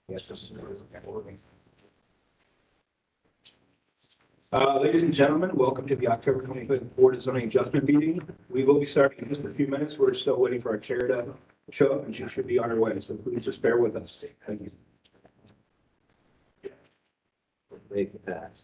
Yes. Ladies and gentlemen, welcome to the October 25th Board of Zoning Adjustment meeting. We will be starting in just a few minutes. We're still waiting for our chair to show up, and she should be on her way, so please just bear with us. Thank you. Big pass.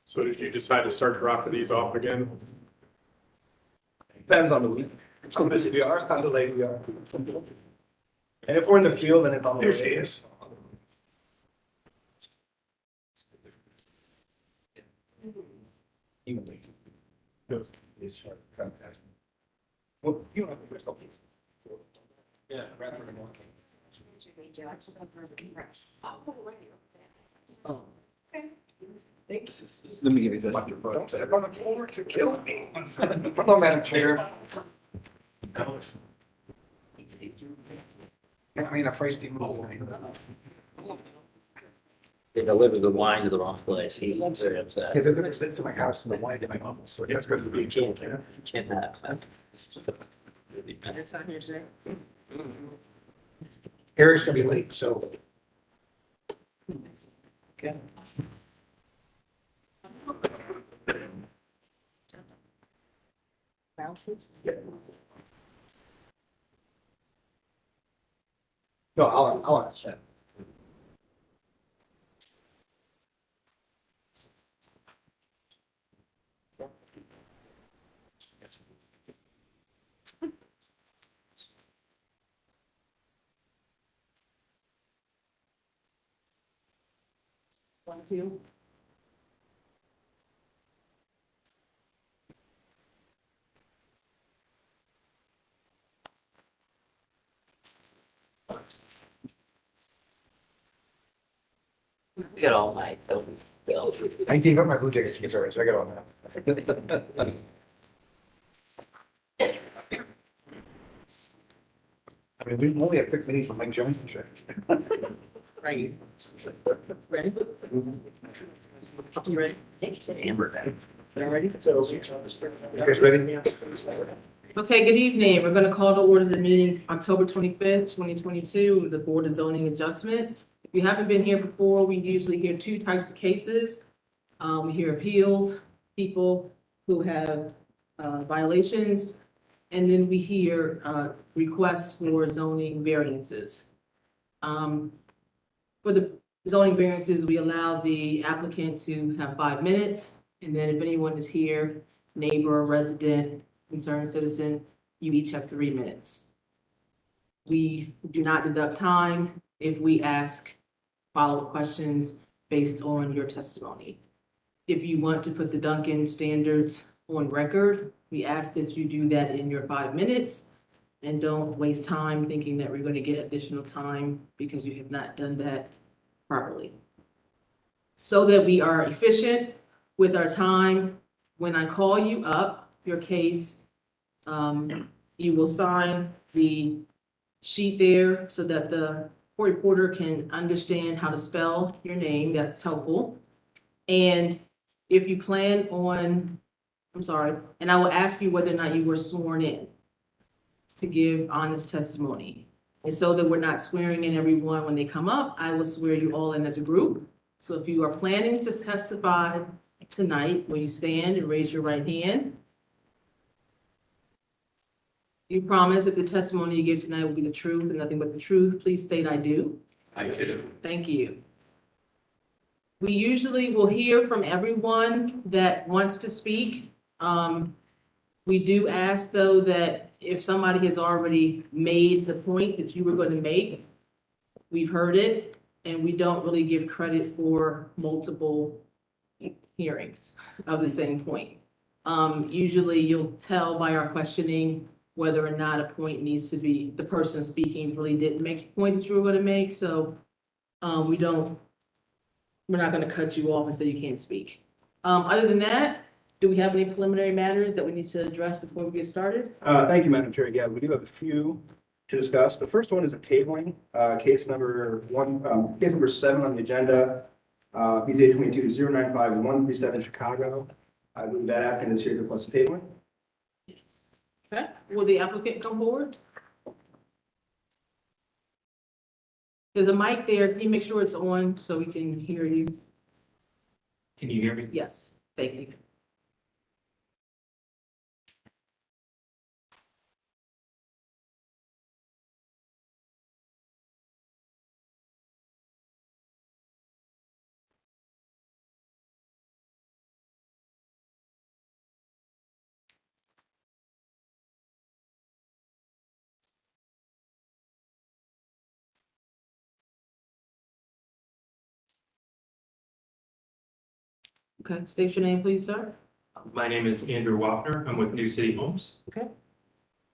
So did you decide to start dropping these off again? Depends on the week. How busy we are, how late we are. And if we're in the field, then it's on the way. Here she is. Well, you don't have to first. Yeah. Let me give you this. Don't step on the floor, you're killing me. Hello, Madam Chair. I mean, a feisty move. They delivered the wine to the wrong place. He's very upset. Yeah, they're gonna visit my house and the wine to my office, so that's gonna be. Can't have. Eric's gonna be late, so. Okay. Bounces? No, I'll ask that. One, two. Get all night. Bill. I gave up my blue tickets to get started, so I got on that. I mean, we only have quick meetings with Mike Jones and shit. Right. Ready? You ready? Amber. Ready? You guys ready? Okay, good evening. We're gonna call to order the meeting October 25th, 2022, the Board of Zoning Adjustment. If you haven't been here before, we usually hear two types of cases. We hear appeals, people who have violations, and then we hear requests for zoning variances. For the zoning variances, we allow the applicant to have 5 minutes, and then if anyone is here, neighbor, resident, concerned citizen, you each have 3 minutes. We do not deduct time if we ask follow-up questions based on your testimony. If you want to put the Duncan standards on record, we ask that you do that in your 5 minutes and don't waste time thinking that we're going to get additional time because you have not done that properly. So that we are efficient with our time, when I call you up, your case, you will sign the sheet there so that the court reporter can understand how to spell your name. That's helpful. And if you plan on, and I will ask you whether or not you were sworn in to give honest testimony. And so that we're not swearing in everyone when they come up, I will swear you all in as a group. So if you are planning to testify tonight, will you stand and raise your right hand? You promise that the testimony you give tonight will be the truth and nothing but the truth. Please state I do. I do. Thank you. We usually will hear from everyone that wants to speak. We do ask, though, that if somebody has already made the point that you were going to make, we've heard it, and we don't really give credit for multiple hearings of the same point. Usually you'll tell by our questioning whether or not a point needs to be, the person speaking really didn't make the point that you were going to make, so we're not going to cut you off and say you can't speak. Other than that, do we have any preliminary matters that we need to address before we get started? Thank you, Madam Chair. Yeah, we do have a few to discuss. The first one is a tabling, case number 7 on the agenda, BZA 22-095-137 Chicago. I believe that applicant is here to request a tabling. Okay, will the applicant come forward? There's a mic there. Can you make sure it's on so we can hear you? Can you hear me? Yes, thank you. Okay, state your name, please, sir. My name is Andrew Wapner. I'm with New City Homes.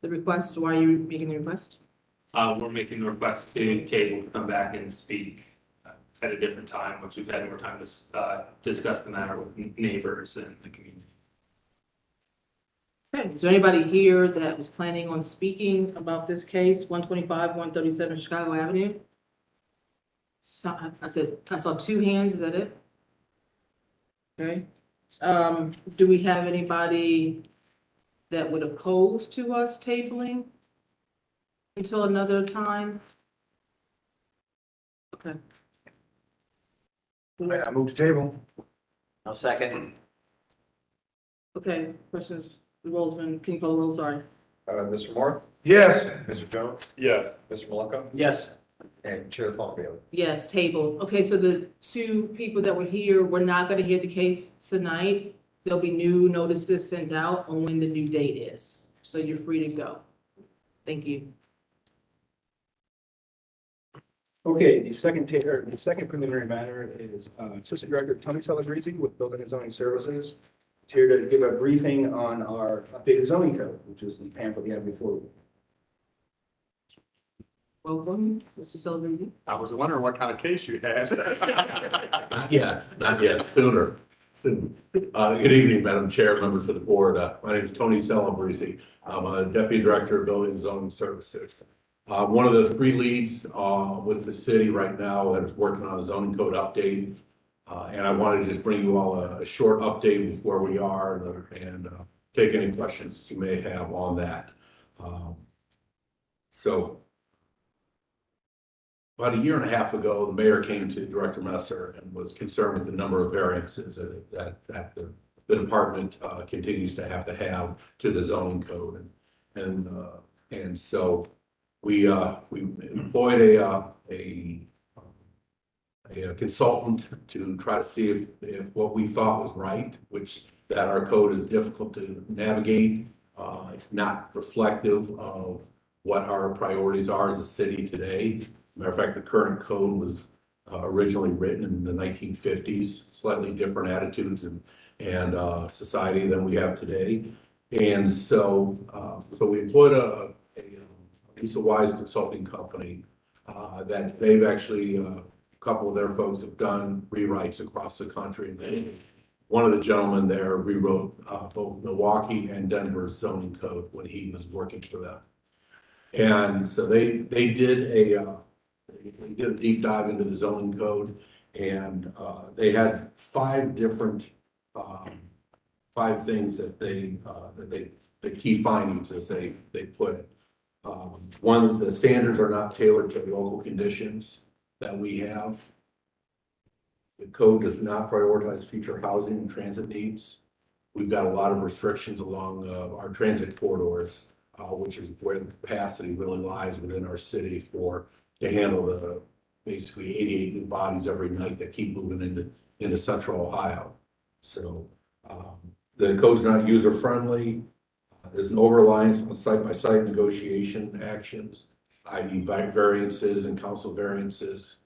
The request, why are you making the request? We're making the request to table to come back and speak at a different time, once we've had more time to discuss the matter with neighbors and the community. Okay, is there anybody here that was planning on speaking about this case, 125, 137 Chicago Avenue? So, I saw two hands, is that it? Okay, do we have anybody that would oppose to us tabling until another time? Okay. I move to table. I'll second. Okay, questions, Roseman, can you call the roll, sorry? Mr. Moore? Yes. Mr. Jones? Yes. Mr. Malaka? Yes. And Chair Pompeo. Yes, table. Okay, so the two people that were here, we're not gonna hear the case tonight. There'll be new notices sent out on when the new date is, so you're free to go. Thank you. Okay, the second preliminary matter is Assistant Director Tony Celebrezzi with Building and Zoning Services. He's here to give a briefing on our updated zoning code, which is the pamphlet you had before. Welcome, Mr. Celebrezzi. I was wondering what kind of case you had. Not yet, sooner. Soon. Good evening, Madam Chair, members of the board. My name is Tony Celebrezzi. I'm a Deputy Director of Building and Zoning Services. One of the three leads with the city right now that is working on a zoning code update. And I wanted to just bring you all a short update with where we are and take any questions you may have on that. So about a year and a half ago, the mayor came to Director Messer and was concerned with the number of variances that the department continues to have to the zoning code. And so we employed a consultant to try to see if what we thought was right, which that our code is difficult to navigate. It's not reflective of what our priorities are as a city today. Matter of fact, the current code was originally written in the 1950s, slightly different attitudes and society than we have today. And so we employed a Lisa Wise consulting company that they've actually, a couple of their folks have done rewrites across the country. One of the gentlemen there rewrote both Milwaukee and Denver's zoning code when he was working for them. And so they did a deep dive into the zoning code, and they had five things that the key findings as they put it. One, the standards are not tailored to local conditions that we have. The code does not prioritize future housing and transit needs. We've got a lot of restrictions along our transit corridors, which is where the capacity really lies within our city to handle the basically 88 new bodies every night that keep moving into central Ohio. So the code's not user friendly. There's an over-reliance on site-by-site negotiation actions, i.e. variances and council variances.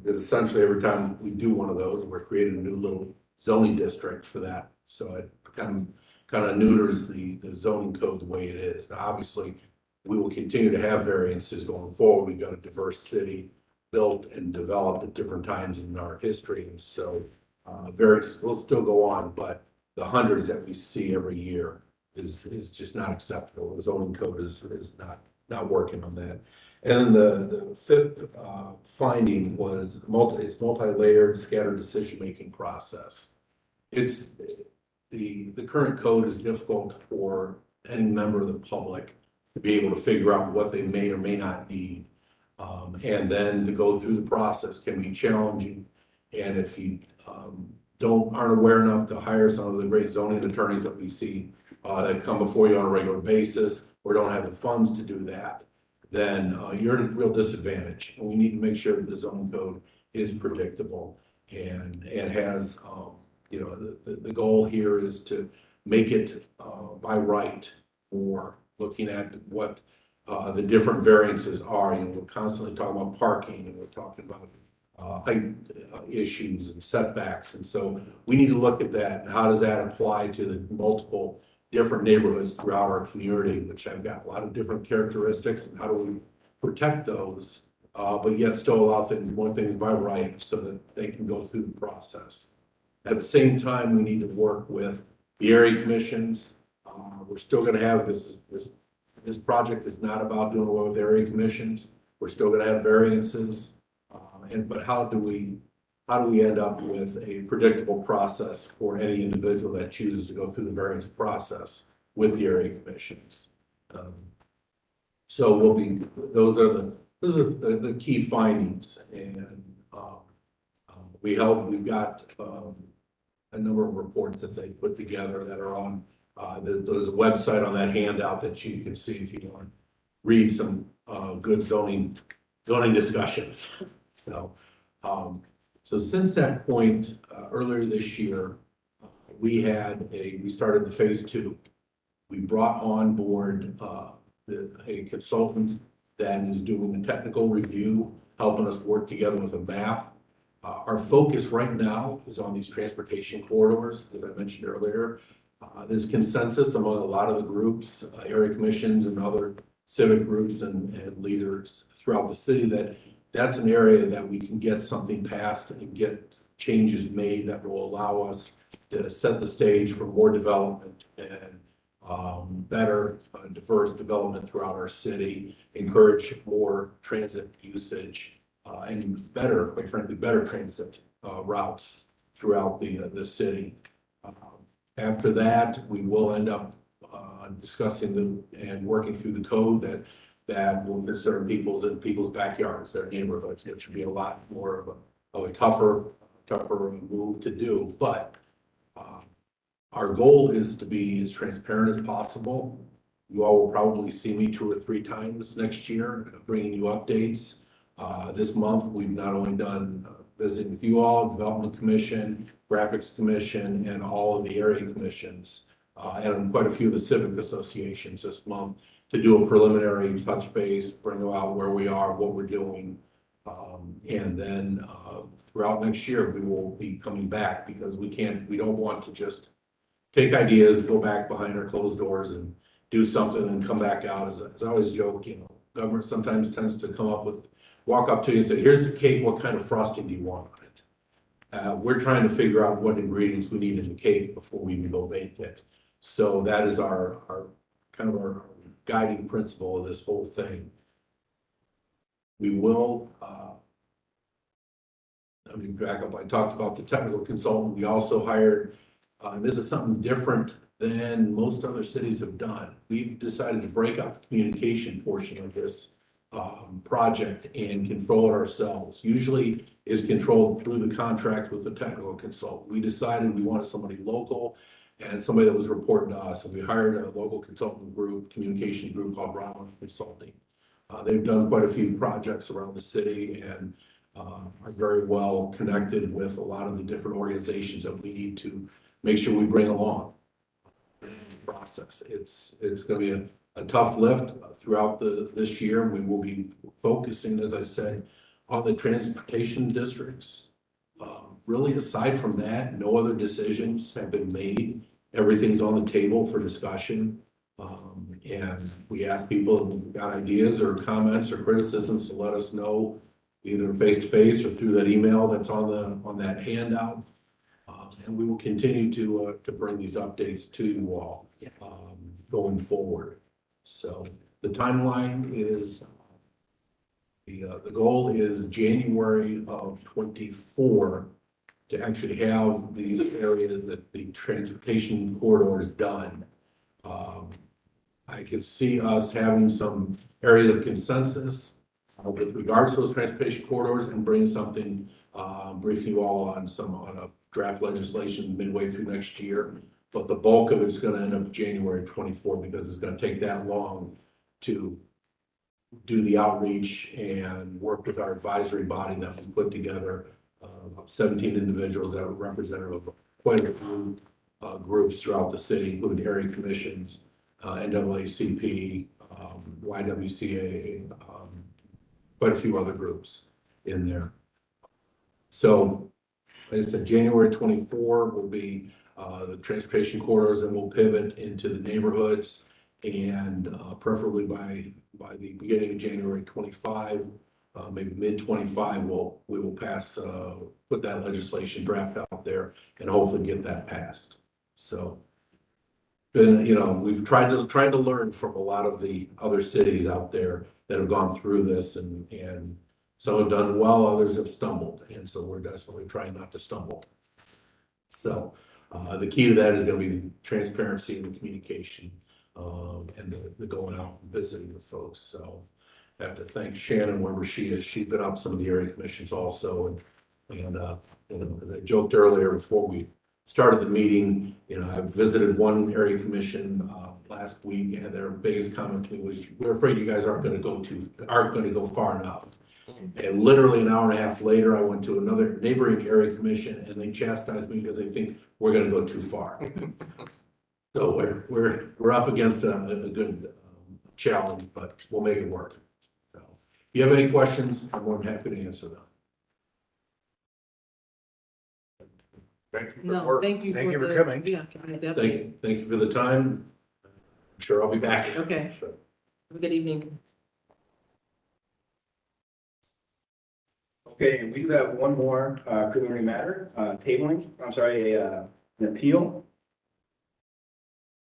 Because essentially every time we do one of those, we're creating a new little zoning district for that. So it kind of neuters the zoning code the way it is. Now, obviously, we will continue to have variances going forward. We've got a diverse city built and developed at different times in our history. And so variances will still go on, but the hundreds that we see every year is just not acceptable. The zoning code is not working on that. And then the fifth finding was it's multi-layered scattered decision-making process. It's, the current code is difficult for any member of the public to be able to figure out what they may or may not need. And then to go through the process can be challenging. And if you aren't aware enough to hire some of the great zoning attorneys that we see that come before you on a regular basis, or don't have the funds to do that, then you're at a real disadvantage. And we need to make sure that the zoning code is predictable and has, you know, the goal here is to make it by right, or looking at what the different variances are. You know, we're constantly talking about parking, and we're talking about height issues and setbacks. And so we need to look at that, and how does that apply to the multiple different neighborhoods throughout our community, which have got a lot of different characteristics, and how do we protect those, but yet still allow more things by right so that they can go through the process. At the same time, we need to work with the area commissions. We're still going to have this project is not about doing away with area commissions. We're still going to have variances, but how do we end up with a predictable process for any individual that chooses to go through the variance process with the area commissions? So those are the key findings, and we've got a number of reports that they put together that are on there's a website on that handout that you can see if you want to read some good zoning discussions. So since that point, earlier this year, we started the phase 2. We brought on board a consultant that is doing the technical review, helping us work together with a map. Our focus right now is on these transportation corridors, as I mentioned earlier. There's consensus among a lot of the groups, area commissions and other civic groups and leaders throughout the city, that that's an area that we can get something passed and get changes made that will allow us to set the stage for more development and better diverse development throughout our city, encourage more transit usage, and better, quite frankly, better transit routes throughout the city. After that, we will end up discussing and working through the code that will concern people's backyards, their neighborhoods. It should be a lot more of a tougher move to do. But our goal is to be as transparent as possible. You all will probably see me 2 or 3 times next year, bringing you updates. This month, we've not only done visiting with you all, Development Commission, Graphics Commission, and all of the area commissions, and quite a few of the civic associations this month, to do a preliminary touch base, bring out where we are, what we're doing. And then throughout next year, we will be coming back, because we don't want to just take ideas, go back behind our closed doors and do something and come back out. As I always joke, you know, government sometimes tends to walk up to you and say, here's the cake, what kind of frosting do you want on it? We're trying to figure out what ingredients we need in the cake before we even go bake it. So that is our guiding principle of this whole thing. We will, let me back up. I talked about the technical consultant. We also hired, this is something different than most other cities have done. We've decided to break out the communication portion of this project and control it ourselves. Usually is controlled through the contract with the technical consultant. We decided we wanted somebody local and somebody that was reporting to us. And we hired a local consultant group, communication group called Brown Consulting. They've done quite a few projects around the city and are very well connected with a lot of the different organizations that we need to make sure we bring along in this process. It's going to be a tough lift throughout this year. We will be focusing, as I said, on the transportation districts. Really, aside from that, no other decisions have been made. Everything's on the table for discussion. And we ask people if they've got ideas or comments or criticisms to let us know, either face to face or through that email that's on that handout. And we will continue to bring these updates to you all going forward. So the timeline is, the goal is January of 24 to actually have these areas, that the transportation corridors done. I can see us having some areas of consensus with regards to those transportation corridors and bring something, briefing you all on a draft legislation midway through next year. But the bulk of it's gonna end up January 24 because it's gonna take that long to do the outreach and work with our advisory body that we put together, 17 individuals that are representative of quite a few groups throughout the city, including area commissions, NAACP, YWCA, quite a few other groups in there. So, like I said, January 24 will be the transportation corridors, and we'll pivot into the neighborhoods, and preferably by the beginning of January 25, maybe mid-25, we will pass, put that legislation draft out there and hopefully get that passed. So, we've tried to learn from a lot of the other cities out there that have gone through this, and some have done well, others have stumbled, and so we're desperately trying not to stumble. So, the key to that is gonna be the transparency and the communication, and the going out and visiting with folks. So I have to thank Shannon wherever she is. She's been up some of the area commissions also, and as I joked earlier before we started the meeting, I visited one area commission last week, and their biggest comment to me was, "We're afraid you guys aren't gonna go far enough." And literally an hour and a half later, I went to another neighboring area commission, and they chastised me because they think we're gonna go too far. So we're up against a good challenge, but we'll make it work. So, if you have any questions, I'm more than happy to answer them. Thank you for the No, work. thank you Thank you for for the, coming. yeah, giving us the update. Thank you for the time. I'm sure I'll be back. Okay. Have a good evening. Okay, and we do have one more preliminary matter, an appeal.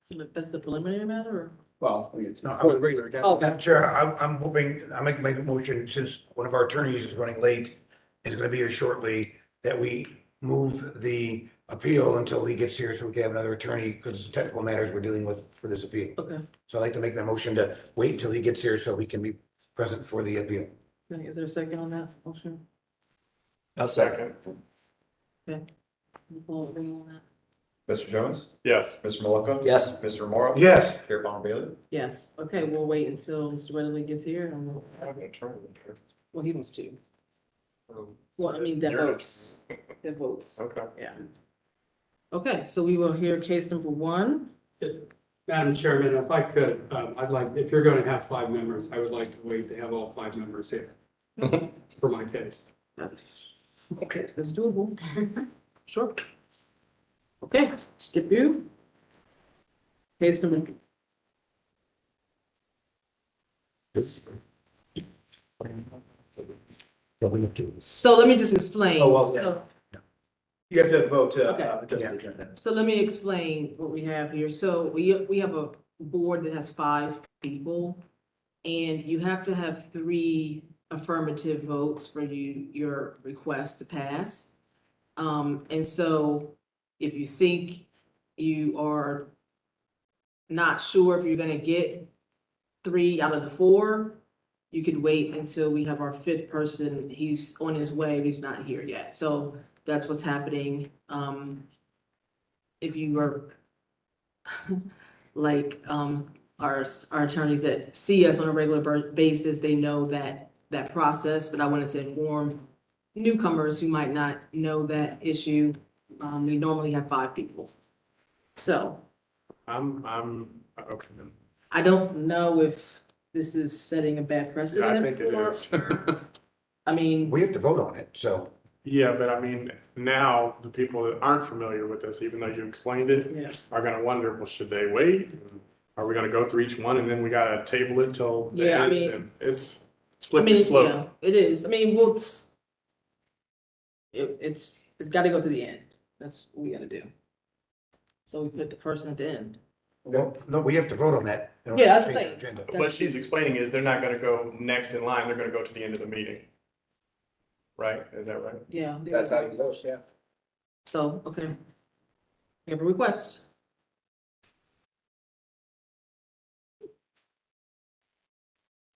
So that's the preliminary matter, or? Well, it's No, not for the regular agenda. Oh, Madam Chair, I'm hoping, I make a motion, since one of our attorneys is running late, is gonna be here shortly, that we move the appeal until he gets here so we can have another attorney, because it's technical matters we're dealing with for this appeal. Okay. So I'd like to make that motion to wait until he gets here so he can be present for the appeal. Is there a second on that motion? A second. Okay. We'll call it on that. Mr. Jones? Yes. Mr. Malaka? Yes. Mr. Morrow? Yes. Chair Palmer Bailey? Yes, okay, we'll wait until Mr. Weatherly gets here, and well, he wants to. Well, I mean, the You're- votes, the votes, Okay. yeah. Okay, so we will hear case number 1. Madam Chairman, if I could, if you're going to have 5 members, I would like to wait to have all 5 members here for my case. That's, okay, so that's doable. Sure. Okay, skip you. Case number 2. So let me just explain. Oh, well, yeah. So- You have to vote to Okay. adjust the agenda. So let me explain what we have here. So we have a board that has 5 people, and you have to have 3 affirmative votes for your request to pass. And so if you think you are not sure if you're gonna get 3 out of the 4, you could wait until we have our 5th person. He's on his way, but he's not here yet. So that's what's happening. If you are like, our attorneys that see us on a regular basis, they know that process, but I wanted to inform newcomers who might not know that issue. We normally have 5 people. So I'm, okay. I don't know if this is setting a bad Yeah, I precedent. think it is. I mean, We have to vote on it, so. Yeah, but I mean, now the people that aren't familiar with this, even though you explained it, yeah, are gonna wonder, well, should they wait? Are we gonna go through each one and then we gotta table it till the Yeah, I end? mean- And it's I slippery mean, slope. yeah, it is. I mean, it's gotta go to the end. That's what we gotta do. So we put the person at the end. No, we have to vote on that. in order Yeah, to that's change the the thing. agenda. What she's explaining is they're not gonna go next in line, they're gonna go to the end of the meeting. Right, is that right? Yeah. That's how it goes, yeah. So, okay. You have a request?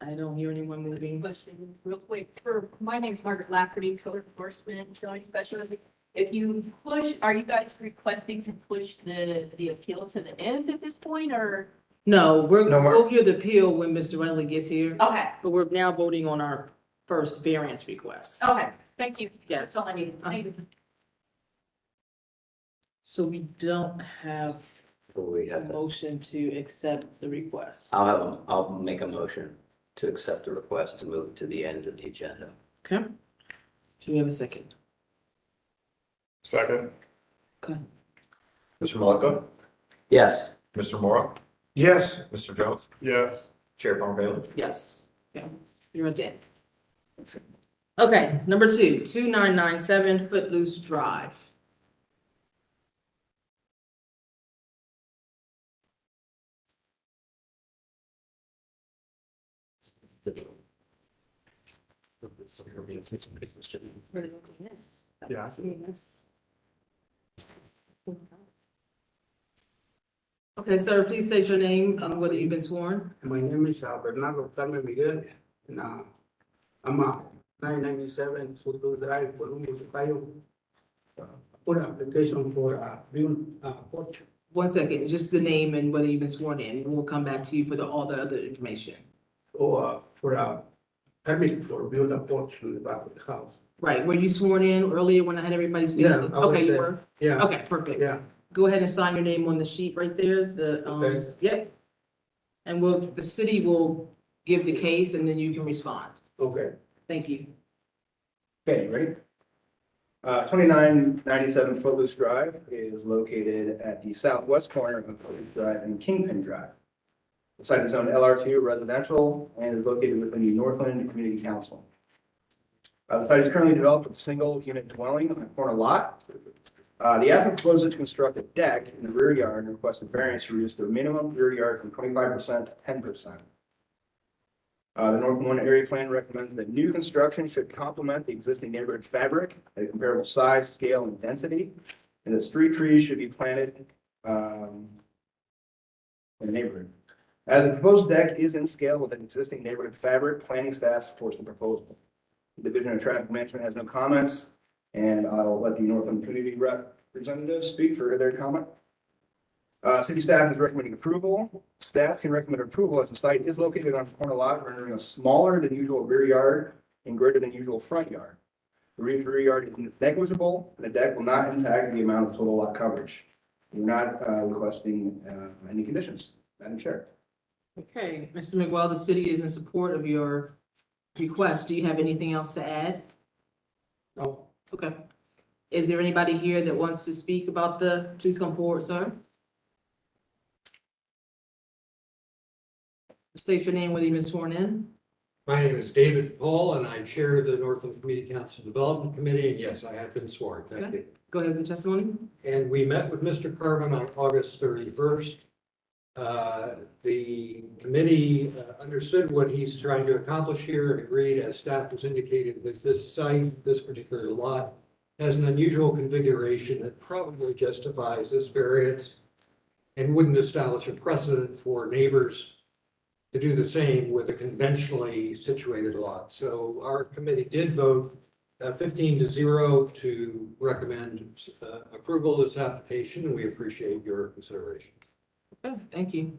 I don't hear anyone moving. Question real quick. My name's Margaret Lafferty, code enforcement zoning specialist. If you push, are you guys requesting to push the appeal to the end at this point or? No, No, we'll hear the appeal when Mr. Riley gets here, Okay, but we're now voting on our first variance request. okay, thank you. Yes. That's all I need. Thank you. So we don't have We a have to, motion to accept the request. I'll make a motion to accept the request to move to the end of the agenda. Okay? Do we have a second? Second. Okay. Mr. Malika, Yes, Mr. Mora, Yes, Mr. Jones, Yes. Chair Pompeo. Yes. Okay, you're again. Okay, number 2997 Footloose Drive. Yeah. Okay, sir, please state your name and whether you've been sworn. My name is Bernardo Carmen Miguel, and I'm a 997 Surdo Drive, Columbus, Ohio. Put an application for a build porch 1 second, just the name and whether you've been sworn in, and we'll come back to you for all the other information. or for a permit for build a porch in the back of the house. Right, were you sworn in earlier when I had everybody speak? Yeah, I was Okay, you there. were? Yeah, Okay, perfect. yeah, Go ahead and sign your name on the sheet right there, Okay. yep. And the city will give the case and then you can respond. okay. Thank you. Okay, ready? 2997 Footloose Drive is located at the southwest corner of Footloose Drive and Kingpin Drive. The site is zoned LR2 residential and is located within the Northland Community Council. The site is currently developed with a single unit dwelling on a corner lot. The applicant proposes to construct a deck in the rear yard and requested variance to reduce the minimum rear yard from 25% to 10%. The Northland Area Plan recommends that new construction should complement the existing neighborhood fabric at a comparable size, scale, and density, and that street trees should be planted in the neighborhood. As the proposed deck is in scale with an existing neighborhood fabric, planning staff supports the proposal. The Division of Traffic Management has no comments, and I'll let the Northland Community representatives speak for their comment. City staff is recommending approval. Staff can recommend approval as the site is located on a corner lot, rendering a smaller than usual rear yard and greater than usual front yard. The rear yard is negligible, and the deck will not impact the amount of total lot coverage. We're not requesting any conditions, Madam Chair. Okay, Mr. McWell, the city is in support of your request. Do you have anything else to add? No, Okay. Is there anybody here that wants to speak about please come forward, sir? State your name, whether you've been sworn in. My name is David Paul, and I chair the Northland Community Council Development Committee, and yes, I have been sworn, thank you. Go ahead with the testimony. And we met with Mr. Carvin on August 31st. The committee understood what he's trying to accomplish here and agreed, as staff has indicated, that this site, this particular lot, has an unusual configuration that probably justifies this variance and wouldn't establish a precedent for neighbors to do the same with a conventionally situated lot. So our committee did vote 15-0 to recommend approval of this application, and we appreciate your consideration. Okay, thank you.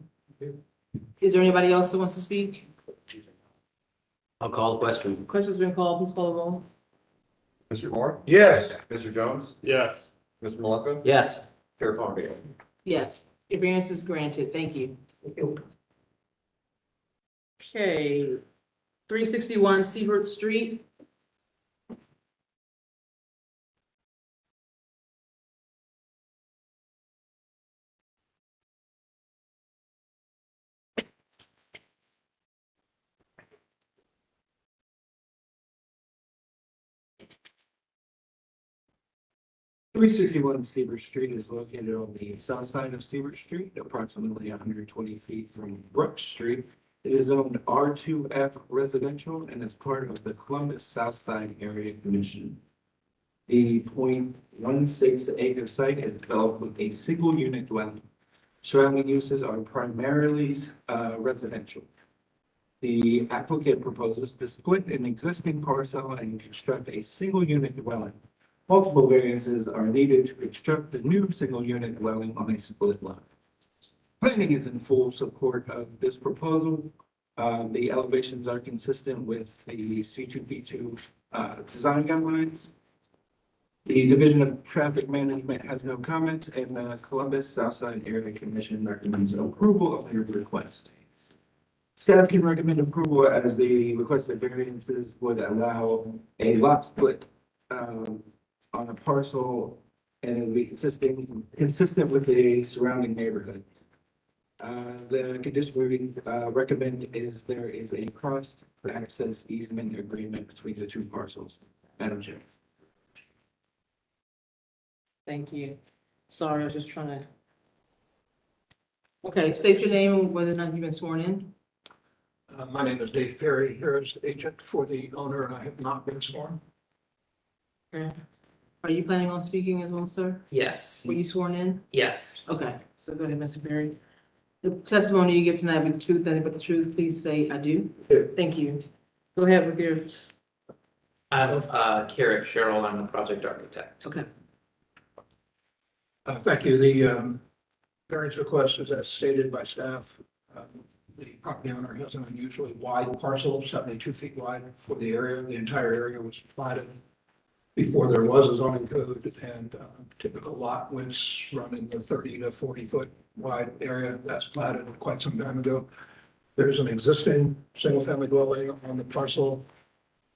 Is there anybody else that wants to speak? I'll call the question. Question's been called, please call the roll. Mr. Mora, yes, Mr. Jones, Yes. Mr. Malika, Yes, Chair Pompeo. Yes, your variance is granted, thank you. Okay, 361 Seabrook Street. 361 Stevens Street is located on the south side of Stevens Street, approximately 120 feet from Brook Street. It is zoned R2F residential and is part of the Columbus South Side Area Commission. The 0.16 acre site is developed with a single unit dwelling. Surrounding uses are primarily residential. The applicant proposes to split an existing parcel and construct a single unit dwelling. Multiple variances are needed to construct the new single unit dwelling on a split lot. Planning is in full support of this proposal. The elevations are consistent with the C2P2 design guidelines. The Division of Traffic Management has no comments, and the Columbus Southside Area Commission recommends approval of your request. Staff can recommend approval as the requested variances would allow a lot split on a parcel, and it would be consistent with the surrounding neighborhoods. The condition we recommend is there is a cross access easement agreement between the two parcels. Madam Chair. Thank you. Sorry, I was just trying to. Okay, state your name and whether or not you've been sworn in. My name is Dave Perry, here as agent for the owner, and I have not been sworn. Okay. Are you planning on speaking as well, sir? Yes, Were you sworn in? yes. Okay, so go ahead, Mr. Perry. The testimony you give tonight with the truth, nothing but the truth, please say I do. Yeah. Thank you. Go ahead with your, I'm Carrick Cheryl, I'm the project architect. okay. Thank you. The variance request is as stated by staff. The property owner has an unusually wide parcel, 72 feet wide for the area. The entire area was platted before there was a zoning code, and typical lot widths run in the 30 to 40 foot wide area. That's platted quite some time ago. There's an existing single family dwelling on the parcel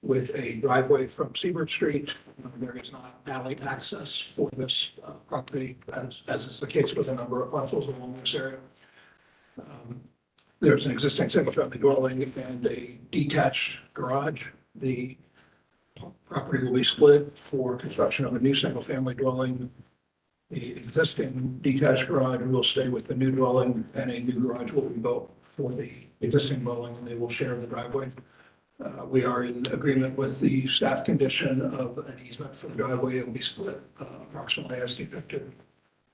with a driveway from Seabird Street. There is not alley access for this property, as is the case with a number of parcels along this area. There's an existing single-family dwelling and a detached garage. The property will be split for construction of a new single-family dwelling. The existing detached garage will stay with the new dwelling, and a new garage will be built for the existing dwelling, and they will share the driveway. We are in agreement with the staff condition of an easement for the driveway. It will be split approximately as depicted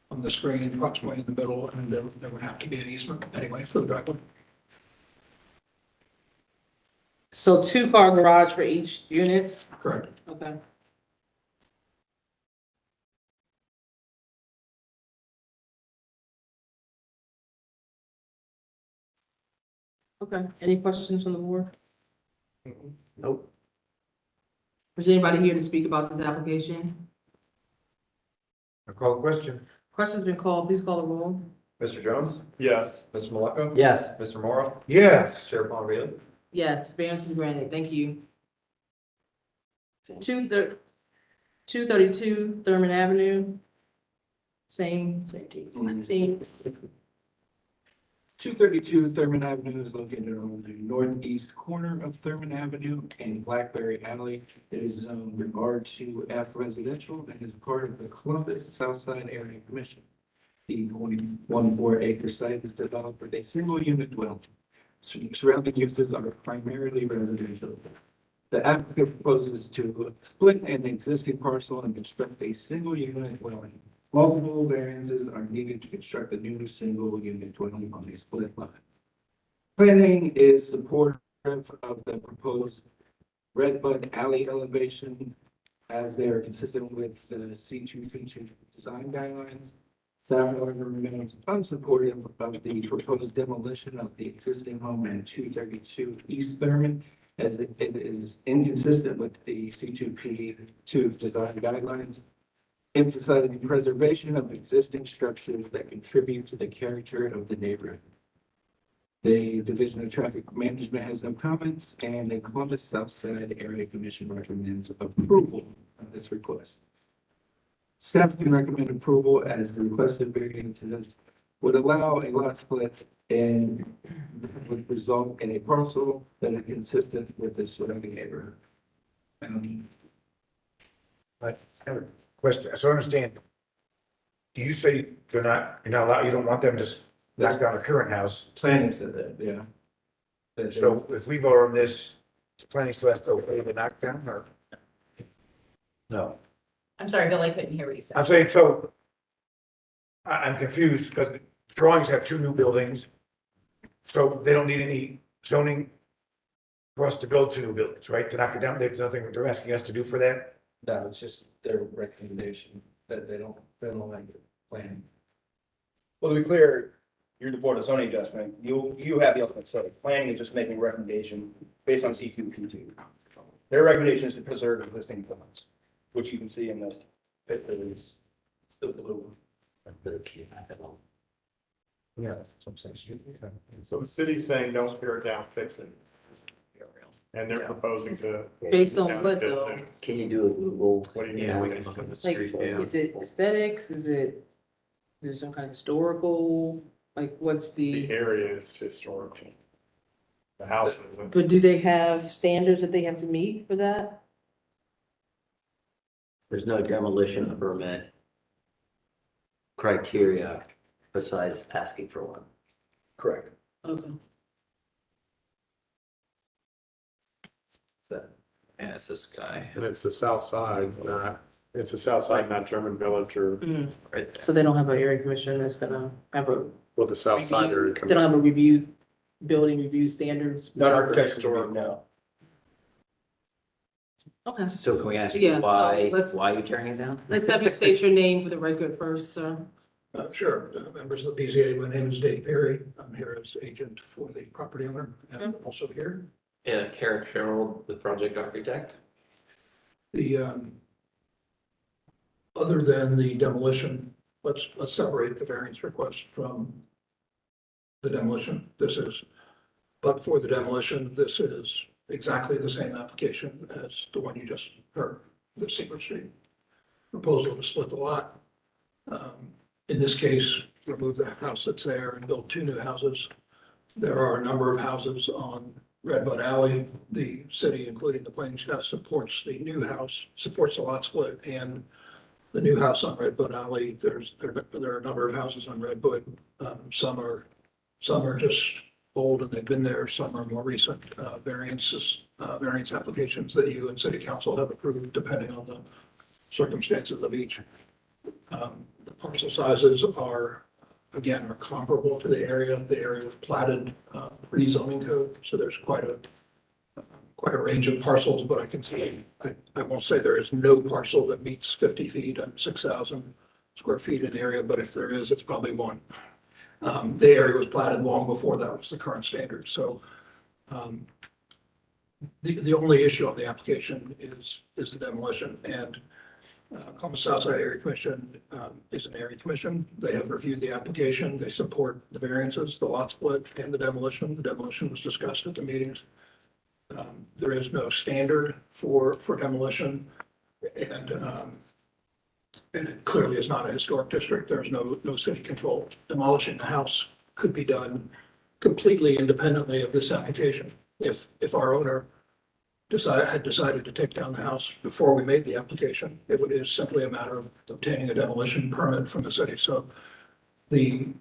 on the screen, approximately in the middle, and there would have to be an easement anyway for the driveway. So 2-car garage for each unit? Correct. Okay. Okay, any questions from the board? Nope. Is anybody here to speak about this application? I call the question. Question's been called, please call the roll. Mr. Jones? Yes. Mr. Maleka? Yes. Mr. Morrow? Yes. Chair Pontier? Yes, variance is granted, thank you. 232 Thurman Avenue. Same. 232 Thurman Avenue is located on the northeast corner of Thurman Avenue and Blackberry Alley. It is zoned R2F residential and is part of the Columbus Southside Area Commission. The 0.14 acre site is developed with a single unit dwelling. Surrounding uses are primarily residential. The applicant proposes to split an existing parcel and construct a single unit dwelling. Multiple variances are needed to construct a new single unit dwelling on a split lot. Planning is supportive of the proposed Redbud Alley elevation as they are consistent with the C2P2 design guidelines. Staff, however, remains unsupportive of the proposed demolition of the existing home at 232 East Thurman, as it is inconsistent with the C2P2 design guidelines, emphasizing preservation of existing structures that contribute to the character of the neighborhood. The Division of Traffic Management has no comments, and the Columbus Southside Area Commission recommends approval of this request. Staff can recommend approval as the requested variances would allow a lot split and would result in a parcel that is consistent with the surrounding neighborhood. Right. question, so I understand. Do you say you're not allowed, you don't want them to knock down a current house? Planning said that, yeah. So if we vote on this, planning still has to obey the knockdown or? No, I'm sorry, Bill, I couldn't hear what you said. I'm saying, so I'm confused because the drawings have two new buildings. So they don't need any zoning for us to build two new buildings, right? To knock it down, there's nothing they're asking us to do for that? That was just their recommendation, that they don't like the plan. Well, to be clear, you're the board of zoning adjustment, you have the ultimate say. Planning is just making a recommendation based on CQ P2. Their recommendation is to preserve existing plans, which you can see in this. It's the blue one. Yeah. So the city's saying don't tear it down, fix it. And they're proposing to. Based on what though? Can you do a Google? What do you mean? Yeah, we can look at the Like, street view. is it aesthetics? Is it, there's some kind of historical, like what's The the, area is historical. The house isn't. but do they have standards that they have to meet for that? There's no demolition permit criteria besides asking for one. Correct. Okay. So, Yeah, it's this guy, And it's the south side, it's the south side, not German Village or, right there. So they don't have an area commission that's gonna have a, well, the south side area. they don't have a review, building review standards? Not architectural, Historical. no. Okay, so can we ask Yeah, you why let's- are you turning it down? let's have you state your name for the record first, sir. Sure, members of the BZA, my name is Dave Perry. I'm here as agent for the property owner and also here. Yeah, Carrick Sherrill, the project architect. The, other than the demolition, let's separate the variance request from the demolition. But for the demolition, this is exactly the same application as the one you just heard, the Secret Street proposal to split the lot. In this case, remove the house that's there and build two new houses. There are a number of houses on Redbud Alley. The city, including the planning staff, supports the new house, supports the lot split and the new house on Redbud Alley. There are a number of houses on Redbud. Some are just old and they've been there. Some are more recent variance applications that you and city council have approved, depending on the circumstances of each. The parcel sizes are comparable to the area. The area was platted pre-zoning code, so there's quite a range of parcels, but I won't say there is no parcel that meets 50 feet and 6,000 square feet in area, but if there is, it's probably one. The area was platted long before that was the current standard, so the only issue on the application is the demolition, and Columbus Southside Area Commission is an area commission. They have reviewed the application. They support the variances, the lot split, and the demolition. The demolition was discussed at the meetings. There is no standard for demolition, and it clearly is not a historic district. There's no city control. Demolishing the house could be done completely independently of this application. If our owner had decided to take down the house before we made the application, it is simply a matter of obtaining a demolition permit from the city. So in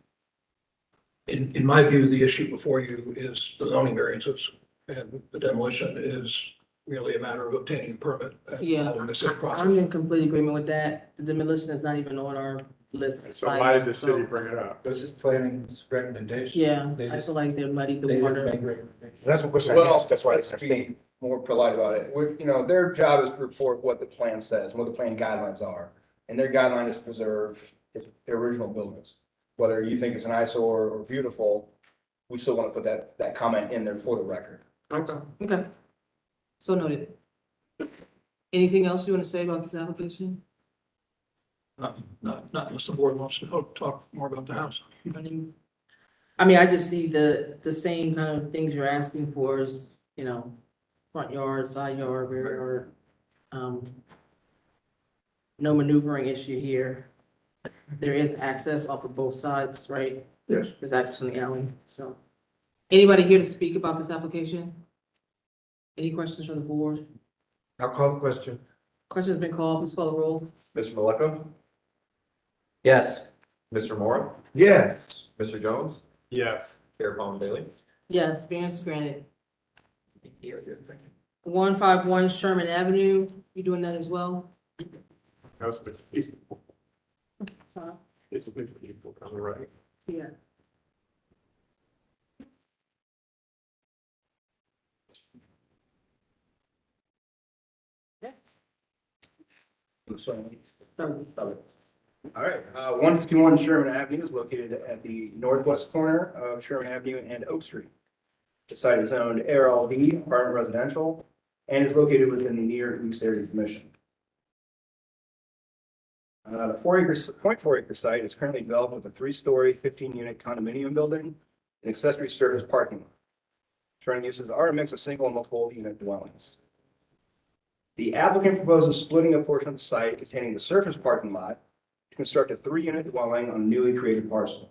my view, the issue before you is the zoning variances, and the demolition is really a matter of obtaining a permit and Yeah, following the city I'm process. in complete agreement with that. The demolition is not even on our list. So why did the city bring it up? This is planning's recommendation. Yeah, They I just- feel like they muddied the They water. didn't make recommendations. That's what question I Well, asked, that's why I let's said. be more polite about it. Their job is to report what the plan says, what the plan guidelines are. And their guideline is to preserve their original buildings. Whether you think it's an eyesore or beautiful, we still want to put that comment in there for the record. Okay. So noted. Anything else you want to say about this application? Not unless the board wants to talk more about the house. I mean, I just see the same kind of things you're asking for is, front yard, side yard, rear yard. No maneuvering issue here. There is access off of both sides, right? Yes. There's access from the alley, so. Anybody here to speak about this application? Any questions from the board? I'll call the question. Question's been called, please call the roll. Mr. Maleka? Yes. Mr. Moore? Yes. Mr. Jones? Yes. Chair Palm-Daily? Yes, variance is granted. 151 Sherman Avenue, you doing that as well? How's the people? It's the people on the right. Yeah. Sorry. All right, 151 Sherman Avenue is located at the northwest corner of Sherman Avenue and Oak Street. The site is zoned ARLD, apartment residential, and is located within the near East Area Commission. The 0.4 acre site is currently developed with a 3-story, 15-unit condominium building and accessory surface parking lot. Turning uses are a mix of single and multiple unit dwellings. The applicant proposes splitting a portion of the site containing the surface parking lot to construct a 3-unit dwelling on a newly created parcel.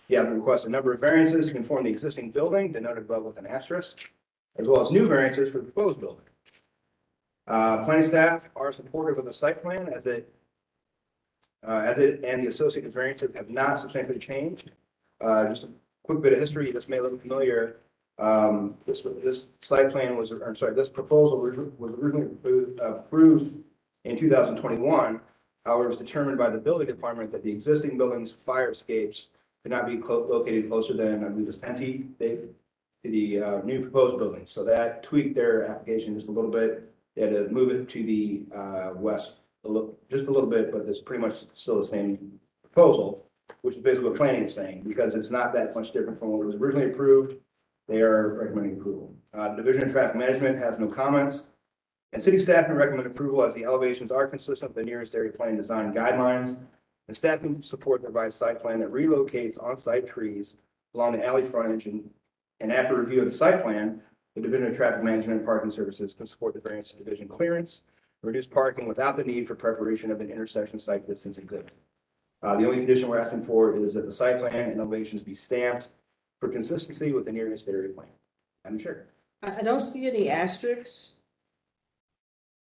The applicant requests a number of variances to conform the existing building, denoted above with an asterisk, as well as new variances for the proposed building. Planning staff are supportive of the site plan as it and the associated variances have not substantially changed. Just a quick bit of history, this may look familiar. This site plan was, or sorry, this proposal was originally approved in 2021. However, it was determined by the building department that the existing building's fire escapes could not be located closer than, I believe, 10 feet to the new proposed building. So that tweaked their application just a little bit. They had to move it to the west just a little bit, but it's pretty much still the same proposal, which is basically what planning is saying, because it's not that much different from what was originally approved. They are recommending approval. The Division of Traffic Management has no comments, and city staff can recommend approval as the elevations are consistent with the nearest area plan design guidelines. And staff can support the revised site plan that relocates on-site trees along the alley frontage. And after review of the site plan, the Division of Traffic Management and Parking Services can support the variance to division clearance, reduce parking without the need for preparation of an intersection site distance exhibit. The only condition we're asking for is that the site plan and elevations be stamped for consistency with the nearest area plan. I'm sure. I don't see any asterisks.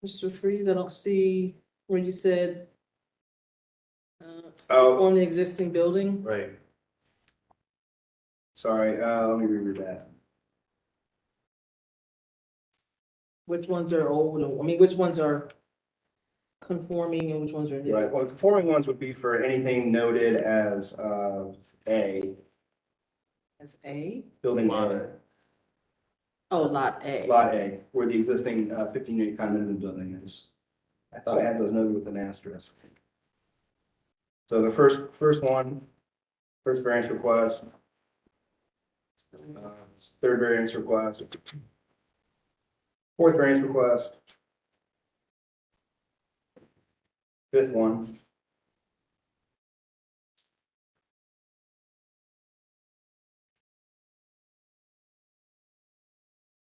Mr. Freeze, I don't see where you said on the existing building. Right. Sorry, let me reread that. Which ones are old? I mean, which ones are conforming and which ones are new? Right, well, the conforming ones would be for anything noted as A, As A? building A, Oh, lot A. lot A, where the existing 15-unit condominium building is. I thought I had those noted with an asterisk. So the first variance request, third variance request, fourth variance request, fifth one,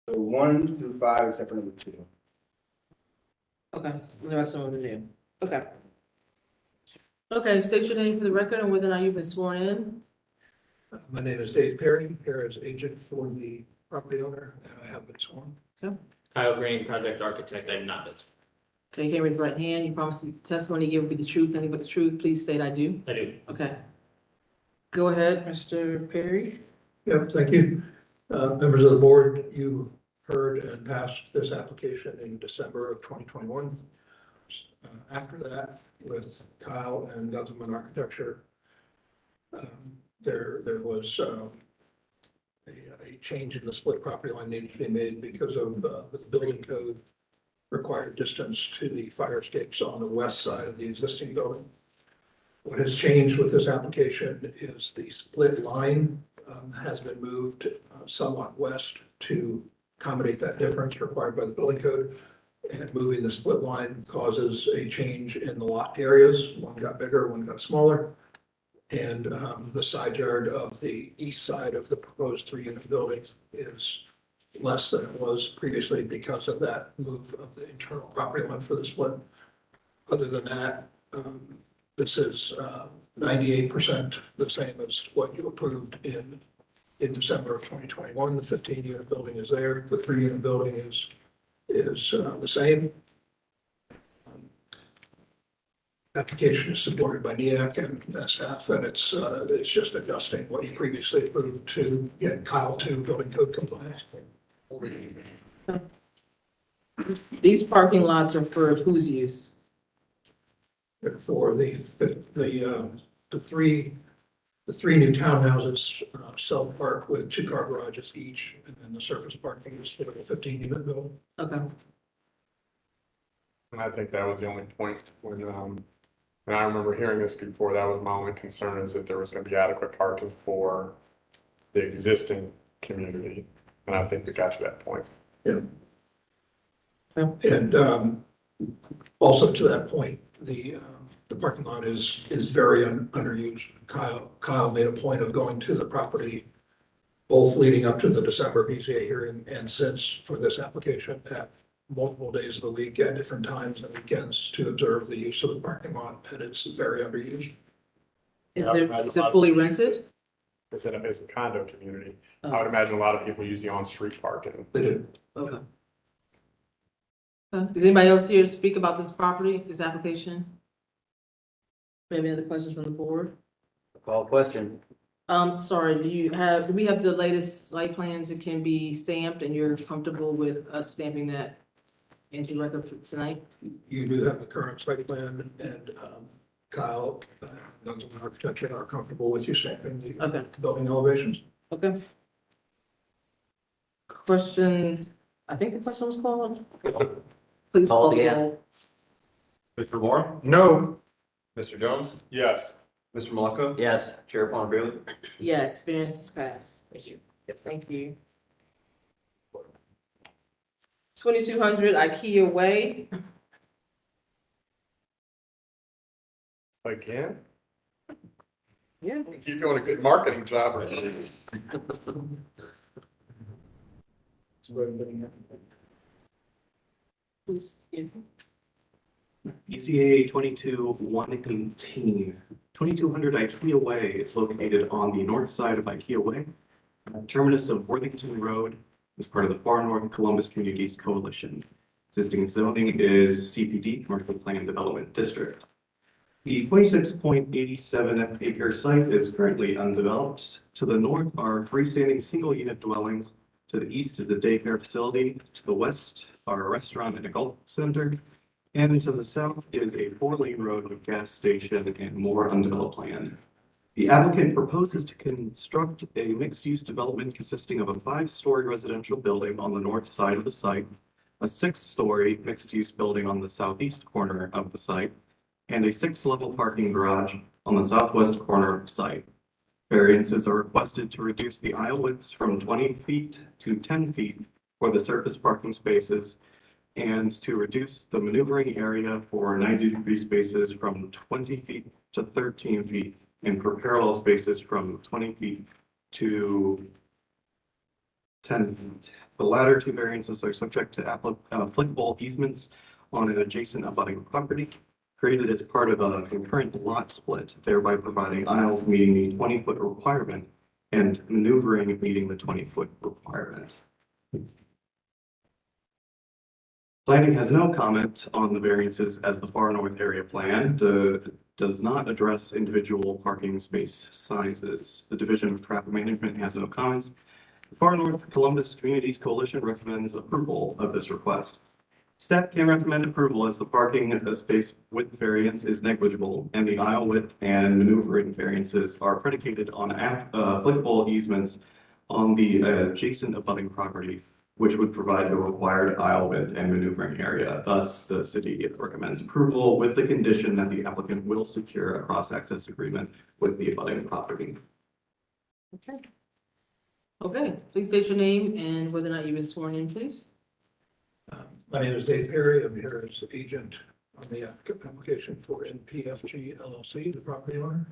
so 1 through 5 except for number 2. Okay, the rest of them are new. Okay. Okay, state your name for the record and whether or not you've been sworn in. My name is Dave Perry, here as agent for the property owner, and I have been sworn. Kyle Green, project architect, I have not been. Okay, you can raise your right hand. You promise the testimony you give will be the truth, nothing but the truth. Please state I do. I do. Okay. Go ahead, Mr. Perry. Yep, thank you. Members of the board, you heard and passed this application in December of 2021. After that, with Kyle and Gentleman Architecture, there was a change in the split property line needed to be made because of the building code required distance to the fire escapes on the west side of the existing building. What has changed with this application is the split line has been moved somewhat west to accommodate that difference required by the building code. And moving the split line causes a change in the lot areas. One got bigger, one got smaller. And the side yard of the east side of the proposed 3-unit building is less than it was previously because of that move of the internal property line for the split. Other than that, this is 98% the same as what you approved in December of 2021. The 15-unit building is there. The 3-unit building is the same. application is supported by NEAC and staff, and it's just adjusting what you previously approved to get Kyle to building code compliance. These parking lots are for whose use? For the three new townhouses, self-park with 2-car garages each, and then the surface parking is for the 15-unit building. Okay, And I think that was the only point when, and I remember hearing this before, that was my only concern, is that there was gonna be adequate parking for the existing community. And I think we got to that point. And also to that point, the parking lot is very underused. Kyle made a point of going to the property both leading up to the December BZA hearing and since for this application at multiple days of the week at different times and weekends to observe the use of the parking lot, and it's very underused. is it fully rented? It's a condo community. I Oh, would imagine a lot of people use the on-street parking. They do. okay. Does anybody else here speak about this property, this application? Maybe other questions from the board? Call question. Sorry, do we have the latest site plans that can be stamped and you're comfortable with us stamping that into record for tonight? You do have the current site plan, and Kyle, Douglas Architecture are comfortable with you stamping the Okay. building elevations. Okay. Question, I think the question was called. Please Call call again. again. Mr. Moore? No. Mr. Jones? Yes. Mr. Malaka? Yes. Chair Bailey? Yes, variance is passed. Thank you. Thank you. 2200 IKEA Way. Again? Yeah. Keep doing a good marketing job. or something. Who's, yeah. BCA 22-118, 2200 IKEA Way is located on the north side of IKEA Way. Terminus of Worthington Road is part of the Far North Columbus Communities Coalition. Existing zoning is CPD, Commercial Plan Development District. The 26.87 acre site is currently undeveloped. To the north are freestanding single-unit dwellings. To the east is the daycare facility. To the west are a restaurant and a golf center. And to the south is a 4-lane road with gas station and more undeveloped land. The applicant proposes to construct a mixed-use development consisting of a 5-story residential building on the north side of the site, a 6-story mixed-use building on the southeast corner of the site, and a 6-level parking garage on the southwest corner of the site. Variances are requested to reduce the aisle widths from 20 feet to 10 feet for the surface parking spaces and to reduce the maneuvering area for 90-degree spaces from 20 feet to 13 feet and for parallel spaces from 20 feet to 10 feet. The latter two variances are subject to applicable easements on an adjacent abutting property created as part of a concurrent lot split, thereby providing aisles meeting the 20-foot requirement and maneuvering meeting the 20-foot requirement. Planning has no comment on the variances as the Far North Area Plan does not address individual parking space sizes. The Division of Traffic Management has no comments. The Far North Columbus Communities Coalition recommends approval of this request. Staff can recommend approval as the parking space width variance is negligible and the aisle width and maneuvering variances are predicated on applicable easements on the adjacent abutting property, which would provide the required aisle width and maneuvering area. Thus, the city recommends approval with the condition that the applicant will secure a cross-access agreement with the abutting property. Okay. Okay, please state your name and whether or not you've been sworn in, please. My name is Dave Perry. I'm here as agent on the application for NPFG LLC, the property owner.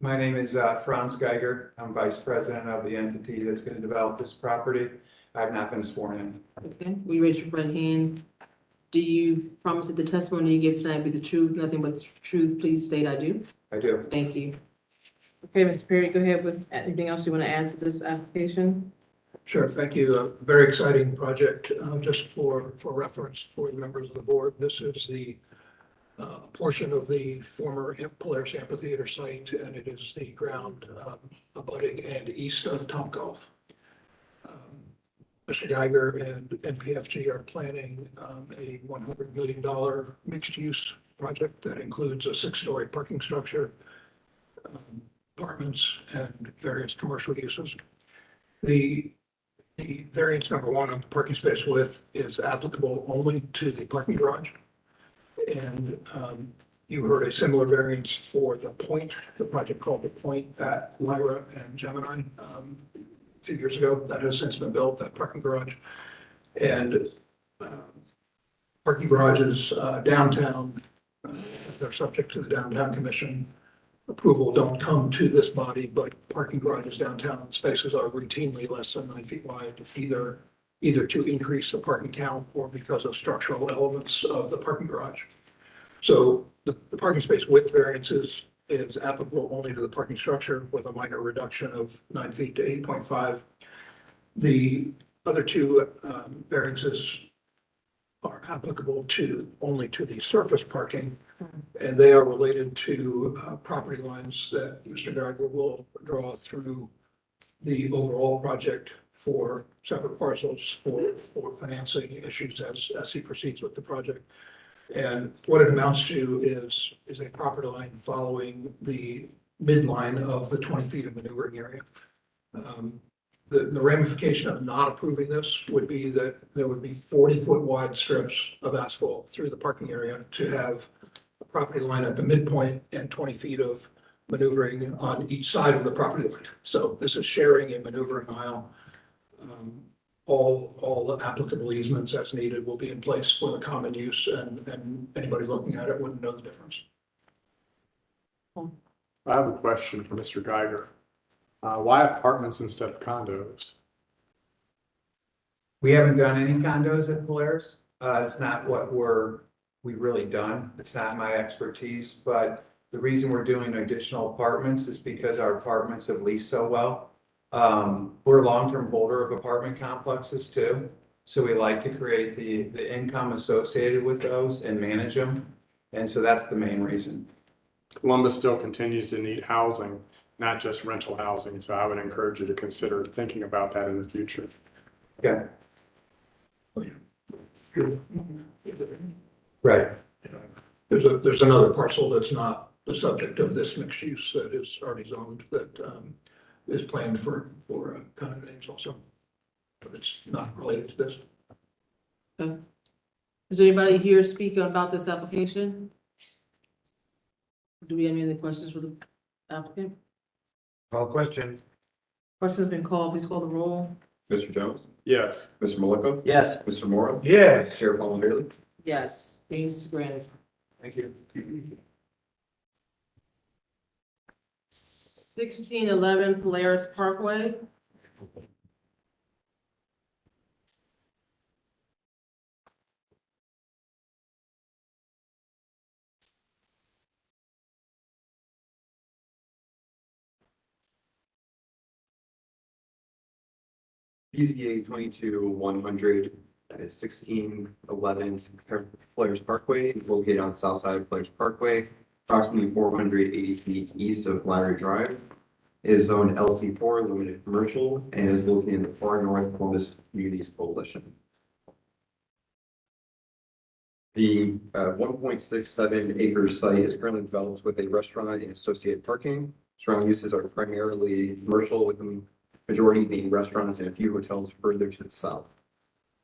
My name is Franz Geiger. I'm vice president of the entity that's going to develop this property. I've not been sworn in. Okay, will you raise your right hand? Do you promise that the testimony you give tonight be the truth, nothing but the truth? Please state I do. I do. Thank you. Okay, Mr. Perry, go ahead with anything else you want to add to this application? Sure, thank you. A very exciting project. Just for reference for the members of the board, this is the a portion of the former Polaris Amphitheater site, and it is the ground abutting and east of Topgolf. Mr. Geiger and NPFG are planning a $100 million mixed-use project that includes a 6-story parking structure, apartments, and various commercial uses. The variance number 1 on the parking space width is applicable only to the parking garage. And you heard a similar variance for the Point, the project called the Point at Lyra and Gemini a few years ago. That has since been built, that parking garage. And parking garages downtown, they're subject to the Downtown Commission approval, don't come to this body, but parking garages downtown spaces are routinely less than 9 feet wide, either to increase the parking count or because of structural elements of the parking garage. So the parking space width variance is applicable only to the parking structure with a minor reduction of 9 feet to 8.5. The other 2 variances are applicable only to the surface parking, and they are related to property lines that Mr. Geiger will draw through the overall project for separate parcels for financing issues as he proceeds with the project. And what it amounts to is a property line following the midline of the 20 feet of maneuvering area. The ramification of not approving this would be that there would be 40-foot wide strips of asphalt through the parking area to have a property line at the midpoint and 20 feet of maneuvering on each side of the property line. So this is sharing a maneuvering aisle. All applicable easements as needed will be in place for the common use, and anybody looking at it wouldn't know the difference. I have a question for Mr. Geiger. Why apartments instead of condos? We haven't done any condos at Polaris. It's not what we've really done. It's not my expertise, but the reason we're doing additional apartments is because our apartments have leased so well. We're a long-term holder of apartment complexes too. So we like to create the income associated with those and manage them. And so that's the main reason. Columbus still continues to need housing, not just rental housing. So I would encourage you to consider thinking about that in the future. Yeah. Right. There's another parcel that's not the subject of this mixed use that is already zoned that is planned for condo names also. But it's not related to this. Okay. Is there anybody here speaking about this application? Do we have any other questions for the applicant? Call question. Question's been called, please call the roll. Mr. Jones? Yes. Mr. Malika? Yes. Mr. Morrow? Yes. Chair Palmer? Yes, variance is granted. Thank you. 1611 Polaris Parkway. PZA 22-100, that is 1611 Polaris Parkway, located on the south side of Polaris Parkway, approximately 480 feet east of Larry Drive. It is zoned LC4 limited commercial and is located in the far north Columbus Communities Coalition. The 1.67 acre site is currently developed with a restaurant and associated parking. Surrounding uses are primarily commercial, with the majority being restaurants and a few hotels further to the south.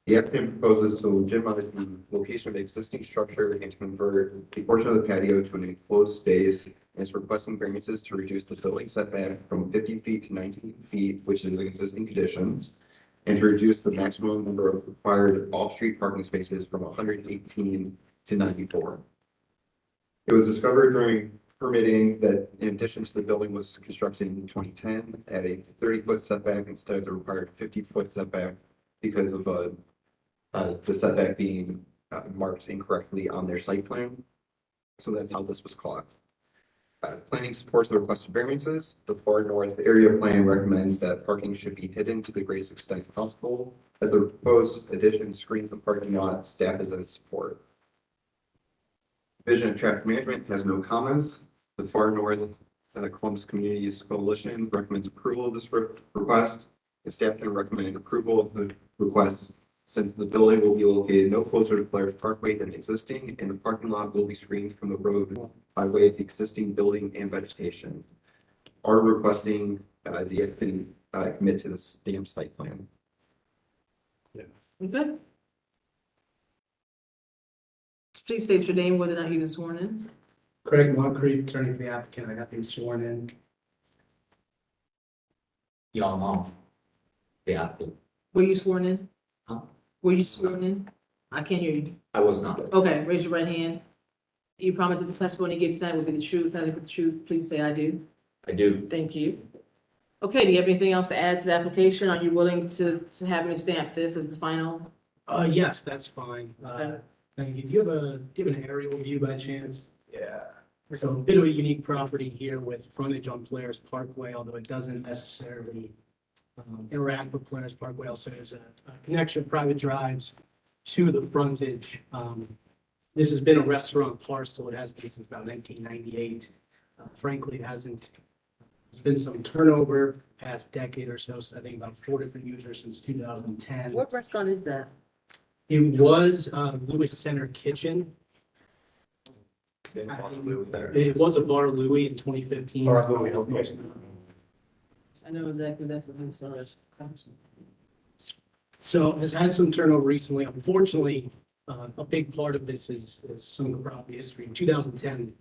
The applicant proposes to legitimize the location of the existing structure and to convert a portion of the patio to an enclosed space, and is requesting variances to reduce the building setback from 50 feet to 19 feet, which is an existing condition, and to reduce the maximum number of required off-street parking spaces from 118 to 94. It was discovered during permitting that in addition to the building was constructed in 2010 at a 30-foot setback instead of the required 50-foot setback because of the setback being marked incorrectly on their site plan. So that's how this was caught. Planning supports the requested variances. The far north area plan recommends that parking should be hidden to the greatest extent possible. As the proposed addition screens the parking lot, staff is in support. Division of Traffic Management has no comments. The Far North Columbus Communities Coalition recommends approval of this request. The staff can recommend approval of the request since the building will be located no closer to Polaris Parkway than existing, and the parking lot will be screened from the road by way of the existing building and vegetation. Are requesting the applicant commit to this damn site plan. Okay. Please state your name, whether or not you've been sworn in. Craig Moncrief, attorney for the applicant. I got been sworn in. Y'all know. The applicant. Were you sworn in? Huh? Were you sworn in? I can't hear you. I was not. Okay, raise your right hand. You promise that the testimony gives tonight will be the truth, nothing but the truth. Please say I do. I do. Thank you. Okay, do you have anything else to add to the application? Are you willing to have me stamp this as the final? Yes, that's fine. And do you have an aerial view by chance? Yeah. So a bit of a unique property here with frontage on Polaris Parkway, although it doesn't necessarily interact with Polaris Parkway. Also, there's a connection of private drives to the frontage. This has been a restaurant parcel. It has been since about 1998. Frankly, it hasn't. There's been some turnover past decade or so. So I think about 4 different users since 2010. What restaurant is that? It was Lewis Center Kitchen. It was a Bar Louie in 2015. Bar Louie, okay. I know exactly that's what it's on. So has had some turnover recently. Unfortunately, a big part of this is some of the property history. In 2010,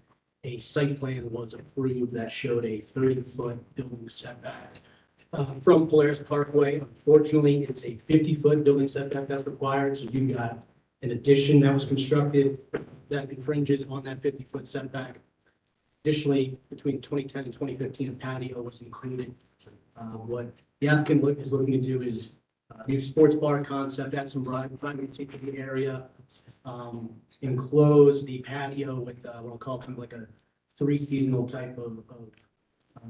a site plan was approved that showed a 30-foot building setback from Polaris Parkway. Unfortunately, it's a 50-foot building setback that's required. So you've got an addition that was constructed that infringes on that 50-foot setback. Additionally, between 2010 and 2015, a patio was included. What the applicant is looking to do is new sports bar concept, add some privacy to the area, enclose the patio with what I'll call kind of like a 3-seasonal type of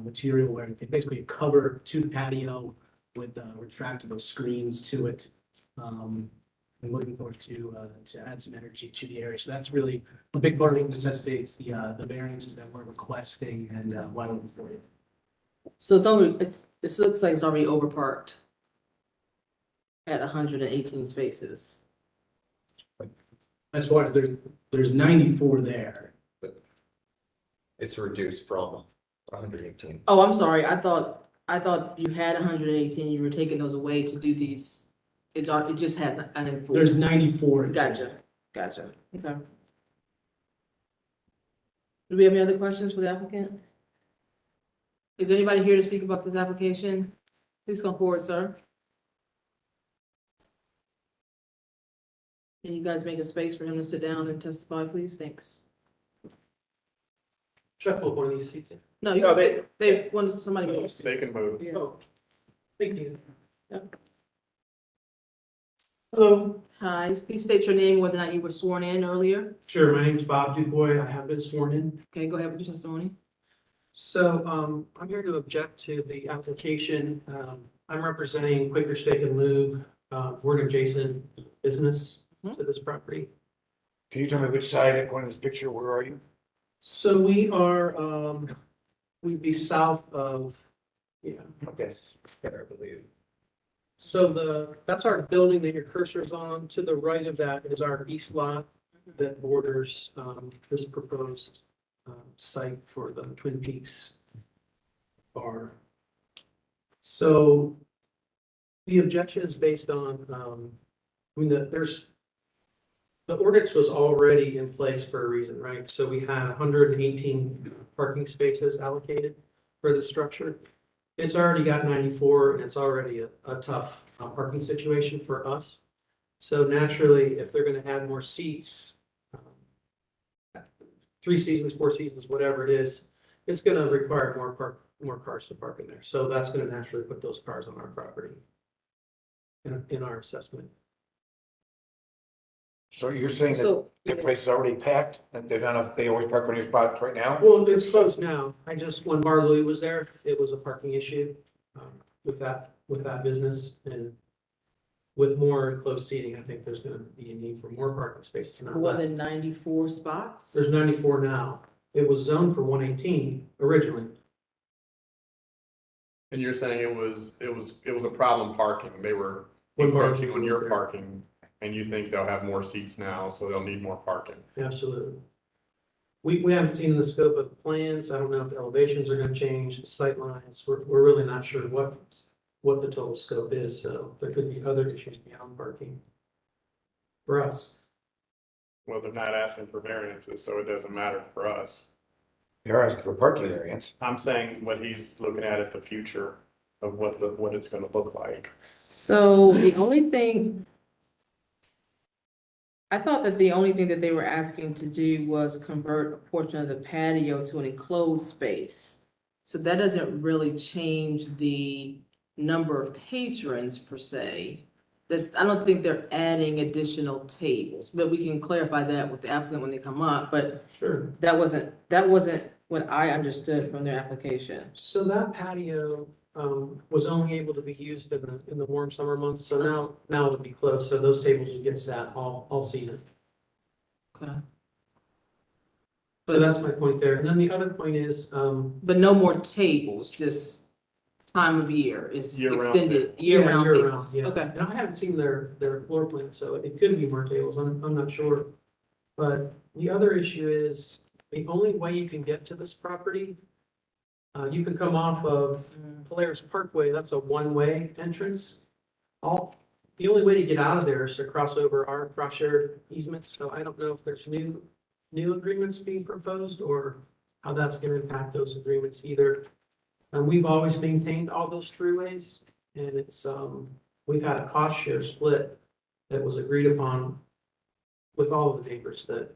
material where it basically a cover to the patio with retractable screens to it. I'm looking forward to add some energy to the area. So that's really a big part of what necessitates the variances that we're requesting and why we're for you. So it's only, it looks like it's already overparked at 118 spaces. As far as there's 94 there. It's reduced from 118. Oh, I'm sorry. I thought you had 118. You were taking those away to do these. It just has an. There's 94. Gotcha. Okay. Do we have any other questions for the applicant? Is there anybody here to speak about this application? Please come forward, sir. Can you guys make a space for him to sit down and testify, please? Thanks. Should I pull one of these seats in? No, you can, they wanted somebody else. They can move. Yeah. Oh, thank you. Yep. Hello. Hi, please state your name, whether or not you were sworn in earlier. Sure, my name is Bob Dubois. I have been sworn in. Okay, go ahead with your testimony. So I'm here to object to the application. I'm representing Quaker Steak and Lube. We're an adjacent business to this property. Can you tell me which side, according to this picture, where are you? So we are, we'd be south of, yeah. Okay, there, I believe. So that's our building that your cursor is on. To the right of that is our east lot that borders this proposed site for the Twin Peaks bar. So the objection is based on, the ordinance was already in place for a reason, right? So we had 118 parking spaces allocated for the structure. It's already got 94 and it's already a tough parking situation for us. So naturally, if they're going to add more seats, 3 seasons, 4 seasons, whatever it is, it's going to require more cars to park in there. So that's going to naturally put those cars on our property in our assessment. So you're saying that the place is already packed and they're not enough, they always park on your spots right now? Well, it's closed now. When Bar Louie was there, it was a parking issue with that business. And with more enclosed seating, I think there's gonna be a need for more parking spaces, not More less. than 94 spots? There's 94 now. It was zoned for 118 originally. And you're saying it was a problem parking, they were When encroaching parking on your was there. parking, and you think they'll have more seats now, so they'll need more parking. Absolutely. We haven't seen the scope of the plans. I don't know if the elevations are gonna change, the sight lines. We're really not sure what the total scope is, so there could be other issues beyond parking for us. Well, they're not asking for variances, so it doesn't matter for us. They're asking for parking variance. I'm saying what he's looking at the future of what it's gonna look like. So the only thing, I thought that the only thing that they were asking to do was convert a portion of the patio to an enclosed space. So that doesn't really change the number of patrons per se. I don't think they're adding additional tables, but we can clarify that with the applicant when they come up, but Sure. that wasn't what I understood from their application. So that patio was only able to be used in the warm summer months, so now it'll be closed, so those tables will get sat all season. Okay. So that's my point there. And then the other point is, But no more tables, just time of year is Year-round extended, tables. year-round year-round, tables. yeah. Okay. And I haven't seen their floor plan, so it could be more tables, I'm not sure. But the other issue is, the only way you can get to this property, you can come off of Polaris Parkway, that's a one-way entrance. The only way to get out of there is to cross over our cross-shared easements, so I don't know if there's new agreements being proposed or how that's gonna impact those agreements either. And we've always maintained all those throughways, and it's, we've had a cost share split that was agreed upon with all of the neighbors that,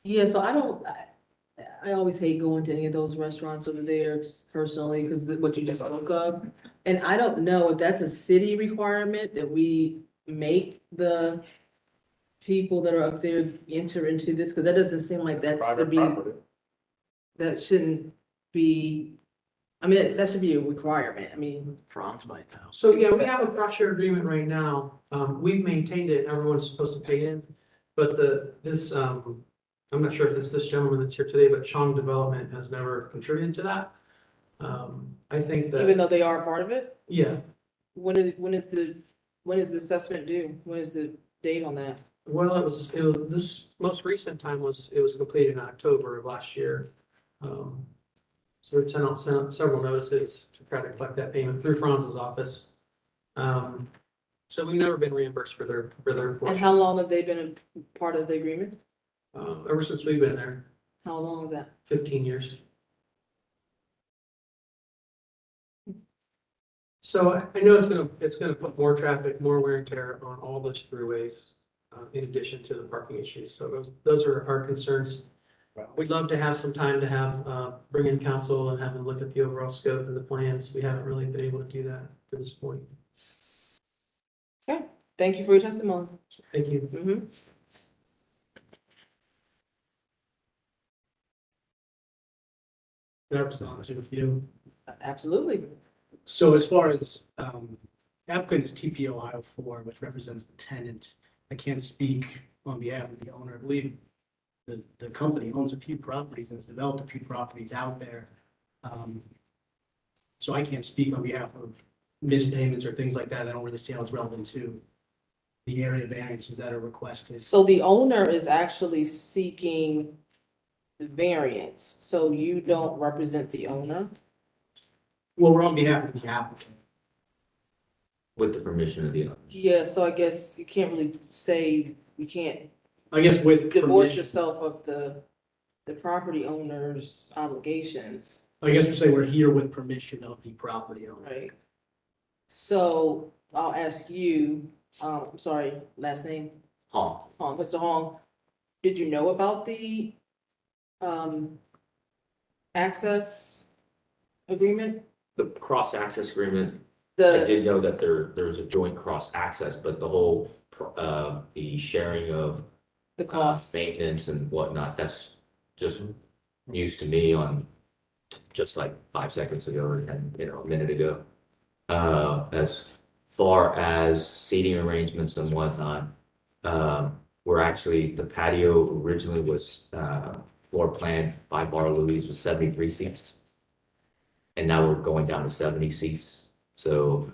Yeah, so I always hate going to any of those restaurants over there, just personally, because what you just spoke of. And I don't know if that's a city requirement that we make the people that are up there enter into this, because that doesn't seem like that should Private be, property. that shouldn't be, I mean, that should be a requirement. I mean, Franz might know. so yeah, we have a cross-share agreement right now. We've maintained it, everyone's supposed to pay in. But I'm not sure if it's this gentleman that's here today, but Chong Development has never contributed to that. I think that. even though they are a part of it, Yeah, when is the assessment due? When is the date on that? well, this most recent time it was completed in October of last year. So we sent out several notices to try to collect that payment through Franz's office. So we've never been reimbursed for their And portion. how long have they been a part of the agreement? Ever since we've been there, How long is that? 15 years. So I know it's gonna put more traffic, more wear and tear on all those throughways, in addition to the parking issues. So those are our concerns. We'd love to have some time to bring in council and have them look at the overall scope and the plans. We haven't really been able to do that to this point. Okay, thank you for your testimony. Thank you. Mhm. Can I respond to you? Absolutely. So as far as applicant is TPO aisle 4, which represents the tenant, I can't speak on behalf of the owner. I believe the company owns a few properties and has developed a few properties out there. So I can't speak on behalf of missed payments or things like that. I don't really see how it's relevant to the area variances that are requested. So the owner is actually seeking the variance, so you don't represent the owner? Well, we're on behalf of the applicant. With the permission of the owner. Yeah, so I guess you can't really say, you can't I guess with divorce permission, yourself of the property owner's obligations, I guess we're saying we're here with permission of the property owner. right? So I'll ask you, I'm sorry, last name? Hong. Hong, Mr. Hong, did you know about the access agreement? The cross-access agreement, I The, did know that there's a joint cross-access, but the whole, the sharing of the cost, maintenance and whatnot, that's just news to me on just like 5 seconds ago and, a minute ago. As far as seating arrangements and whatnot, we're actually, the patio originally was, floor plan by Bar Louie's was 73 seats. And now we're going down to 70 seats. So,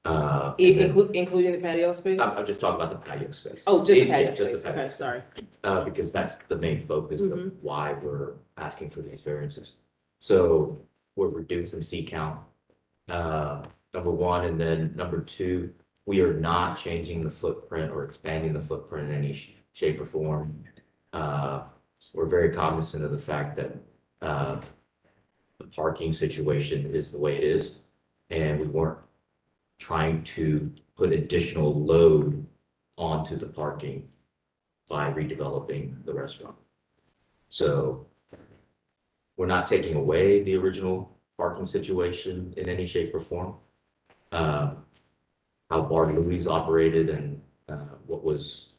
and then- Including the patio space? I'm just talking about the patio space. Oh, just the Yeah, patio just the space, patio okay, space. sorry. Because that's the main focus of Mhm. why we're asking for these variances. So we're reducing seat count, number one, and then number two, we are not changing the footprint or expanding the footprint in any shape or form. We're very cognizant of the fact that, the parking situation is the way it is, and we weren't trying to put additional load onto the parking by redeveloping the restaurant. So we're not taking away the original parking situation in any shape or form. How Bar Louie's operated and what was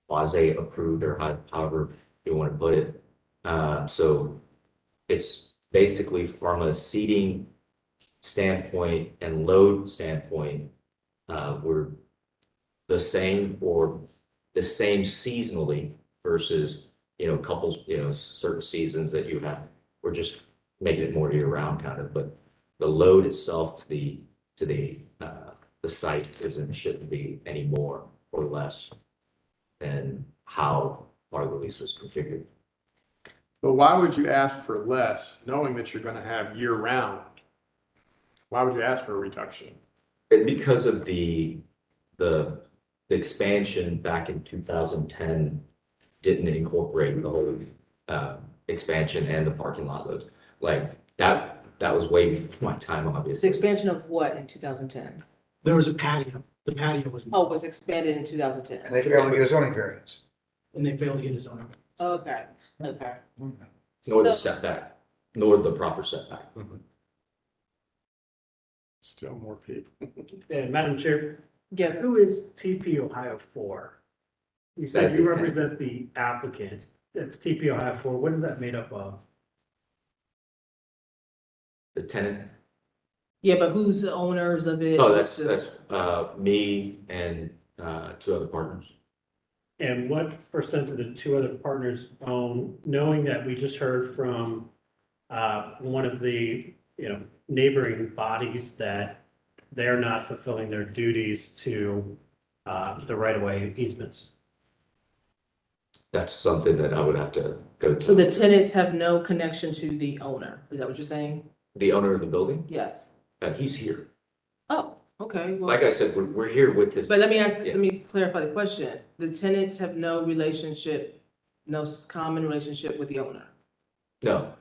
quasi approved or however you want to put it. So it's basically from a seating standpoint and load standpoint, we're the same or the same seasonally versus, couples, certain seasons that you have. We're just making it more year round kind of, but the load itself to the site shouldn't be any more or less than how our release was configured. But why would you ask for less, knowing that you're gonna have year round? Why would you ask for a reduction? And because of the expansion back in 2010 didn't incorporate the whole expansion and the parking lot loads. Like that was way before my time, The obviously. expansion of what in 2010? There was a patio. The patio was, Oh, it was expanded in 2010. And they failed to get a zoning variance. and they failed to get a zoning. Okay, okay. Nor the So- setback, nor the proper setback. Still more people. Madam Chair, Yeah, who is TP Ohio for? You said That's you the- represent the applicant. It's TP Ohio for. What is that made up of? The tenant, yeah, but who's the owners of it? oh, What's that's the- me and two other partners. And what percent of the two other partners own, knowing that we just heard from one of the, neighboring bodies that they're not fulfilling their duties to the right-of-way easements? That's something that I would have to go So to. the tenants have no connection to the owner, is that what you're saying? The owner of the building, Yes. he's here. Oh, okay, well. Like I said, we're here with this. But let me ask, Yeah. let me clarify the question. The tenants have no relationship, no common relationship with the owner? No.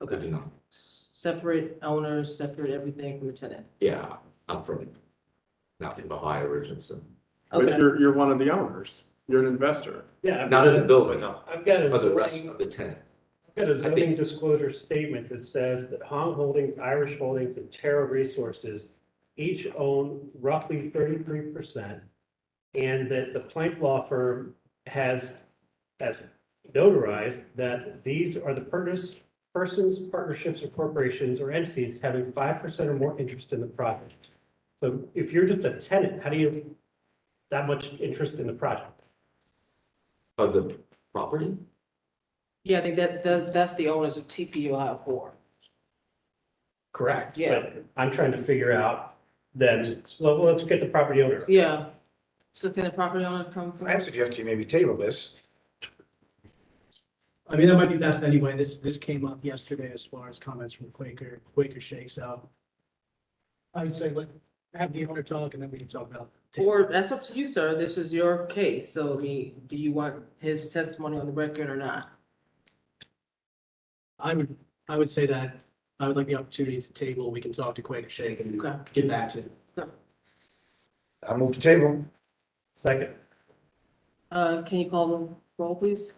Okay. We do not. Separate owners, separate everything from the tenant? Yeah, I'm not from Ohio originally, so. But Okay. you're one of the owners. You're an investor. Yeah. Not in the building, no. I've got Of the rest of the tenant. I've got a zoning zoning disclosure statement that says that Hong Holdings, Irish Holdings, and Terra Resources each own roughly 33%. And that the Plank Law Firm has notarized that these are the persons, partnerships, or corporations, or entities having 5% or more interest in the project. So if you're just a tenant, how do you have that much interest in the project? Of the property? Yeah, I think that's the owners of TPU Ohio 4. Correct. Yeah. But I'm trying to figure out then, let's get the property owner. Yeah. So can the property owner come through? I suggest you maybe table this. I mean, that might be best anyway. This came up yesterday as far as comments from Quaker Shake, so I would say have the owner talk and then we can talk about. Or that's up to you, sir. This is your case. So I mean, do you want his testimony on the record or not? I would say that I would like the opportunity to table. We can talk to Quaker Shake and Okay. get back to it. I'll move the table. Second. Can you call the roll, please?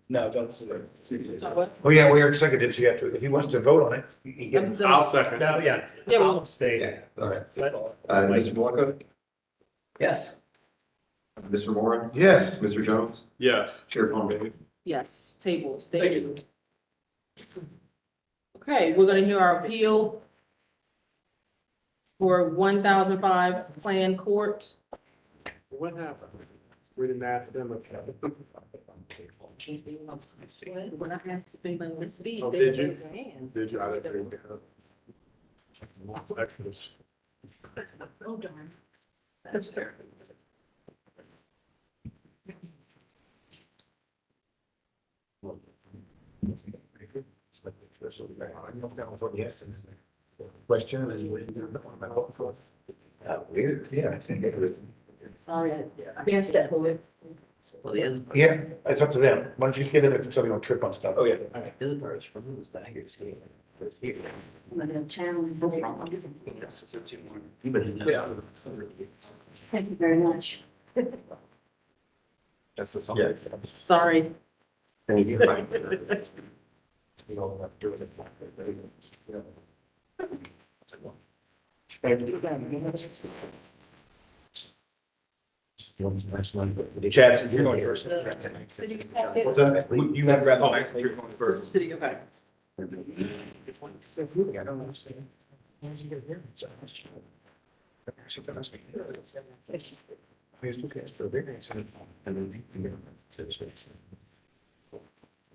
No, don't. Oh, yeah, we are seconded, so you have to, if he wants to vote on it, he can. I'll second. No, yeah. Yeah, well- I'll abstain. All right. Let- Mr. Malaka, Yes. Mr. Moore, Yes. Mr. Jones, Yes. Chair Plummer. Yes, tables. Thank you. Okay, we're gonna hear our appeal for 1005 Plan Court. What happened? We didn't ask them. When I asked if anybody wants to speak, Oh, they did you? raised their hand. Did you? I didn't hear you. Exodus. Oh, darn. That's fair. Question and. Weird. Yeah, I think it was. Sorry, I missed that. Well, the other, Yeah, it's up to them. Why don't you get it so we don't trip on stuff? Oh, yeah. the other part is from who's back here, see, it's here. You better know. Yeah. Thank you very much. That's the song. Yeah. Sorry. Thank you. You don't have to do it. Chad, you're going first. City What's that? You have read, oh, you're going This is first. city, okay.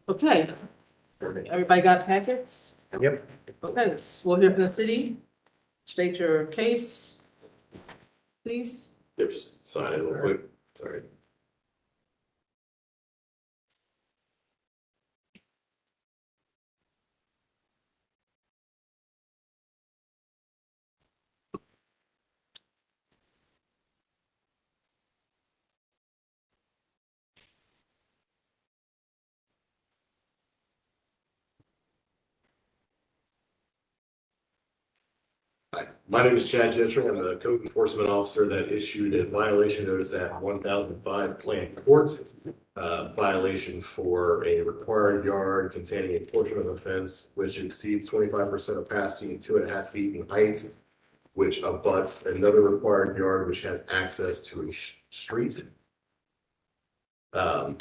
Okay, everybody got packets? Yep. Okay, we'll hear from the city. State your case, please. Just sign it real quick, sorry. Hi, my name is Chad Gentry. I'm the code enforcement officer that issued a violation notice at 1005 Plant Court. Violation for a required yard containing a portion of a fence which exceeds 25% opacity and 2.5 feet in height, which abuts another required yard which has access to a street. A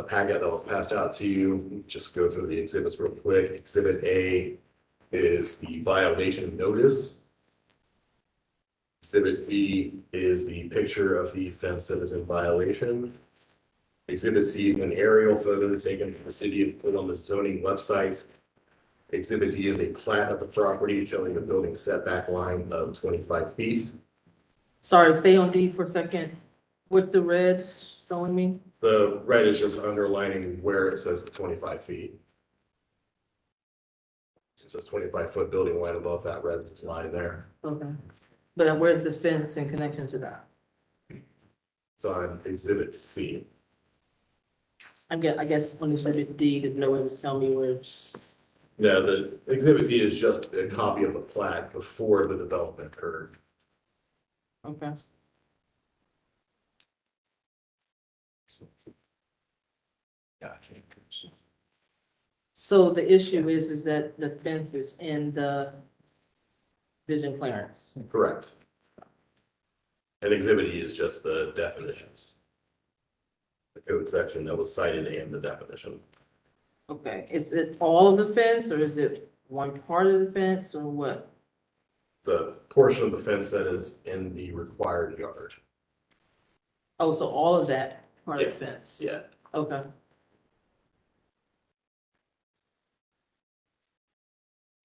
packet that was passed out to you, just go through the exhibits real quick. Exhibit A is the violation notice. Exhibit B is the picture of the fence that is in violation. Exhibit C is an aerial photo taken from the city and put on the zoning website. Exhibit D is a plat of the property showing the building setback line of 25 feet. Sorry, stay on D for a second. What's the red showing me? The red is just underlining where it says 25 feet. It says 25-foot building line above that red line there. Okay. But where's the fence in connection to that? It's on exhibit C. I guess on exhibit D, because no one's telling me where it's. No, the exhibit D is just a copy of the plat before the development occurred. Okay. So the issue is that the fence is in the vision clearance. Correct. And exhibit E is just the definitions. The code section that was cited and the definition. Okay, is it all of the fence or is it one part of the fence or what? The portion of the fence that is in the required yard. Oh, so all of that part of the fence? Yeah. Okay.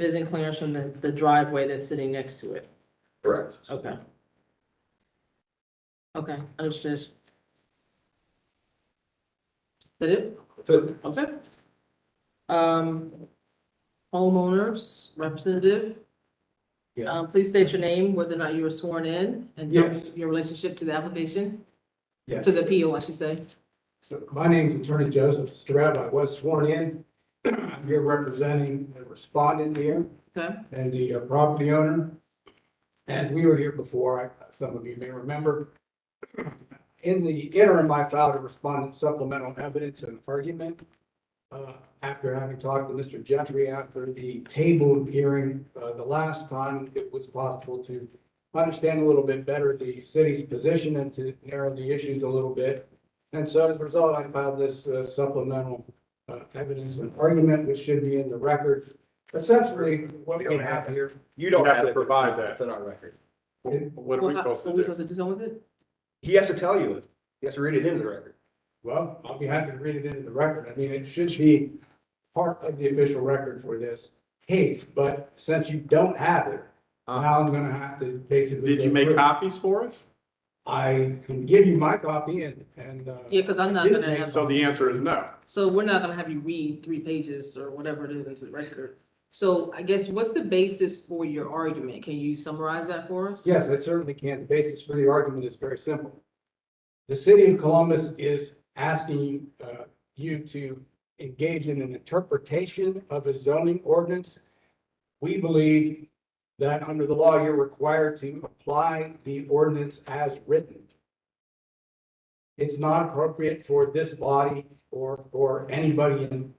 Vision clearance from the driveway that's sitting next to it. Correct. Okay. Okay, understood. That it? That's it. Okay. Homeowners representative. Yeah. Please state your name, whether or not you were sworn in, and Yes. your relationship to the application, Yes. to the appeal, I should say. So my name's Attorney Joseph Streb. I was sworn in. I'm here representing the respondent here Okay. and the property owner. And we were here before, some of you may remember. In the interim, I filed a respondent supplemental evidence and argument. After having talked to Mr. Gentry after the table hearing, the last time, it was possible to understand a little bit better the city's position and to narrow the issues a little bit. And so as a result, I filed this supplemental evidence and argument, which should be in the record. Essentially, what we have here, You don't We have have to it. provide that. It's in our record. What are we Well, supposed to What are we do? supposed to do something with it? He has to tell you it. He has to read it into the record. well, I'll be happy to read it into the record. I mean, it should be part of the official record for this case, but since you don't have it, now I'm gonna have to basically. Did you go make through it. copies for us? I can give you my copy and. Yeah, because I'm not I did gonna make have. So the answer is no. So we're not gonna have you read 3 pages or whatever it is into the record. So I guess what's the basis for your argument? Can you summarize that for us? Yes, I certainly can. The basis for the argument is very simple. The city of Columbus is asking you to engage in an interpretation of a zoning ordinance. We believe that under the law, you're required to apply the ordinance as written. It's not appropriate for this body or for anybody in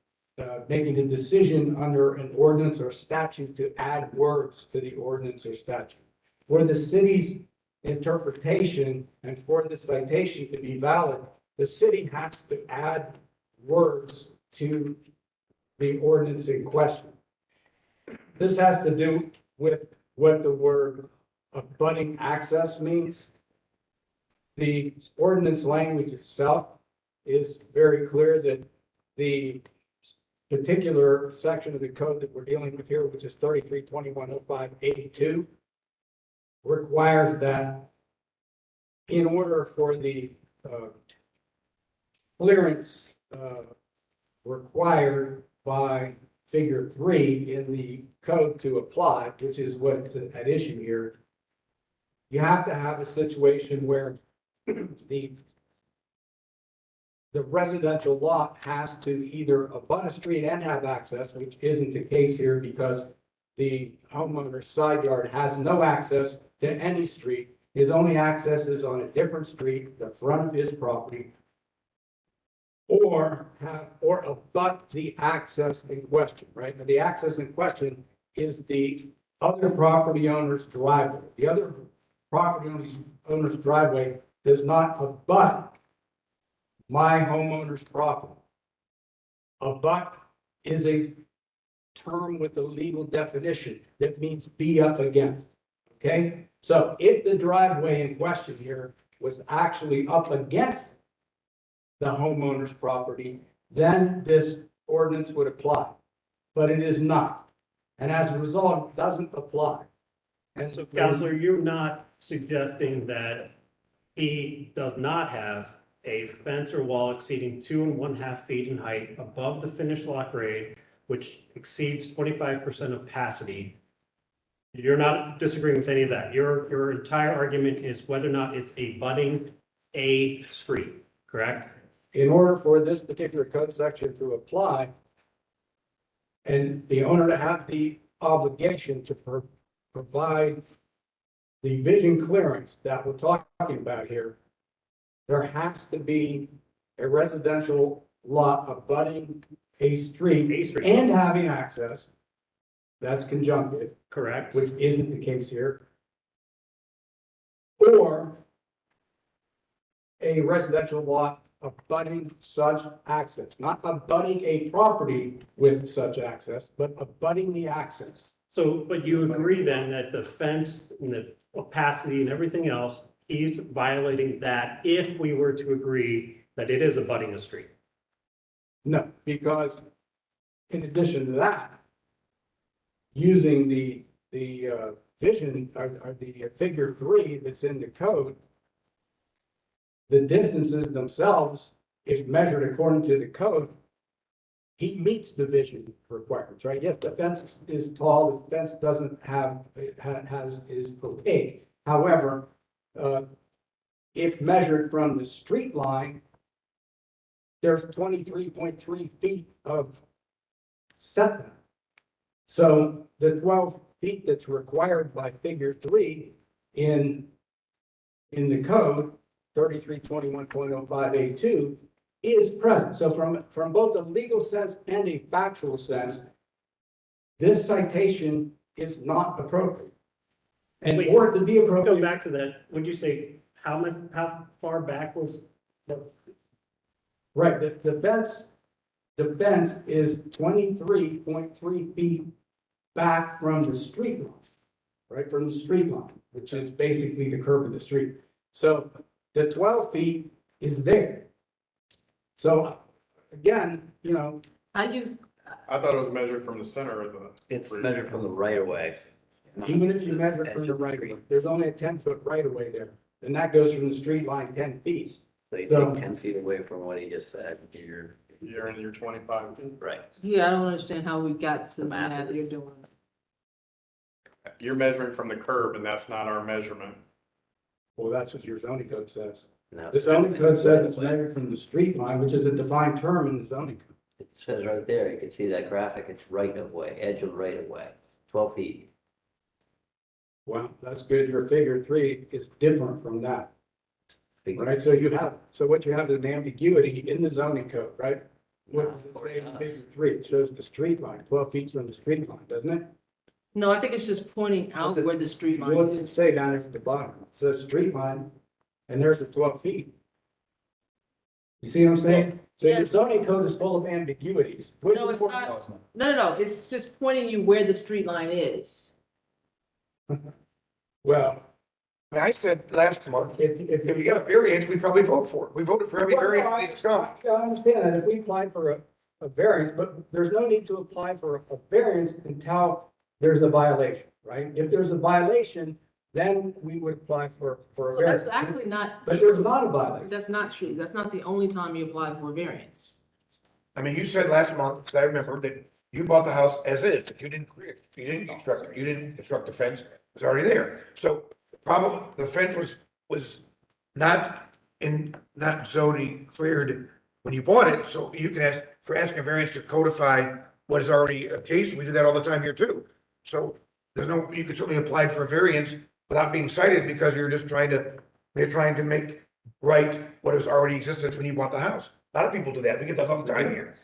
making a decision under an ordinance or statute to add words to the ordinance or statute. For the city's interpretation and for the citation to be valid, the city has to add words to the ordinance in question. This has to do with what the word abutting access means. The ordinance language itself is very clear that the particular section of the code that we're dealing with here, which is 33210582, requires that in order for the clearance required by figure 3 in the code to apply, which is what's at issue here, you have to have a situation where the residential lot has to either abut a street and have access, which isn't the case here because the homeowner's side yard has no access to any street. His only access is on a different street, the front of his property, or abut the access in question, right? Now, the access in question is the other property owner's driveway. The other property owner's driveway does not abut my homeowner's property. Abut is a term with a legal definition that means be up against, okay? So if the driveway in question here was actually up against the homeowner's property, then this ordinance would apply, but it is not. And as a result, it doesn't apply. And So Counselor, you're not suggesting that he does not have a fence or wall exceeding 2 1/2 feet in height above the finished lot grade, which exceeds 25% opacity. You're not disagreeing with any of that. Your entire argument is whether or not it's abutting a street, correct? In order for this particular code section to apply, and the owner to have the obligation to provide the vision clearance that we're talking about here, there has to be a residential lot abutting a street and having access. That's conjunctive. Correct. Which isn't the case here. Or a residential lot abutting such access, not abutting a property with such access, but abutting the access. So, but you agree then that the fence and the opacity and everything else, he's violating that if we were to agree that it is abutting a street? No, because in addition to that, using the vision or the figure 3 that's in the code, the distances themselves, if measured according to the code, he meets the vision requirements, right? Yes, the fence is tall, the fence doesn't have, is opaque. However, if measured from the street line, there's 23.3 feet of setback. So the 12 feet that's required by figure 3 in the code, 3321.05A2, is present. So from both a legal sense and a factual sense, this citation is not appropriate. And Wait, for it to be appropriate. Go back to that. Would you say how far back was the? Right, the fence is 23.3 feet back from the street line, right, from the street line, which is basically the curb of the street. So the 12 feet is there. So again, you know, I thought it was measured from the center of the. It's measured from the right of way. even if you measure it from the right of way, there's only a 10-foot right of way there. And that goes from the street line 10 feet. So you So- take 10 feet away from what he just said, You're in your 25 feet. right. Yeah, I don't understand how we got to the Math math is- you're doing. You're measuring from the curb and that's not our measurement. Well, that's what your zoning code says. No. The zoning code says it's measured from the street line, which is a defined term in the zoning code. It says right there, you can see that graphic, it's right of way, edge of right of way, 12 feet. Well, that's good. Your figure 3 is different from that, Figure- right? So what you have is an ambiguity in the zoning code, right? What does it say in figure 3? It shows the street line, 12 feet from the street line, doesn't it? No, I think it's just pointing out where the street line What does it is. say down at the bottom? It says street line, and there's the 12 feet. You see what I'm saying? So your Yes. zoning code is full of ambiguities. Which No, is it's not. No, it's just pointing you where the street line is. Well, I said last month, if if you get a variance, we probably vote for it. We voted for every variance that's come. I understand that if we apply for a variance, but there's no need to apply for a variance until there's a violation, right? If there's a violation, then we would apply for a So variance. that's actually not. But there's not a violation. That's not true. That's not the only time you apply for a variance. I mean, you said last month, because I remember that you bought the house as is, that you didn't create, you didn't construct the fence, it was already there. So probably the fence was not zoning cleared when you bought it, so you can ask for asking a variance to codify what is already a case. We do that all the time here too. So you can certainly apply for a variance without being cited because you're trying to make right what has already existed when you bought the house. A lot of people do that. We get that all the time here.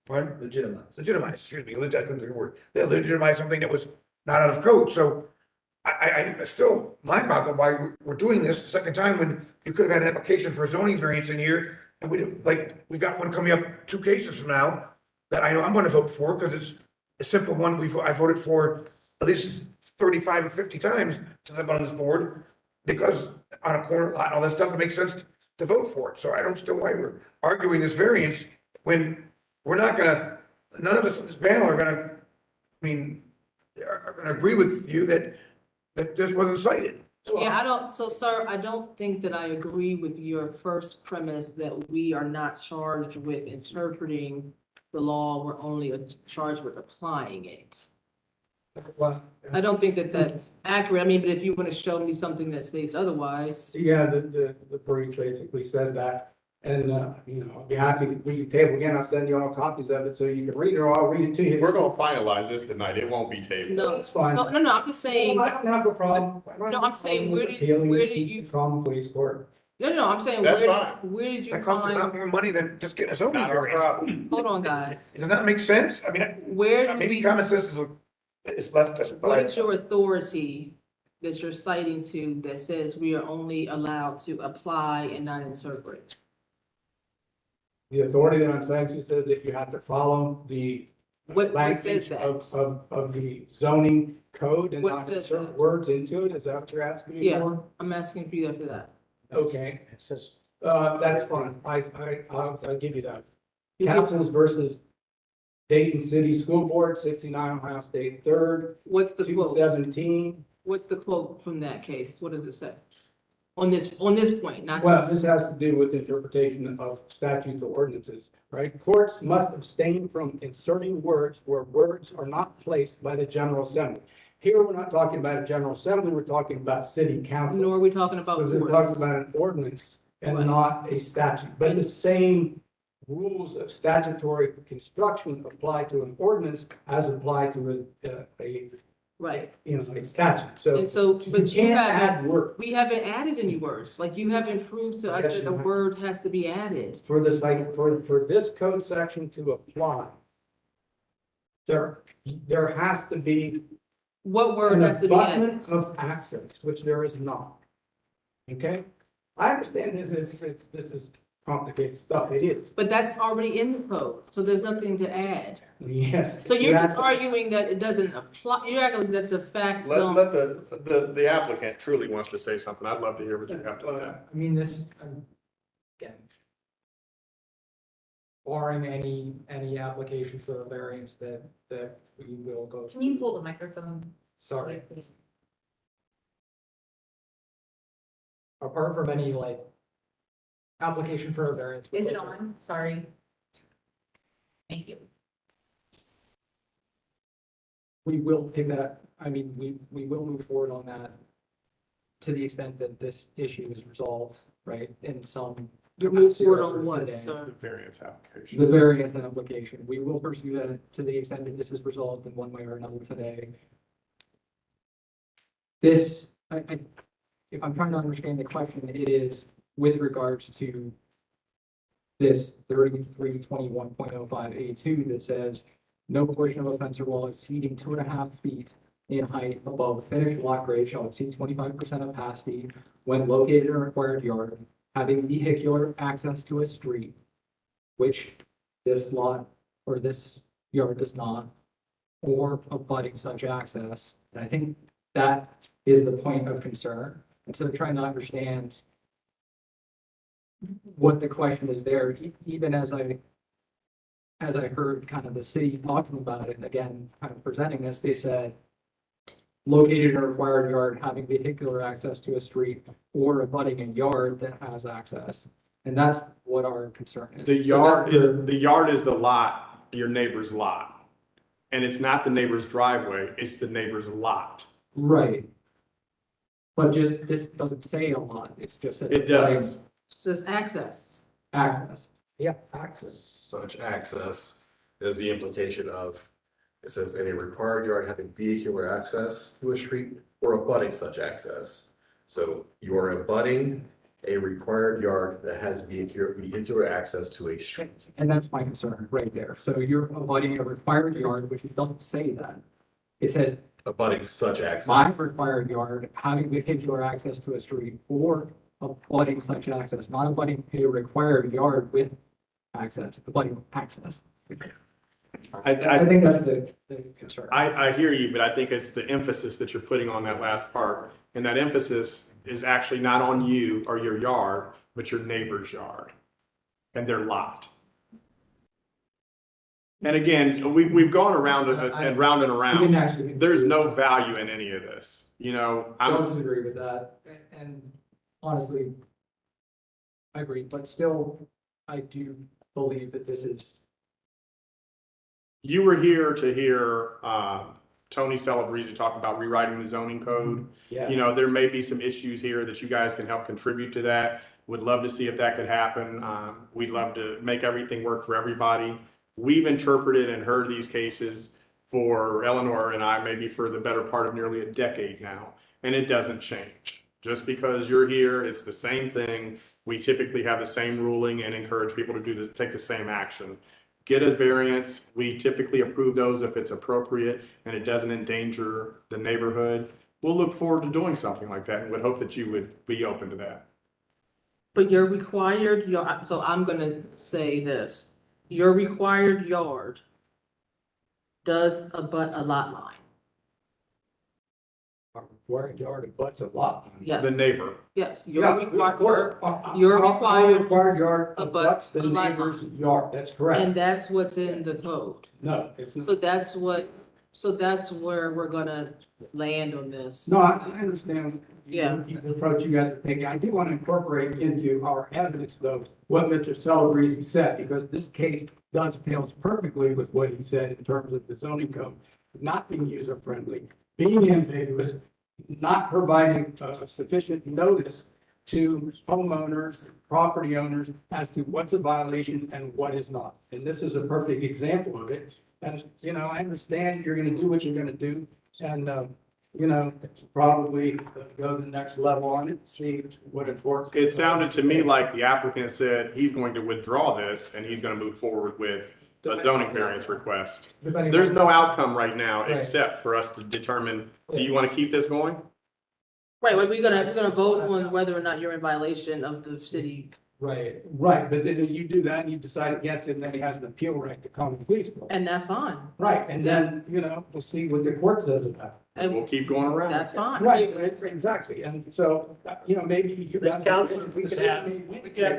Pardon? Legitimize, excuse me, I couldn't think of the word. They legitimize something that was not out of code, so I still mind boggled why we're doing this the second time when you could have had an application for a zoning variance in here, and we've got one coming up 2 cases from now that I know I'm gonna vote for, because it's a simple one I voted for at least 35 or 50 times since I've been on this board, because on a corner lot and all that stuff, it makes sense to vote for it, so I don't understand why we're arguing this variance when we're not gonna, none of us on this panel are gonna, are gonna agree with you that this wasn't cited. Yeah, sir, I don't think that I agree with your first premise that we are not charged with interpreting the law. We're only charged with applying it. Well, I don't think that that's accurate. I mean, but if you want to show me something that states otherwise. yeah, the brief basically says that. And, I'll be happy to read the table again. I'll send you all copies of it so you can read it, or I'll read it to you. We're gonna finalize this tonight. It won't be tabled. No, That's fine. no, I'm just saying, I don't have a problem. No, I'm saying, where did you- From police court. no, I'm saying, That's where did you That costs a lot find, more money than just getting a zoning Not our variance. problem. hold on, guys. Does that make sense? I mean, Where did maybe we, common sense is left us, what is but your authority that you're citing to that says we are only allowed to apply and not interpret? The authority that I'm saying to says that you have to follow the What says language that? of the zoning code and What not says insert that? words into it. Is that what you're asking me Yeah, for? I'm asking for you for that. Okay, it says, that's fine. I'll give you that. You can- Castles versus Dayton City School Board, 69 Ohio State 3rd, What's the quote? 217. What's the quote from that case? What does it say? On this point, not. Well, this has to do with interpretation of statutes or ordinances, right? Courts must abstain from inserting words where words are not placed by the General Assembly. Here, we're not talking about a General Assembly, we're talking about City Council. Nor are we talking about So we're courts. talking about an ordinance and Right. not a statute, but the same rules of statutory construction apply to an ordinance as apply to a Right. a statute. So And so, you but you can't haven't, add words we haven't added any words. Like you haven't proved to us Yes, that you the have. word has to be added. for this, like, for this code section to apply. There has to be What word an has to be added? abutment of access, which there is not. Okay? I understand this is complicated stuff. It is. But that's already in the code, so there's nothing to add. Yes. So you're just arguing that it doesn't apply, you're arguing that the facts Let, don't. let the applicant truly wants to say something. I'd love to hear what you have to say. I mean, this, again, barring any application for a variance that we will go. Can you pull the microphone? Sorry. Apart from any like application for a variance. Is it on? Sorry. Thank you. We will take that, I mean, we will move forward on that to the extent that this issue is resolved, right, in some. You're moving forward on capacity or what, today. sir? The variance application. The variance application. We will pursue that to the extent that this is resolved in one way or another today. This, if I'm trying to understand the question, it is with regards to this 3321.05A2 that says no portion of a fence or wall exceeding 2.5 feet in height above finished lot grade shall exceed 25% opacity when located in a required yard, having vehicular access to a street, which this lot or this yard does not, or abutting such access. And I think that is the point of concern. And so trying to understand what the question is there, even as I heard kind of the city talking about it, again, kind of presenting this, they said, located in a required yard, having vehicular access to a street or abutting a yard that has access. And that's what our concern is. The yard is the lot, your neighbor's lot. And it's not the neighbor's driveway, it's the neighbor's lot. Right. But just, this doesn't say a lot, it's just. It does. It says access. Access. Yeah, access. Such access is the implication of, it says any required yard having vehicular access to a street or abutting such access. So you are abutting a required yard that has vehicular access to a street. And that's my concern right there. So you're abutting a required yard, which it doesn't say that. It says Abutting such access. my required yard having vehicular access to a street or abutting such access, not abutting a required yard with access, abutting access. I think that's the concern. I hear you, but I think it's the emphasis that you're putting on that last part. And that emphasis is actually not on you or your yard, but your neighbor's yard and their lot. And again, we've gone around and round and around. There's no value in any of this, you know. I don't disagree with that. And honestly, I agree, but still, I do believe that this is. You were here to hear Tony Calabrese talk about rewriting the zoning code. Yeah. You know, there may be some issues here that you guys can help contribute to that. Would love to see if that could happen. We'd love to make everything work for everybody. We've interpreted and heard these cases for Eleanor and I, maybe for the better part of nearly a decade now, and it doesn't change. Just because you're here, it's the same thing. We typically have the same ruling and encourage people to take the same action. Get a variance. We typically approve those if it's appropriate and it doesn't endanger the neighborhood. We'll look forward to doing something like that and would hope that you would be open to that. But you're required, so I'm gonna say this, your required yard does abut a lot line. Required yard abuts a lot. Yes. The neighbor. Yes, Yeah, your required required yard abuts abuts the a lot neighbor's line. yard, that's correct. And that's what's in the code. No, it's not. So that's where we're gonna land on this. No, I understand. Yeah. The approach you guys are taking. I do want to incorporate into our evidence, though, what Mr. Calabrese said, because this case dovetails perfectly with what he said in terms of the zoning code, not being user-friendly, being ambiguous, not providing sufficient notice to homeowners, property owners as to what's a violation and what is not. And this is a perfect example of it. And, you know, I understand you're going to do what you're going to do. And, you know, probably go to the next level on it, see what it works. It sounded to me like the applicant said he's going to withdraw this and he's going to move forward with a zoning variance request. There's no outcome right now except for us to determine, do you want to keep this going? Right, we're gonna vote on whether or not you're in violation of the city Right, right, but then you do that and you decide against it, and then he has an appeal right to come to the police court. And that's fine. Right, and then, we'll see what the court says about And we'll keep going around. That's it. fine. Right, exactly, and so, maybe you guys. Council, we could have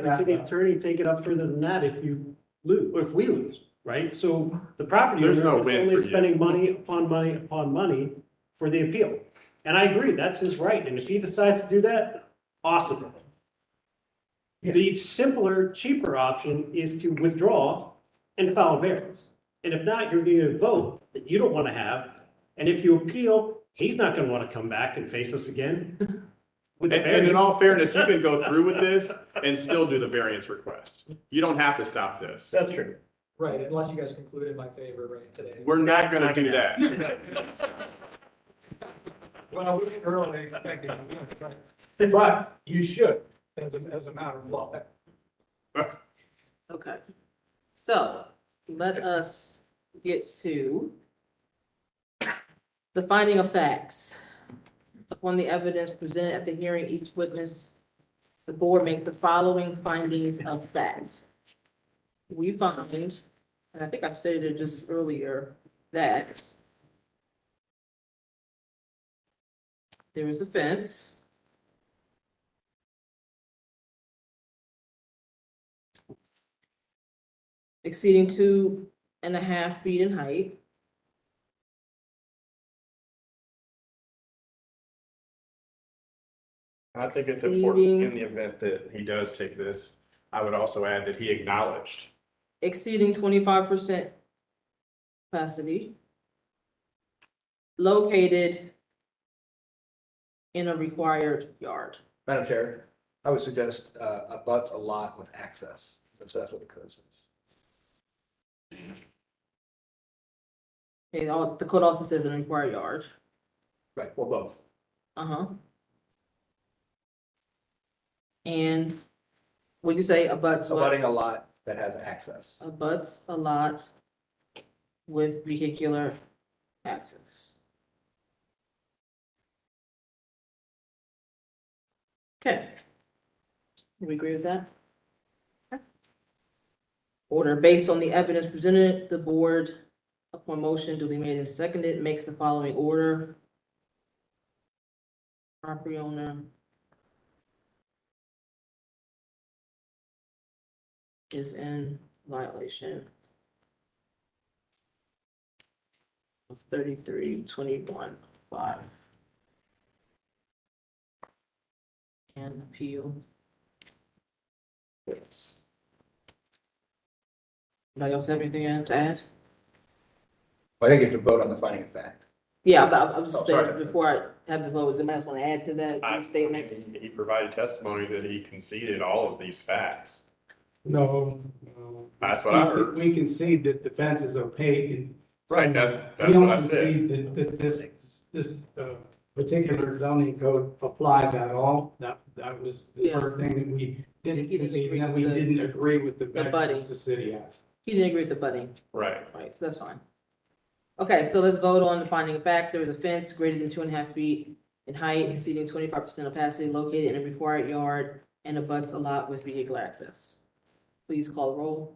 the city attorney take it up further than that if you lose, or if we lose, right? So the property There's no owner is win only for you. spending money upon money upon money for the appeal. And I agree, that's his right, and if he decides to do that, awesome. The simpler, cheaper option is to withdraw and file a variance. And if not, you're going to vote that you don't want to have, and if you appeal, he's not going to want to come back and face us again. with the And in variance. all fairness, you can go through with this and still do the variance request. You don't have to stop this. That's true. Right, unless you guys conclude in my favor right today. We're not gonna do that. Well, we didn't really expect it, but you should, as a matter of law. Okay. So let us get to the finding of facts. Upon the evidence presented at the hearing, each witness, the board makes the following findings of fact. We find, and I think I stated it just earlier, that there is a fence. Exceeding 2.5 feet in height. I think it's important in the event that he does take this, I would also add that he acknowledged. Exceeding 25% capacity. Located in a required yard. Madam Chair, I would suggest abuts a lot with access, since that's what the code says. Okay, the code also says in a required yard. Right, or both. Uh-huh. And what'd you say, abuts what? Abutting a lot that has access. Abuts a lot with vehicular access. Okay. Do we agree with that? Okay. Order based on the evidence presented, the board, upon motion duly made and seconded, makes the following order. Property owner is in violation of 3321.5 and appeal. Yes. Anybody else have anything to add? Well, I think you have to vote on the finding of fact. Yeah, but I'm just Oh, saying, sorry. before I have the vote, does anybody else want to add to that, these statements? He provided testimony that he conceded all of these facts. No. That's what I heard. We concede that the fence is opaque and. Right, that's We don't what I said. concede that this particular zoning code applies at all. That was the Yeah. first thing that we didn't He didn't concede, agree and with we the- didn't agree with the budding. measurements the city has. He didn't agree with the budding. Right. Right, so that's fine. Okay, so let's vote on the finding of facts. There is a fence greater than 2.5 feet in height, exceeding 25% capacity, located in a required yard, and abuts a lot with vehicular access. Please call the roll.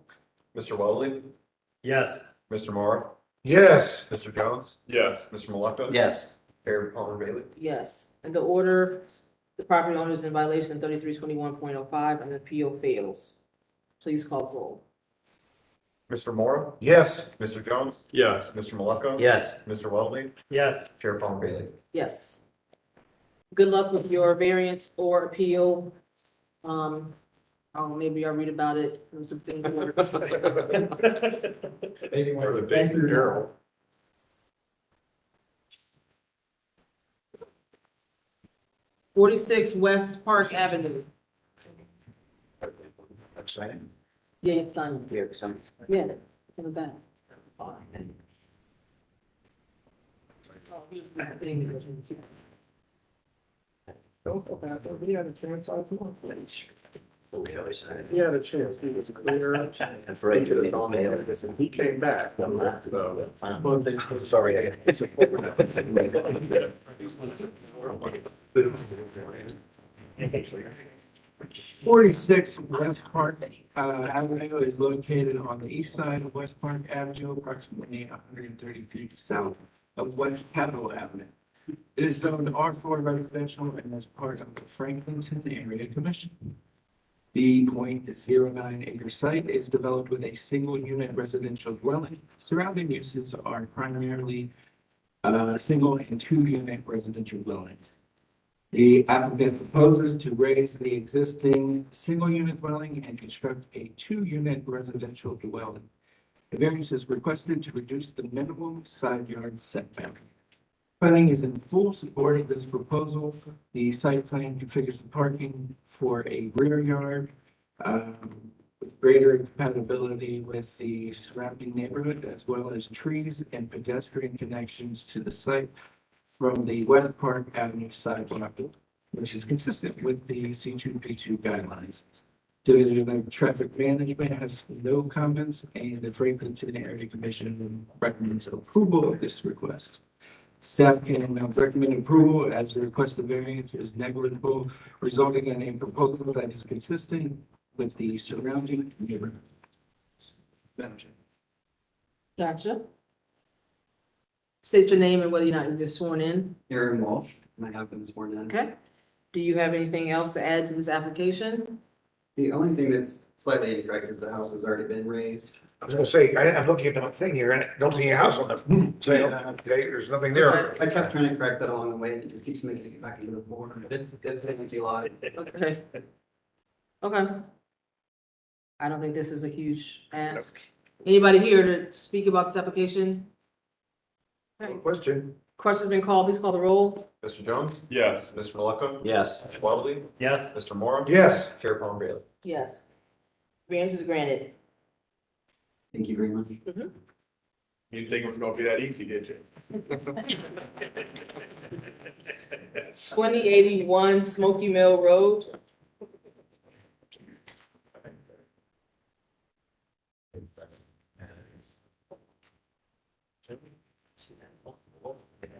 Mr. Weldley, Yes. Mr. Morrow, Yes. Mr. Jones, Yes. Mr. Maleka. Yes. Mayor Palmer Bailey. Yes, and the order, the property owner is in violation of 3321.05 and the appeal fails. Please call the roll. Mr. Morrow, Yes. Mr. Jones, Yes. Mr. Maleka. Yes. Mr. Weldley, Yes. Chair Palmer Bailey. Yes. Good luck with your variance or appeal. Maybe I'll read about it. in some things. Or the dates of Daryl. '46 West Park Avenue. That's fine. Yeah, it's on. Yeah, some. Yeah, in the back. Oh, here's the thing. Don't go back. He had a chance. Okay, so He had a chance. He was clear. I break it in mail. And he came back. So, Sorry, I got. 46 West Park Avenue is located on the east side of West Park Avenue, approximately 130 feet south of West Capitol Avenue. It is zoned R4 residential and is part of the Franklinton Area Commission. The .09 acre site is developed with a single unit residential dwelling. Surrounding uses are primarily single and 2 unit residential dwellings. The applicant proposes to raise the existing single unit dwelling and construct a 2 unit residential dwelling. The variance is requested to reduce the minimum side yard setback. Planning is in full support of this proposal. The site plan configures the parking for a rear yard with greater compatibility with the surrounding neighborhood, as well as trees and pedestrian connections to the site from the West Park Avenue sidewalk, which is consistent with the C2P2 guidelines. Division of Traffic Management has no comments, and the Franklinton Area Commission recommends approval of this request. Staff can recommend approval as the requested variance is negligible, resulting in a proposal that is consistent with the surrounding neighborhood. Gotcha. State your name and whether or not you're sworn in. Aaron Walsh, and I have been sworn in. Okay. Do you have anything else to add to this application? The only thing that's slightly incorrect is the house has already been raised. I was gonna say, I'm looking at the thing here and I don't see a house on the, there's nothing there. I kept trying to correct that along the way, and it just keeps making it back into the board. It's an empty lot. Okay. Okay. I don't think this is a huge ask. Anybody here to speak about this application? Okay. Question. Question's been called. Please call the roll. Mr. Jones? Yes. Mr. Maleka? Yes. Mr. Waddley? Yes. Mr. Moore? Yes. Chair Palmer? Yes. Variance is granted. Thank you very much. You didn't think it was gonna be that easy, did you? 2081 Smoky Mill Road.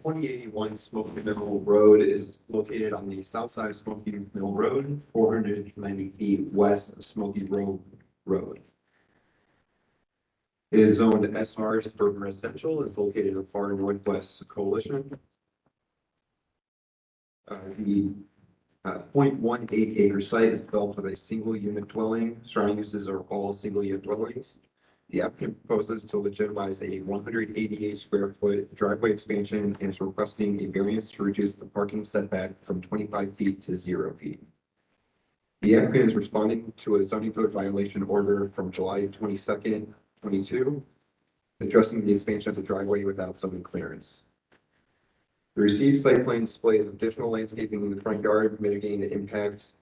Twenty 2081 Smoky Mill Road is located on the south side of Smoky Mill Road, 490 feet west of Smoky Road Road. It is zoned SR suburban residential, is located in the far northwest coalition. The 0.18 acre site is developed with a single unit dwelling. Surrounding uses are all single unit dwellings. The applicant proposes to legitimize a 188 square foot driveway expansion and is requesting a variance to reduce the parking setback from 25 feet to 0 feet. The applicant is responding to a zoning code violation order from July 22nd, 22, addressing the expansion of the driveway without zoning clearance. The received site plan displays additional landscaping in the front yard, mitigating the impact.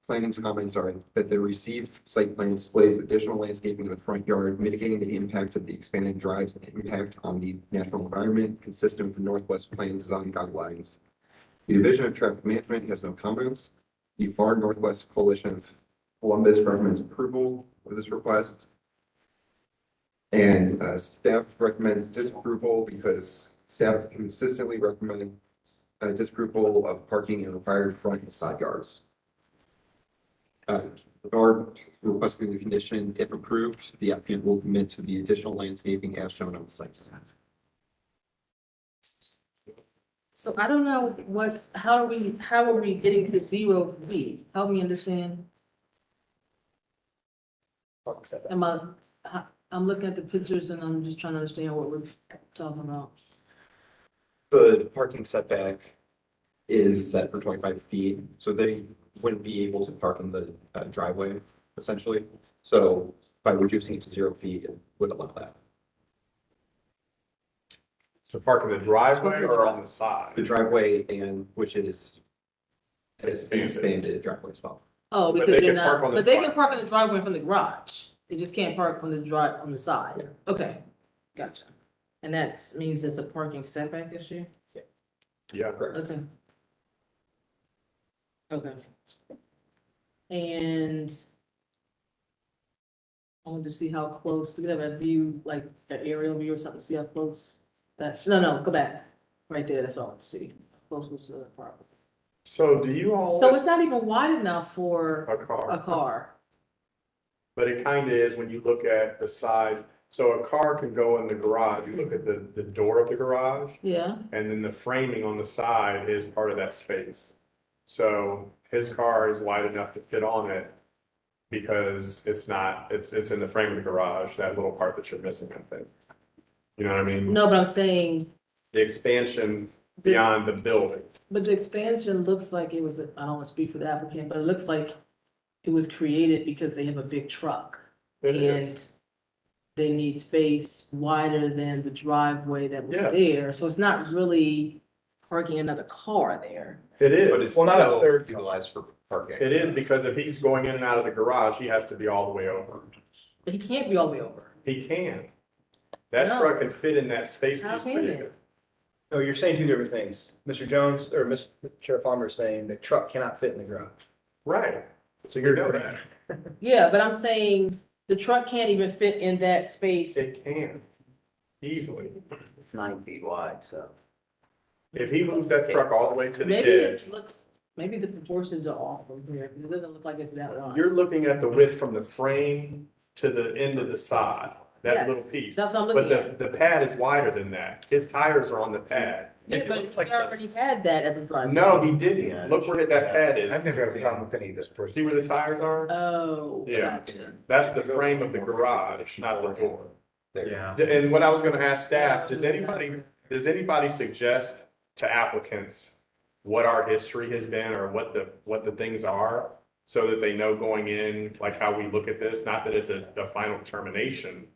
Planning's comments are that the received site plan displays additional landscaping in the front yard, mitigating the impact of the expanded drives and impact on the natural environment, consistent with the Northwest Plan Design Guidelines. The Division of Traffic Management has no comments. The Far Northwest Coalition of Columbus recommends approval of this request. And staff recommends disapproval because staff consistently recommends disapproval of parking in required front and side yards. Are requesting the condition, if approved, the applicant will commit to the additional landscaping as shown on the site. So I don't know how are we getting to 0 feet? Help me understand. I'm looking at the pictures and I'm just trying to understand what we're talking about. The parking setback is set for 25 feet, so they wouldn't be able to park in the driveway, essentially. So by reducing it to 0 feet, it would allow that. So park in the driveway or on the side? The driveway, and which is an expanded driveway as well. Oh, But because they you're can park not, on the but they can park in the driveway from the garage. They just can't park on the side. Okay, gotcha. And that means it's a parking setback issue? Yeah. Okay. Okay. And I wanted to see how close, do we have a view, like an aerial view or something, to see how close that, no, go back. Right there, that's all I want to see. How close was the property? So do you all? So it's not even wide enough for A car. a car. But it kind of is when you look at the side. So a car can go in the garage. You look at the door of the garage. Yeah. And then the framing on the side is part of that space. So his car is wide enough to fit on it because it's in the frame of the garage, that little part that you're missing, I think. You know what I mean? No, but I'm saying, The expansion beyond the building. but the expansion looks like it was, I don't want to speak for the applicant, but it looks like it was created because they have a big truck. It And is. they need space wider than the driveway that was Yes. there. So it's not really parking another car there. It is. But it's Well, not a still third. utilized for parking. It is because if he's going in and out of the garage, he has to be all the way over. But he can't be all the way over. He can. That No. truck can fit in that space How he's can created. it? No, you're saying two different things. Mr. Jones, or Mr. Sheriff Palmer is saying the truck cannot fit in the garage. Right. So you're know correct. Yeah, but I'm saying the truck can't even fit in that space. It can, easily. It's 9 feet wide, so. If he moves that truck all the way to the Maybe edge, it looks, maybe the proportions are off from here, because it doesn't look like it's that wide. you're looking at the width from the frame to the end of the side, that Yes, little piece. that's what I'm But looking at. the pad is wider than that. His tires are on the pad. Yeah, It but looks we like already had that at the driveway. No, he didn't. Look where that pad is. I've never had a problem with any of this person. See where the tires are? Oh, Yeah. gotcha. That's the frame of the garage, not the door. Yeah. And what I was gonna ask staff, does anybody suggest to applicants what our history has been or what the things are? So that they know going in, like how we look at this, not that it's a final determination.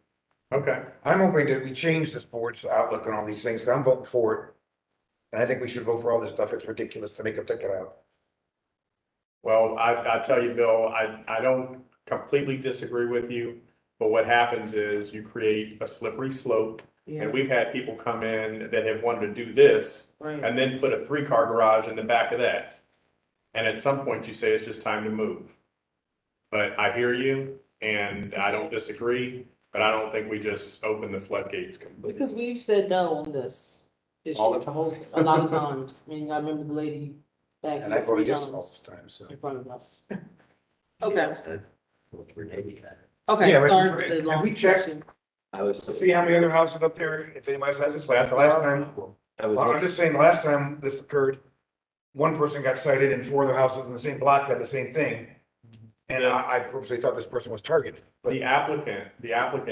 Okay. I'm hoping that we change this board's outlook on all these things, 'cause I'm voting for it. And I think we should vote for all this stuff. It's ridiculous to make them take it out. Well, I tell you, Bill, I don't completely disagree with you, but what happens is you create a slippery slope. Yeah, And we've had people come in that have wanted to do this right. and then put a 3-car garage in the back of that. And at some point you say it's just time to move. But I hear you and I don't disagree, but I don't think we just open the floodgates completely. Because we've said no on this issue. All the time. A lot of times. I mean, I remember the lady back And I here voted 3 yes all times the time, so. in front of us. Okay, Yeah, okay, but start with the have long we checked? discussion. I was, See how many other houses up there, if anybody has this, last time, I was, well, I'm just saying, the last time this occurred, one person got cited and 4 other houses in the same block had the same thing. And I purposely thought this person was targeted. The applicant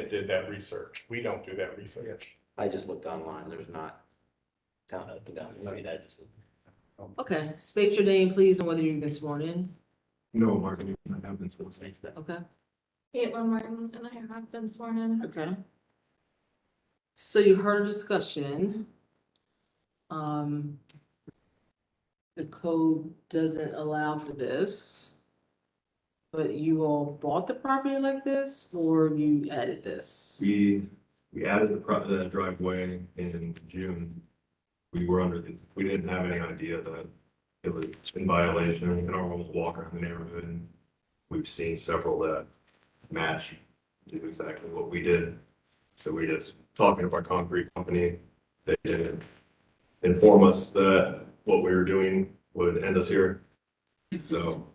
did that research. We don't do that research. I just looked online, there's not. Count up and down, I mean, I just. Okay, state your name, please, and whether you've been sworn in. No, Martin, I haven't been supposed to. Okay, Caitlin Martin, and I have been sworn in. okay. So you heard a discussion. The code doesn't allow for this. But you all bought the property like this, or you added this? We added the driveway in June. We didn't have any idea that it was in violation, and our normal walk around the neighborhood. And we've seen several that match, do exactly what we did. So we just, talking to our concrete company, they didn't inform us that what we were doing would end us here. So.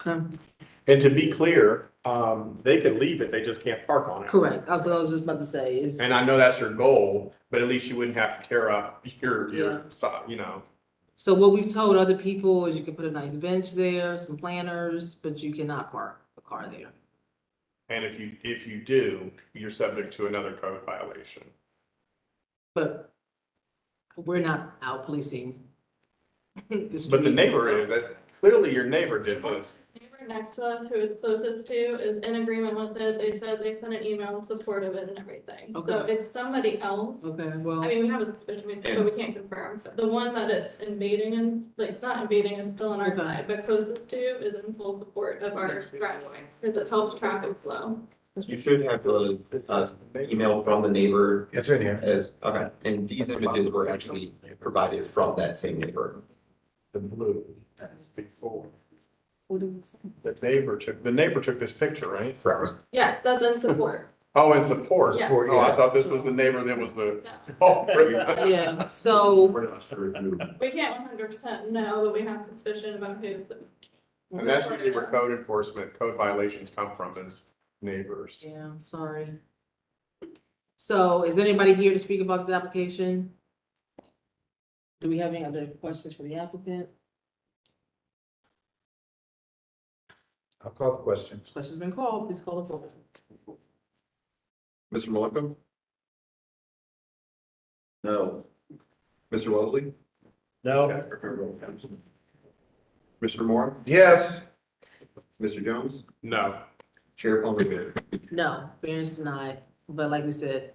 Okay, And to be clear, they could leave it, they just can't park on it. correct. That's what I was just about to say is, And I know that's your goal, but at least you wouldn't have to tear up Yeah. your side, you know. so what we've told other people is you can put a nice bench there, some planters, but you cannot park a car there. And if you do, you're subject to another code violation. But we're not out policing. But the streets. neighbor is, that clearly your neighbor did this. Neighbor next to us, who it's closest to, is in agreement with it. They said they sent an email in support of it and everything. So Okay. it's somebody else. Okay, well. I mean, we have a suspicion, but we can't confirm. But the one that it's invading and, like, not invading and still on our Okay. side, but closest to is in full support of our driveway. Because it helps traffic flow. You should have the email from the neighbor. It's in here. Okay, and these images were actually provided from that same neighbor. The blue, that's before. What is it? The neighbor took this picture, right? Correct. Yes, that's in support. Oh, and support. Yeah. Oh, I thought this was the neighbor that was the. Oh, Yeah, so, We're not sure who. We can't 100% know that we have suspicion about who's. And that's usually where code enforcement, code violations come from is neighbors. yeah, sorry. So is anybody here to speak about this application? Do we have any other questions for the applicant? I'll call the question. Question's been called, please call the vote. Mr. Malika? No. Mr. Mobley? No. Mr. Moore? Yes. Mr. Jones? No. Chair Plummer Bailey? No, variance denied, but like we said,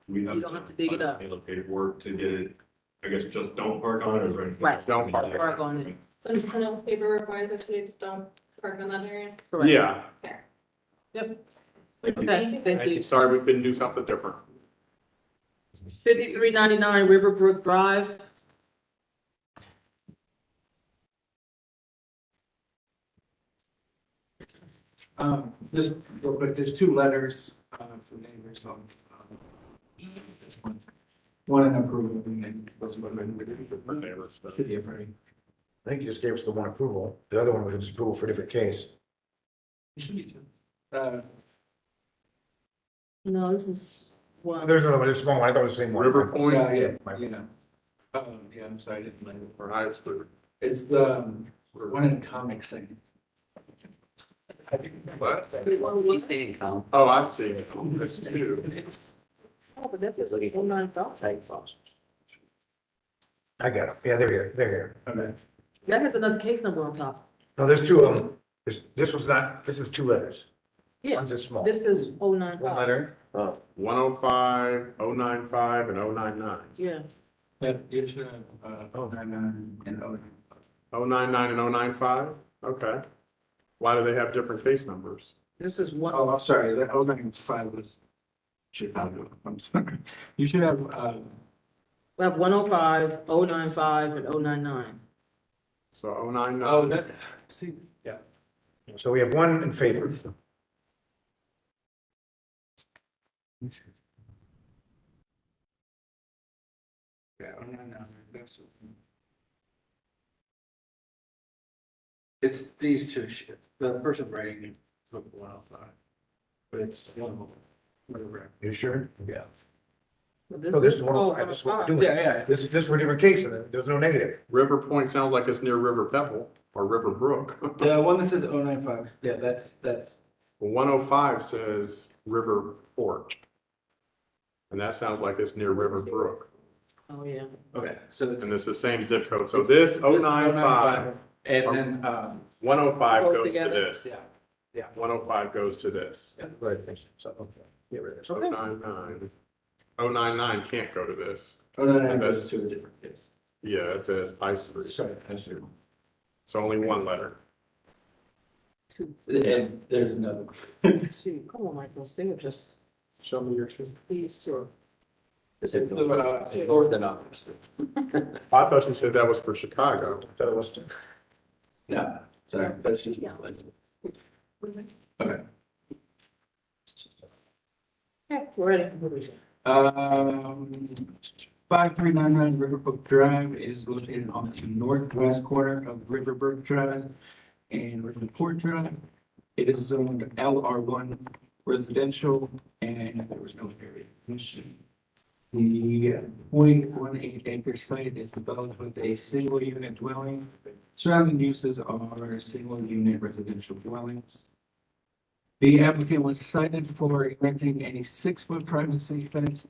We you don't have to dig it up. Allocated work to get it, I guess, just don't park on it, or is there anything? Right. Don't park. Park on it. So anyone else paper requires us to just don't park in that area? Correct. Yeah. Yep. Thank you. Okay, thank you. Sorry, we couldn't do something different. 5399 Riverbrook Drive. Just real quick, there's two letters, from neighbors on, this one. One in approval, and then this one in Neighbors. should be approved. I think you just gave us the one approval. The other one was just approval for a different case. You should be two. No, this is one. There's another one, there's a small one. I thought it was the same one. River Point. You know. Yeah, I'm sorry, I didn't know. Or high school. It's the, one in comic thing. What? He's saying count. Oh, I see it. That's two. Oh, but that's it, looking for 9,000. I got it. Yeah, they're here, they're here. Okay. That has another case number on top. No, there's two of them. This was not, this was two letters. Yeah, One's just small. this is 095. One letter. 105, 095, and 099. Yeah, You should have, 099 and 099. 099 and 095? Okay. Why do they have different case numbers? this is one. Oh, I'm sorry, that 095 was Chicago. I'm sorry. You should have, We have 105, 095, and 099. So 099. oh, that, see, yeah. So we have one in favor. Yeah, 099, that's. It's these two, the person writing it, look 105. But it's one of them. Whatever. You sure? Yeah. This So this is is one of, this is what we're doing. Yeah. This is for a different case, and there's no negative. River Point sounds like it's near River Pebble or River Brook. Yeah, one that says 095. Yeah, that's. 105 says River Port. And that sounds like it's near River Brook. Oh, yeah. Okay, so. And it's the same zip code. So this 095, And then, 105 Both goes to together? this. Yeah. 105 goes to this. Right. So, okay. Get rid of it. 099. 099 can't go to this. 099 goes to a different case. Yeah, it says Ice Street. Sorry, that's true. So only one letter. And there's another. Two, come on, Michael, stay with just, Show me your two. please, sure. It's the, Or the numbers. I thought you said that was for Chicago. That was, no, sorry, that's just. Yeah. Okay. Okay, we're ready. 5399 Riverbrook Drive is located on the northwest corner of Riverbrook Drive and Riverport Drive. It is zoned LR1 residential and there was no variation. The 0.18 acre site is developed with a single unit dwelling. Surrounding uses are single unit residential dwellings. The applicant was cited for erecting a 6-foot privacy fence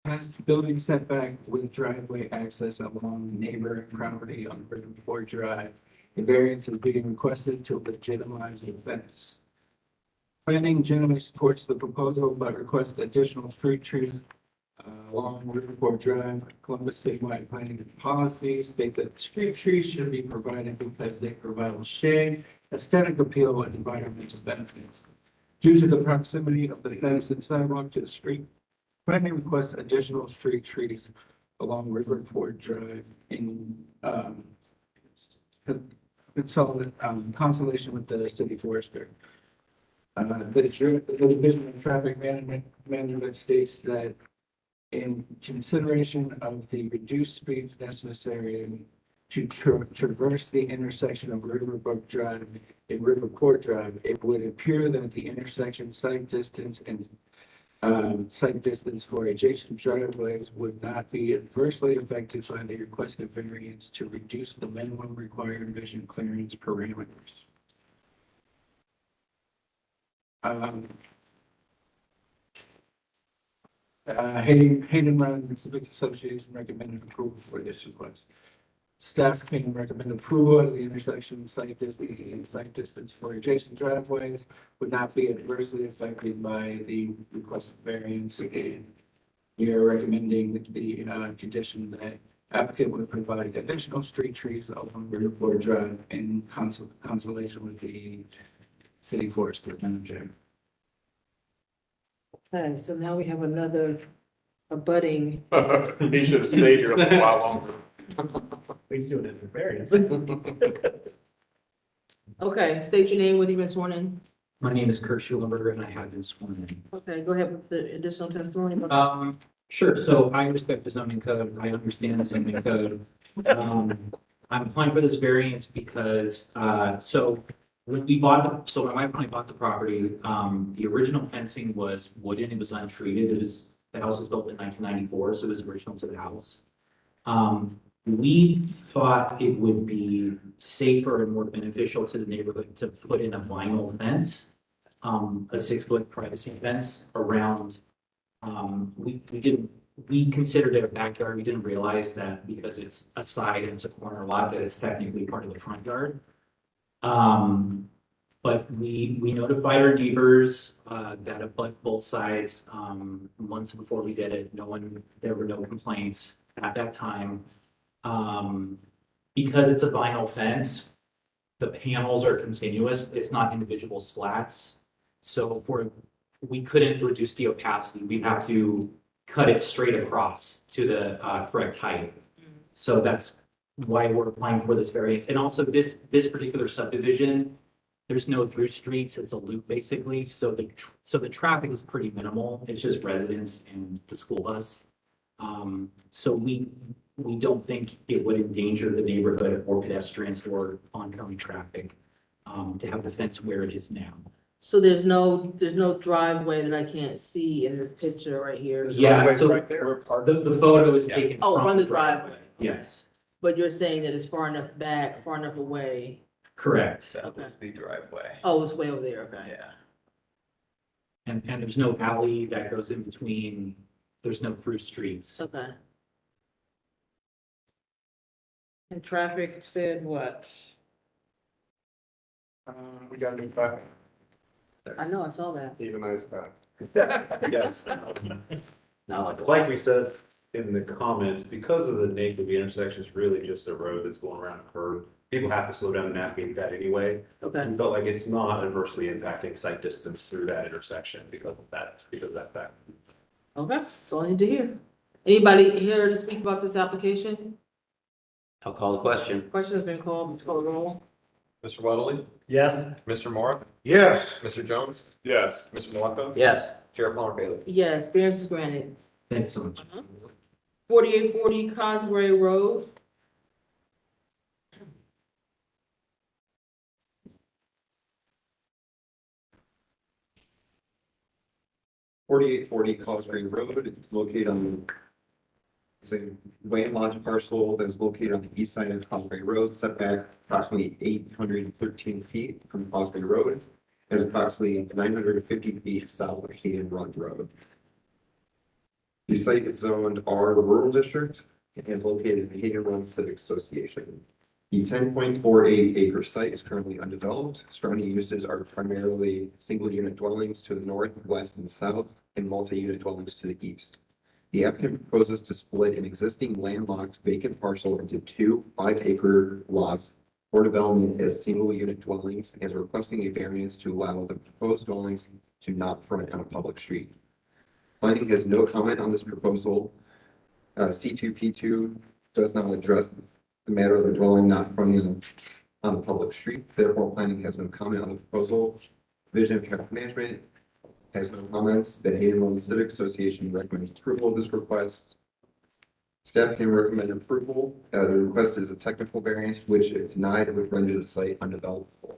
past building setback with driveway access along neighboring property on Riverport Drive. The variance is being requested to legitimize the fence. Planning generally supports the proposal, but requests additional street trees along Riverport Drive. Columbus statewide planning policies state that street trees should be provided because they provide shade, aesthetic appeal, and environmental benefits. Due to the proximity of the fence and sidewalk to the street, planning requests additional street trees along Riverport Drive in consultation with the city forester. The Division of Traffic Management states that in consideration of the reduced speeds necessary to traverse the intersection of Riverbrook Drive and Riverport Drive, it would appear that the intersection site distance and site distance for adjacent driveways would not be adversely affected by the requested variance to reduce the minimum required vision clearance parameters. Hayden Run Civic Association recommended approval for this request. Staff can recommend approval as the intersection site distance and site distance for adjacent driveways would not be adversely affected by the requested variance. We are recommending the condition that applicant would provide additional street trees along Riverport Drive in consultation with the city forester manager. Okay, so now we have another abutting. He should have stayed here a little while longer. He's doing it in variance. Okay, state your name, whether you've been sworn in. My name is Kurt Schulenberger and I have been sworn in. Okay, go ahead with the additional testimony. Sure. So I respect the zoning code. I understand the zoning code. I'm applying for this variance because, so when we bought so my wife and I bought the property, the original fencing was wooden. It was untreated. The house was built in 1994, so it was original to the house. We thought it would be safer and more beneficial to the neighborhood to put in a vinyl fence, a 6-foot privacy fence around. We considered it a backyard. We didn't realize that because it's a side and it's a corner lot that it's technically part of the front yard. But we notified our neighbors that abut both sides months before we did it. There were no complaints at that time. Because it's a vinyl fence, the panels are continuous. It's not individual slats. So we couldn't reduce the opacity. We'd have to cut it straight across to the correct height. So that's why we're applying for this variance. And also this particular subdivision, there's no through streets. It's a loop basically. So the traffic is pretty minimal. It's just residents and the school bus. So we don't think it would endanger the neighborhood or pedestrians or oncoming traffic to have the fence where it is now. So there's no driveway that I can't see in this picture right here. Yeah, so right there. the photo is taken From the driveway. Yes, But you're saying that it's far enough back, far enough away. correct. That was the driveway. Oh, it's way over there, okay. Yeah. And there's no alley that goes in between. There's no through streets. Okay. And traffic said what? We got a new guy. I know, I saw that. He's a nice guy. Yes. Now, Like we said in the comments, because of the nature of the intersection, it's really just a road that's going around a curve. People have to slow down and navigate that anyway. Okay. We felt like it's not adversely impacting sight distance through that intersection because of that fact. Okay, that's all I need to hear. Anybody here to speak about this application? I'll call the question. Question has been called, let's call the roll. Mr. Weatherly? Yes. Mr. Moore? Yes. Mr. Jones? Yes. Mr. Malaka? Yes. Chair Plummer Bailey? Yes, variance is granted. Thanks so much. 4840 Causeway Road. .4840 Causeway Road, located on it's a landlocked parcel that is located on the east side of Causeway Road, setback approximately 813 feet from Causeway Road, as approximately 950 feet south of Hayden Run Road. The site is zoned R Rural District and is located in the Hayden Run Civic Association. The 10.48 acre site is currently undeveloped. Surrounding uses are primarily single unit dwellings to the north, west, and south, and multi-unit dwellings to the east. The applicant proposes to split an existing landlocked vacant parcel into 2 5-acre lots for development as single unit dwellings and is requesting a variance to allow the proposed dwellings to not front on a public street. Planning has no comment on this proposal. C2P2 does not address the matter of the dwelling not fronting on the public street. Therefore, planning has no comment on the proposal. Division of Traffic Management has no comments. The Hayden Civic Association recommends approval of this request. Staff can recommend approval. The request is a technical variance, which if denied, would render the site undevelopable.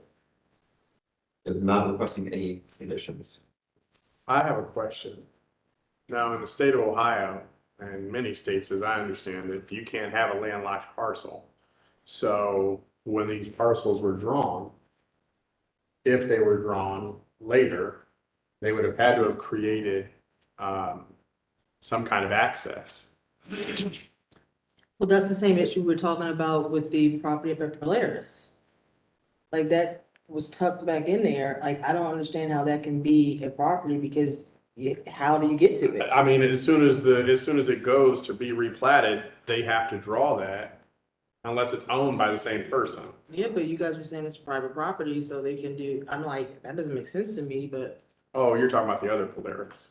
Is not requesting any conditions. I have a question. Now, in the state of Ohio, and many states, as I understand it, you can't have a landlocked parcel. So when these parcels were drawn, if they were drawn later, they would have had to have created some kind of access. Well, that's the same issue we're talking about with the property of Polaris. Like that was tucked back in there. Like, I don't understand how that can be a property because how do you get to it? I mean, as soon as it goes to be replatted, they have to draw that unless it's owned by the same person. Yeah, but you guys were saying it's private property, so they can do, I'm like, that doesn't make sense to me, but Oh, you're talking about the other Polaris.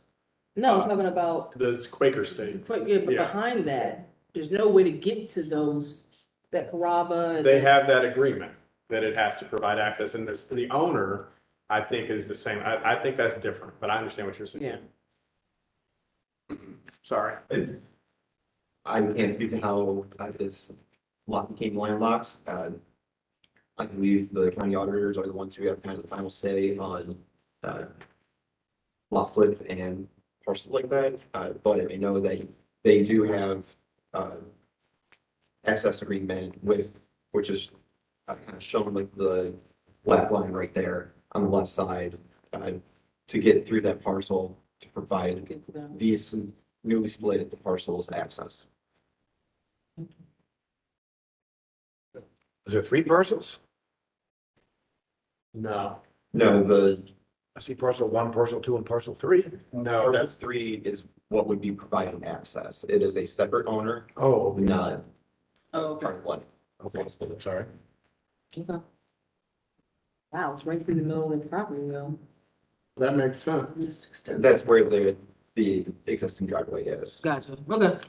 no, I'm talking about, The Quaker State. but Yeah. behind that, there's no way to get to those, that Carrabba. and They that- have that agreement that it has to provide access, and the owner, I think, is the same. I think that's different, but I understand what you're saying. Yeah. Sorry. I can't speak to how this lot became landlocked. I believe the county auditors are the ones who have kind of the final say on lot splits and parcels like that. But I know that they do have access agreement with, which is kind of shown like the black line right there on the left side to get through that parcel to provide these newly split parcels access. Is there 3 parcels? No. No, I see parcel 1, parcel 2, and parcel 3. No, parcel 3 is what would be providing access. It is a separate owner, Oh, not Oh, part of one. okay, sorry. Okay. Wow, it's right through the middle of the property though. That makes sense. Just extend. That's where the existing driveway is. Gotcha, okay.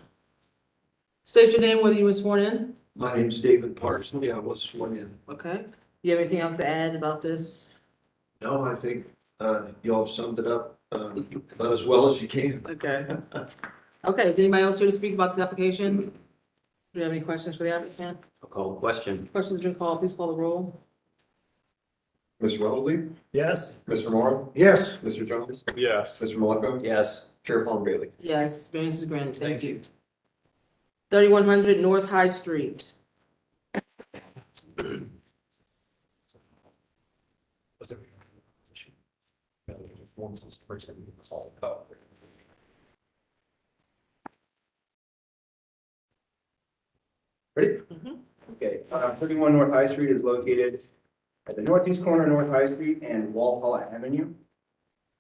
State your name, whether you were sworn in, My name's David Parsley. I was sworn in. okay? You have anything else to add about this? No, I think y'all summed it up about as well as you can. Okay. Okay, is anybody else here to speak about this application? Do you have any questions for the applicant? I'll call the question. Questions been called, please call the roll. Mr. Weatherly, Yes. Mr. Moore, Yes. Mr. Jones, Yes. Mr. Maleko, Yes. Chair Paul Bailey. Yes, variance is granted, thank you. 3100 North High Street. Ready? Okay, 31 North High Street is located at the northeast corner of North High Street and Walhalla Avenue.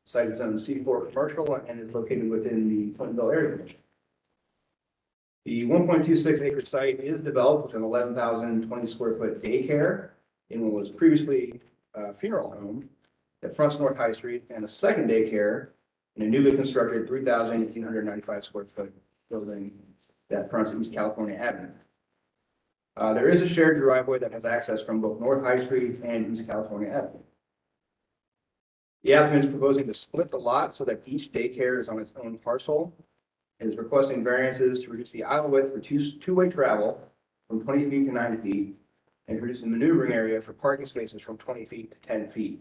Site is on C4 commercial and is located within the Clintonville Area Commission. The 1.26 acre site is developed with an 11,020 square foot daycare in what was previously a funeral home that fronts North High Street, and a second daycare in a newly constructed 3,895 square foot building that fronts East California Avenue. There is a shared driveway that has access from both North High Street and East California Avenue. The applicant is proposing to split the lot so that each daycare is on its own parcel, and is requesting variances to reduce the aisle width for two-way travel from 20 feet to 9 feet, and reduce the maneuvering area for parking spaces from 20 feet to 10 feet.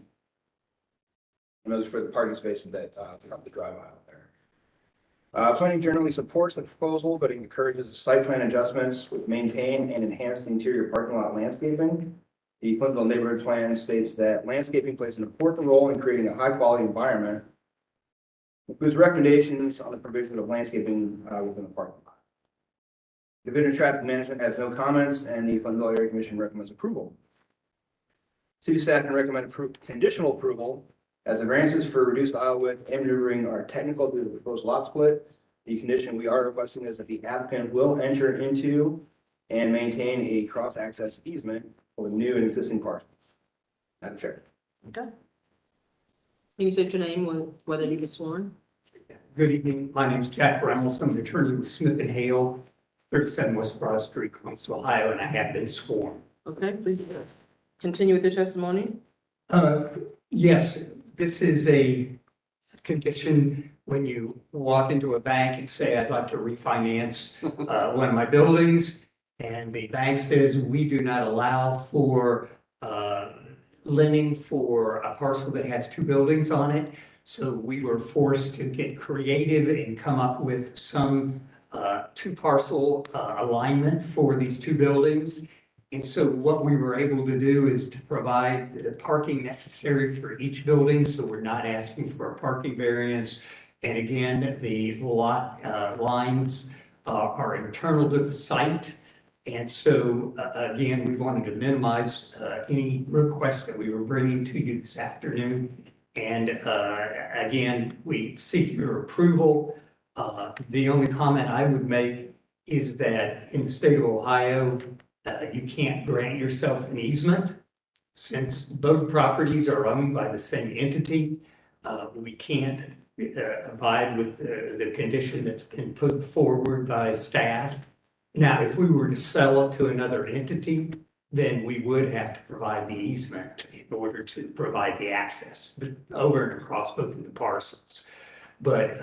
And those are for the parking spaces that front the drive aisle there. Planning generally supports the proposal, but encourages site plan adjustments with maintain and enhance the interior parking lot landscaping. The Clintonville neighborhood plan states that landscaping plays an important role in creating a high-quality environment. Includes recommendations on the provision of landscaping within the parking lot. Division of Traffic Management has no comments, and the Clintonville Area Commission recommends approval. City staff can recommend conditional approval as the variances for reduced aisle width and maneuvering are technical due to the proposed lot split. The condition we are requesting is that the applicant will enter into and maintain a cross-access easement for new and existing parcels. Madam Chair. Okay. Can you state your name, whether you get sworn? Good evening. My name is Jack Reynolds. I'm an attorney with Smith and Hale, 37 West Broad Street, Columbus, Ohio, and I have been sworn. Okay, please continue with your testimony. Yes, This is a condition when you walk into a bank and say, I'd like to refinance one of my buildings. And the bank says, we do not allow for lending for a parcel that has two buildings on it. So we were forced to get creative and come up with some two parcel alignment for these two buildings. And so what we were able to do is to provide the parking necessary for each building, so we're not asking for a parking variance. And again, the lot lines are internal to the site. And so, again, we wanted to minimize any requests that we were bringing to you this afternoon. And again, we seek your approval. The only comment I would make is that in the state of Ohio, you can't grant yourself an easement. Since both properties are owned by the same entity, we can't abide with the condition that's been put forward by staff. Now, if we were to sell it to another entity, then we would have to provide the easement in order to provide the access over and across both of the parcels. But,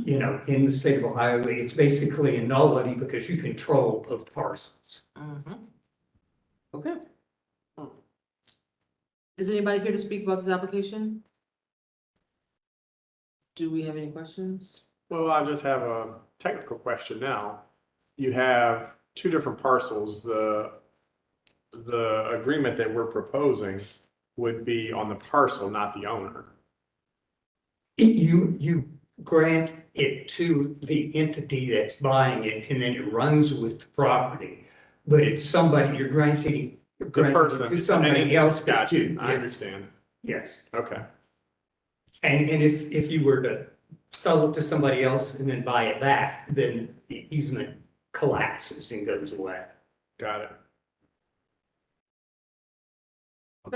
you know, in the state of Ohio, it's basically a nullity because you control both parcels. Okay. Is anybody here to speak about this application? Do we have any questions? Well, I just have a technical question now. You have two different parcels. The agreement that we're proposing would be on the parcel, not the owner. You grant it to the entity that's buying it, and then it runs with the property. But it's somebody, you're granting it to somebody else. Got you. I Yes. understand. Yes. Okay. And if you were to sell it to somebody else and then buy it back, then the easement collapses and goes away. Got it.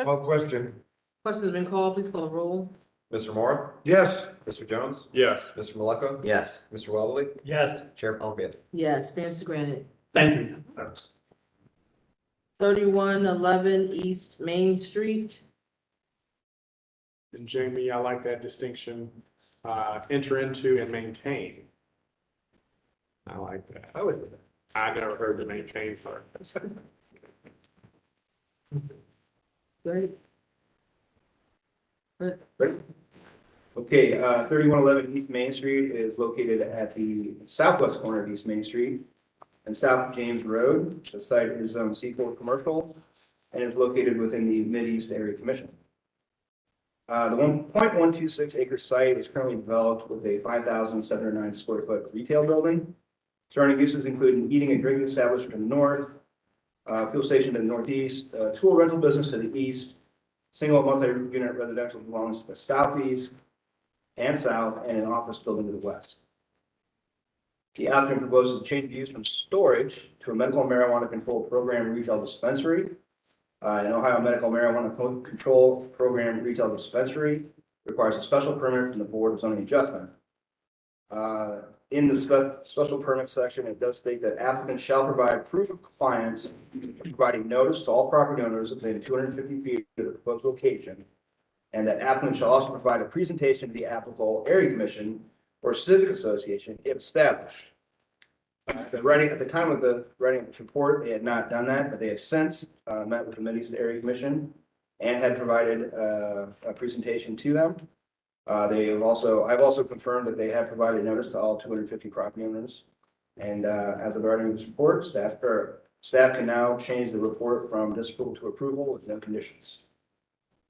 Call question. Questions have been called, please call the roll. Mr. Moore? Yes. Mr. Jones? Yes. Mr. Maleka? Yes. Mr. Weatherly? Yes. Chair Palmgren? Yes, variance is granted. Thank you. 3111 East Main Street. And Jamie, I like that distinction, enter into and maintain. I like that. I never heard the maintain part. Great. Okay, 3111 East Main Street is located at the southwest corner of East Main Street and South James Road. The site is zone C4 commercial and is located within the Mid-East Area Commission. The 1.126 acre site is currently developed with a 5,709 square foot retail building. Surrounding uses include an eating and drinking establishment to the north, fuel station to the northeast, tool rental business to the east, single multi-unit residential dwellings to the southeast and south, and an office building to the west. The applicant proposes to change the use from storage to a medical marijuana control program retail dispensary. An Ohio medical marijuana control program retail dispensary requires a special permit from the Board of Zoning Adjustment. In the special permit section, it does state that applicants shall provide proof of compliance, providing notice to all property owners within 250 feet of the proposed location, and that applicant shall also provide a presentation to the applicable area commission or civic association if established. At the time of the writing of this report, they had not done that, but they have since met with the Mid-East Area Commission and had provided a presentation to them. I've also confirmed that they have provided notice to all 250 property owners. And as of the writing of this report, staff can now change the report from disapproval to approval with no conditions.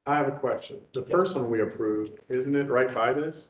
I have a question. The first one we approved, isn't it right by this?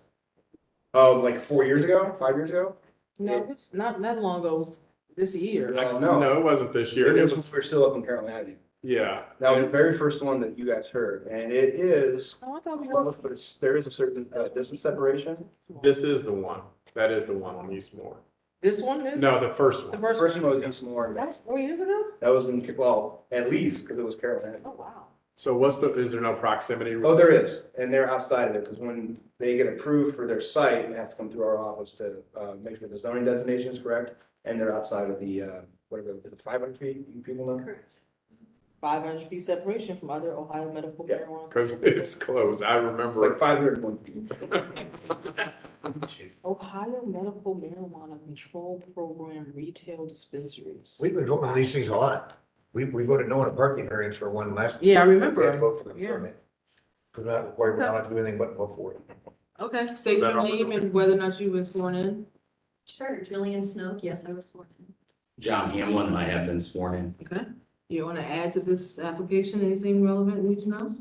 Oh, like 4 years ago, 5 years ago? No, it's not that long ago, it was this year. No, it wasn't this year. It was, we're still up in Carroll Avenue. Yeah. That was the very first one that you guys heard, and it is, Oh, I thought we close, but there is a certain distance separation. This is the one. That is the one on Eastmore. This one is? No, the first The one. first First one was Eastmore. That was 4 years ago? That was in, well, at least, because it was Carroll Avenue. Oh, wow. So is there no proximity? Oh, there is, and they're outside of it, because when they get approved for their site, it has to come through our office to make sure the zoning designation is correct, and they're outside of the, whatever, is it 500 feet, you people know? Correct. 500 feet separation from other Ohio medical marijuana. Because it's close. I remember. 501 feet. Ohio Medical Marijuana Control Program retail dispensaries. We've been voting on these things a lot. We voted no on a parking variance for one last. Yeah, I remember. We had to vote for the Yeah. permit. Because we're not allowed to do anything but vote for it. Okay, state your name and whether or not you've been sworn in. Sure, Jillian Snook, yes, I was sworn in. John Hamlin, I have been sworn in. Okay, you want to add to this application, anything relevant you need to know?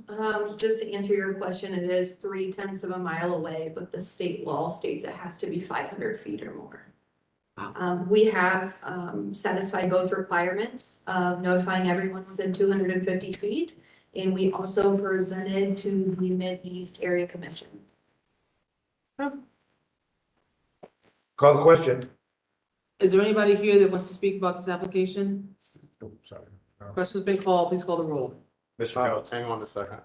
Just to answer your question, it is 3/10 of a mile away, but the state law states it has to be 500 feet or more. We have satisfied both requirements of notifying everyone within 250 feet. And we also presented to the Mid-East Area Commission. Call the question. Is there anybody here that wants to speak about this application? Oh, sorry. Question's been called, please call the roll. Mr. Jones, hang on a second.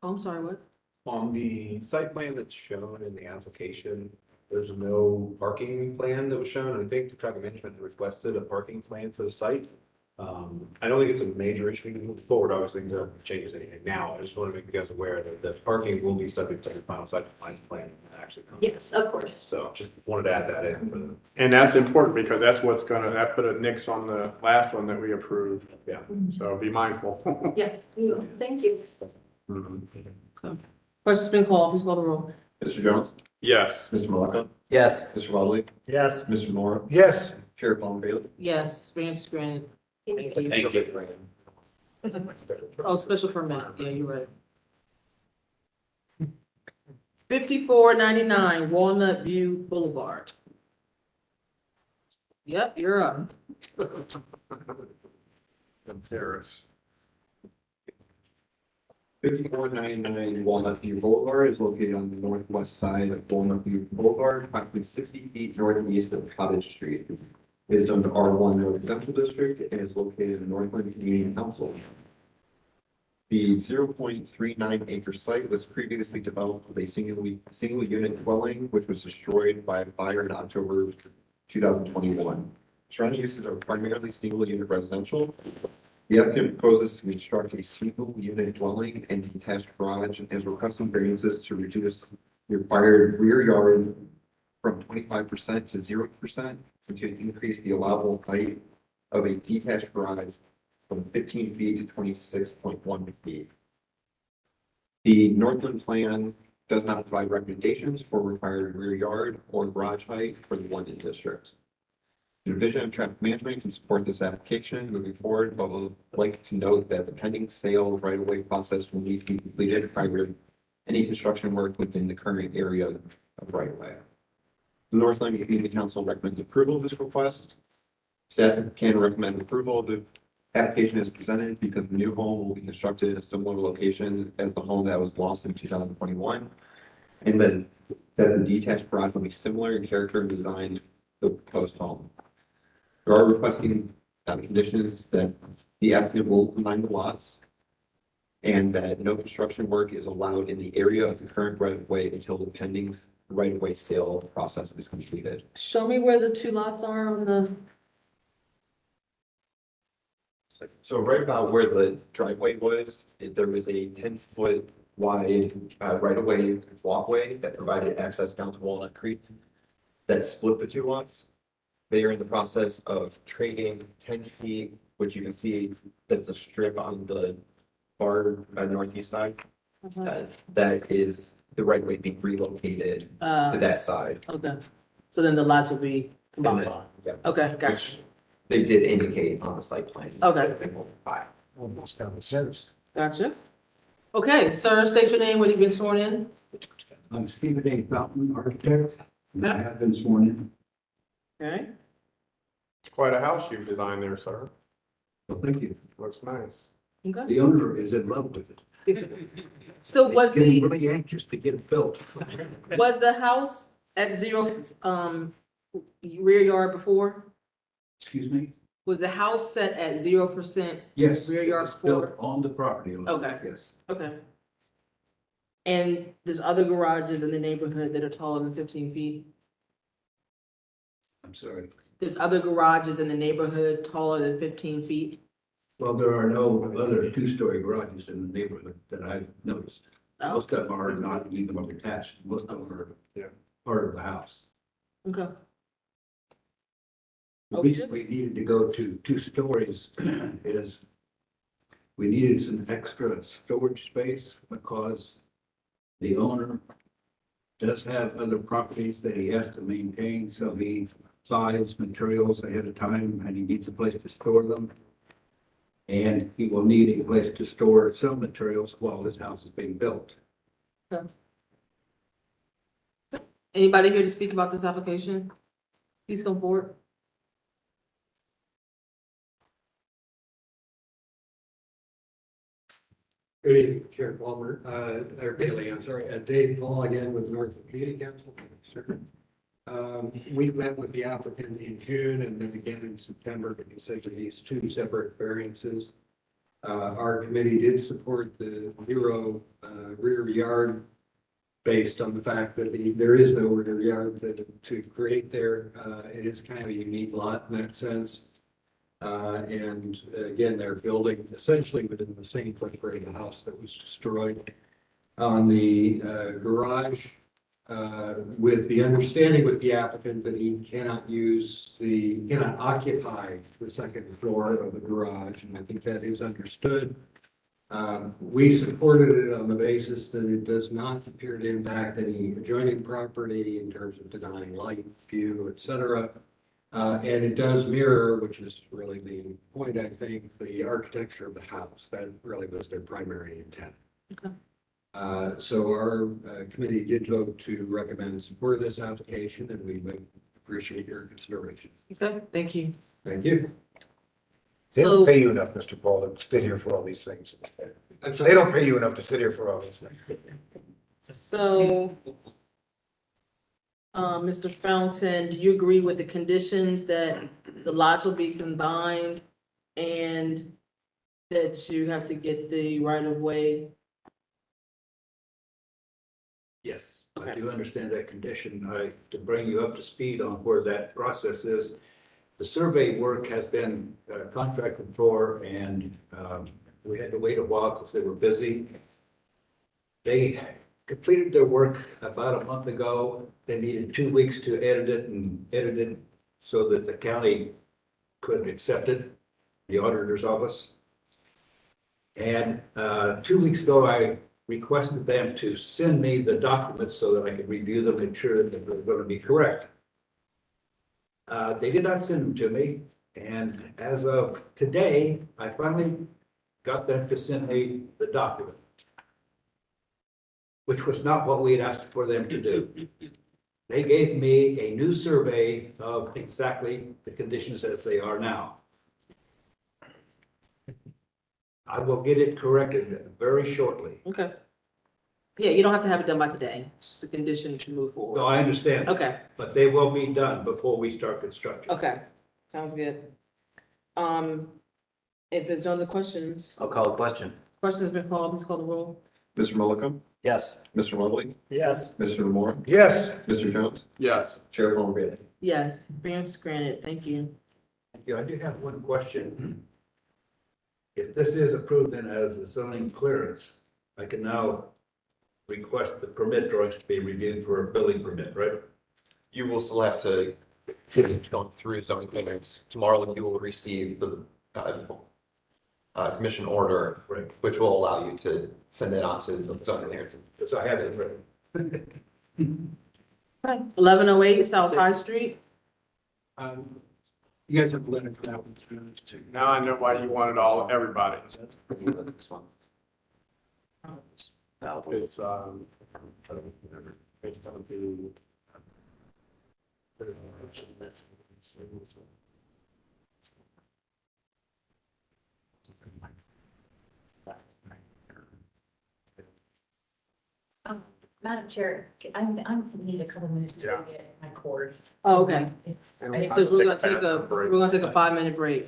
Oh, I'm sorry, what? On the site plan that's shown in the application, there's no parking plan that was shown. I think the traffic management requested a parking plan for the site. I don't think it's a major issue to move forward, obviously, to change anything now. I just want to make you guys aware that the parking will be subject to the final site plan when it actually comes. Yes, of course. So just wanted to add that in. And that's important because that's what's that put a nix on the last one that we approved. Yeah. So be mindful. Yes, we will. Thank you. Question's been called, please call the roll. Mr. Jones? Yes. Mr. Malaka? Yes. Mr. Wadley? Yes. Mr. Moore? Yes. Chair Paul Bailey? Yes, variance is granted. Thank you. Thank you. Oh, special permit, yeah, you're right. 5499 Walnut View Boulevard. Yep, you're up. Harris. 5499 Walnut View Boulevard is located on the northwest side of Walnut View Boulevard, approximately 60 feet northeast of Cottage Street. It is zoned to R1 Residential District and is located in Northland Community Council. The 0.39 acre site was previously developed with a single unit dwelling, which was destroyed by a fire in October 2021. Surrounding uses are primarily single unit residential. The applicant proposes to construct a single unit dwelling and detached garage and is requesting variances to reduce the required rear yard from 25% to 0% and to increase the allowable height of a detached garage from 15 feet to 26.1 feet. The Northland plan does not provide recommendations for required rear yard or garage height for the London district. The Division of Traffic Management can support this application moving forward, but would like to note that the pending sale right-of-way process will need to be completed prior to any construction work within the current area of right-of-way. The Northland Community Council recommends approval of this request. Staff can recommend approval of the application as presented because the new home will be constructed in a similar location as the home that was lost in 2021. And then that the detached garage will be similar in character and design to the proposed home. There are requesting conditions that the applicant will combine the lots and that no construction work is allowed in the area of the current right-of-way until the pending right-of-way sale process is completed. Show me where the two lots are on the, So right about where the driveway was, there was a 10-foot wide right-of-way walkway that provided access down to Walnut Creek that split the two lots. They are in the process of trading 10 feet, which you can see that's a strip on the far northeast side. That is the right-of-way being relocated to that side. okay. So then the lots will be combined. Okay, gotcha. They did indicate on the site plan. Okay. They will buy. Almost common sense. Gotcha. Okay, sir, state your name, whether you've been sworn in. I'm Stephen A. Fountain, architect, and I have been sworn in. Okay. It's quite a house you've designed there, sir. Well, thank you. Looks nice. Okay. The owner is in love with it. So was He's getting the, really anxious to get it built. was the house at zero, rear yard before? Excuse me? Was the house set at 0% Yes. rear yard it's before? built on the property line. Okay. Yes. Okay. And there's other garages in the neighborhood that are taller than 15 feet? I'm sorry. There's other garages in the neighborhood taller than 15 feet? Well, there are no other two-story garages in the neighborhood that I've noticed. Most of them are not even attached. Most of them are part of the house. Okay. The reason we needed to go to 2 stories is we needed some extra storage space because the owner does have other properties that he has to maintain, so he buys materials ahead of time and he needs a place to store them. And he will need a place to store some materials while his house is being built. Okay. Anybody here to speak about this application? Please come forward. Good evening, Chair Palmer, or Bailey, I'm sorry, Dave Paul again with North Community Council. We met with the applicant in June and then again in September to consider these 2 separate variances. Our committee did support the zero rear yard based on the fact that there is no rear yard to create there. It is kind of a unique lot in that sense. And again, they're building essentially within the same footprint of the house that was destroyed. On the garage, with the understanding with the applicant that he cannot occupy the second floor of the garage, and I think that is understood. We supported it on the basis that it does not appear to impact any adjoining property in terms of denying light, view, etc. And it does mirror, which is really the point, I think, the architecture of the house. That really was their primary intent. Okay. So our committee did vote to recommend support of this application, and we would appreciate your consideration. Okay, thank you. Thank you. They So- don't pay you enough, Mr. Paul, to sit here for all these things. They don't pay you enough to sit here for all these things. So, Mr. Fountain, do you agree with the conditions that the lots will be combined and that you have to get the right of way? Yes, I do understand that condition. To bring you up to speed on where that process is, the survey work has been contracted for and we had to wait a while because they were busy. They completed their work about a month ago. They needed 2 weeks to edit it so that the county could accept it, the auditor's office. And 2 weeks ago, I requested them to send me the documents so that I could review them and make sure that they were going to be correct. They did not send them to me, and as of today, I finally got them to send me the document, which was not what we had asked for them to do. They gave me a new survey of exactly the conditions as they are now. I will get it corrected very shortly. Okay. Yeah, you don't have to have it done by today. It's just a condition to move forward. No, I understand. Okay. But they will be done before we start construction. Okay, sounds good. If there's no other questions, I'll call a question. question's been called, please call the roll. Mr. Mullica, Yes. Mr. Lovely, Yes. Mr. Moore, Yes. Mr. Jones, Yes. Chair Palmer Bailey. Yes, variance is granted, thank you. Thank you. I do have one question. If this is approved then as a zoning clearance, I can now request the permit drawings to be reviewed for a building permit, right? You will still have to finish going through zoning clearance. Tomorrow you will receive the commission order, Right. which will allow you to send it on to the zoning hearing. Because I have it ready. 1108 South High Street. You guys have a letter for that one too. Now I know why you wanted everybody. This one. It's, it's gonna be. Madam Chair, I'm need a couple minutes to go get my cord. Oh, okay. It's. So we're gonna take a 5-minute break.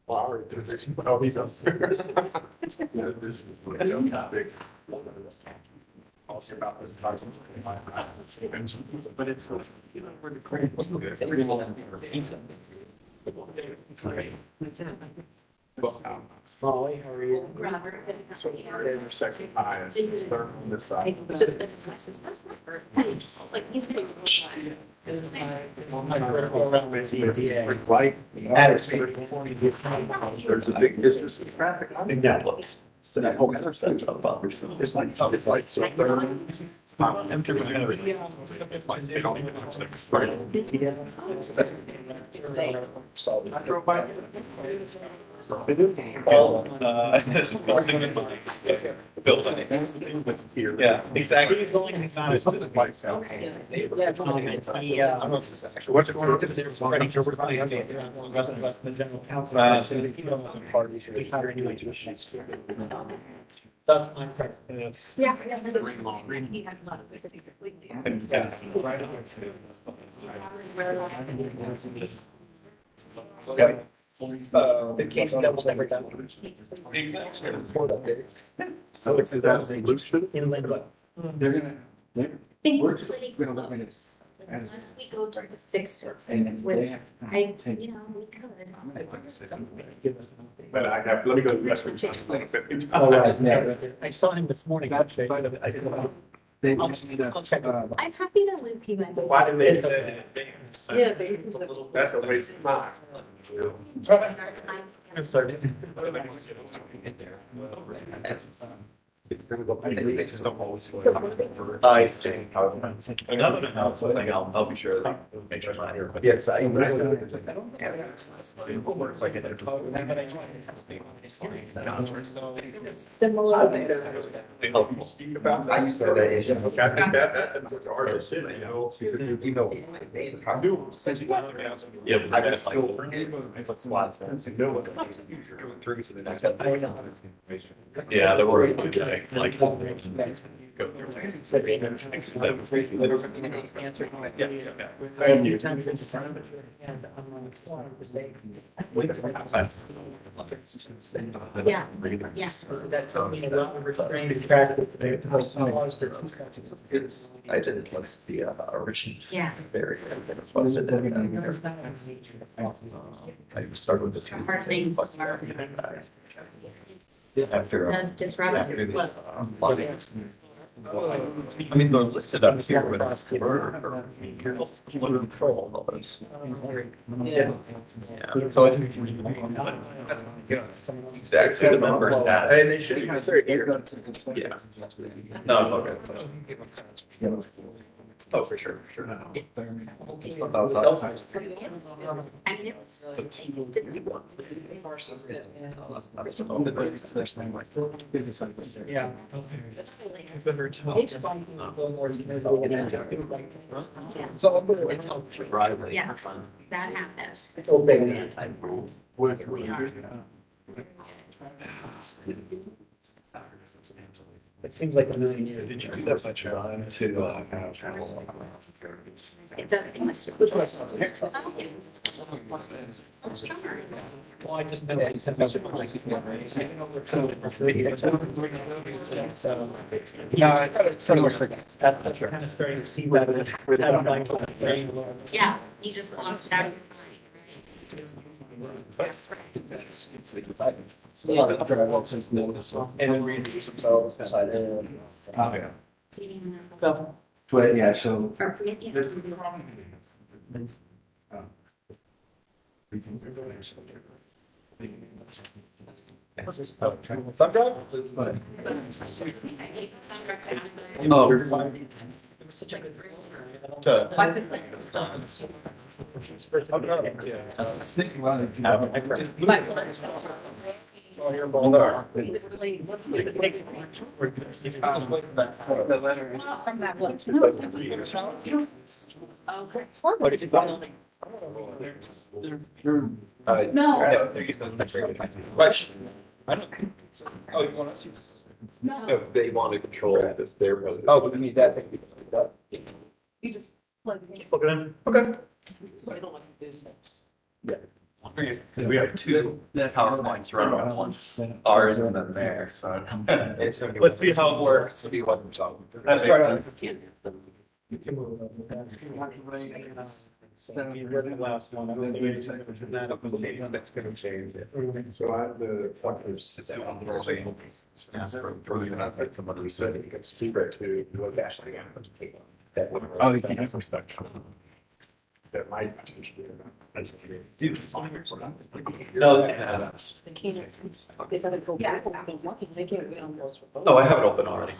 Wow, oh, he's upstairs. Yeah, this is- also about this project. But it's, you know, we're the great. Molly, how are you? So second highest, it's third on this side. Right. There's a big distance in traffic. I think that looks. So that whole other stuff of others. It's like so third. I'm doing it's like they don't even know. I drove by. It is. Building. Yeah, exactly. What's it going on? The general counsel. That's my preference. Yeah. Okay. The case that was never done. So is that a solution? In Linwood. They're gonna, We're pretty close. Unless we go to the sixth circuit with, I, you know, we could. But I have, let me go to the restroom. Oh, right, yeah. I saw him this morning, actually, but I didn't know. I'll check it out. I'm happy to loop you in. Why didn't they say it in advance? Yeah, they seem like. That's a waste of time. I see. Another thing, I'll be sure that make sure I'm not here, but yes, I. It's like I used to have that issue. I think that's the hard to sit, you know. You know, I do. Yeah, but I got like. Put slots. Through to the next. Yeah, they're worried about like. Go through. Yeah, yes. I didn't look at the original. Yeah. Very. Posted it. I started with the two. Hard things are. After. Does disrupt After your the, flow. I mean, they're listed up here, but it's control all those. Yeah. Yeah, so I think. Exactly the numbers that. And they should have their ear. Yeah. No, okay. Oh, for sure, for sure. That was outside. Yeah. Yes, that happens. It seems like a million years. Did you do that much time to have? It does seem like. Well, I just know that he says. Yeah, it's kind of, that's kind of starting to see that. I don't like. Yeah, you just lost it out. That's right. And then read themselves decided. But yeah, so. Or, yeah. Thumb drive? From that one. Okay. What did you find? No. Question. I don't. Oh, you want us to? No. They want to control this, their residents. Oh, but we need that thing. You just plug it in. Plug it in. Okay. So they don't like business. Yeah. We have two PowerPoints running at once, ours and then theirs, so. Let's see how it works. That's right. Last one, and then the way to say that up with the that's gonna change it. So I, the pointers. Somebody who said you can speak right to what actually happened. Oh, you can. That might potentially. No, they haven't. They can't, they gotta go back, they can't be on those. Oh, I have it open already.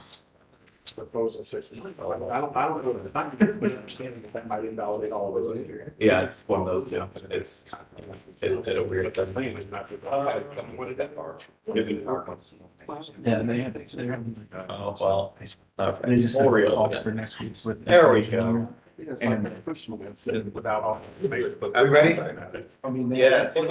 Proposal 6. I don't know, if I'm understanding that might invalidate all of those. Yeah, it's one of those two. It's, it did a weird thing. What did that bar? Yeah, they have. Oh, well. Okay. They just We'll have a reopen call it. for next week. There we go. And without all. Are we ready? I mean, Yeah. Do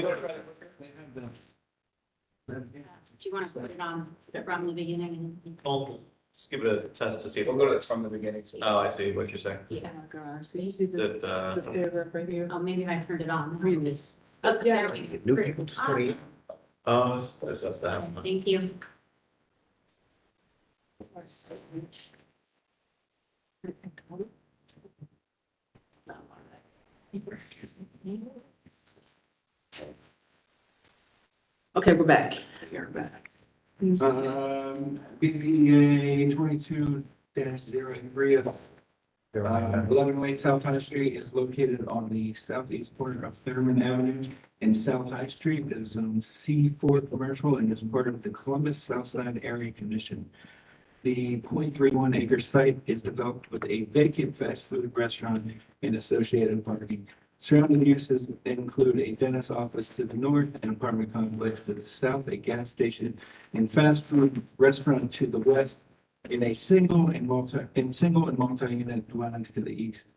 you want to put it on from the beginning? I'll just give it a test to see. We'll go to from the beginning. So. Oh, I see what you're saying. Yeah. So you see That, the paragraph right here. Oh, maybe I turned it on. Read this. Oh, there we go. New people, 28. Oh, that's that one. Thank you. Okay, we're back. You're back. BZA 22-03 of 11 Way South High Street is located on the southeast corner of Thurman Avenue and South High Street. It is zone C4 commercial and is part of the Columbus Southside Area Commission. The 0.31 acre site is developed with a vacant fast food restaurant and associated parking. Surrounding uses include a dentist office to the north, an apartment complex to the south, a gas station, and fast food restaurant to the west, in a single and multi-unit dwellings to the east.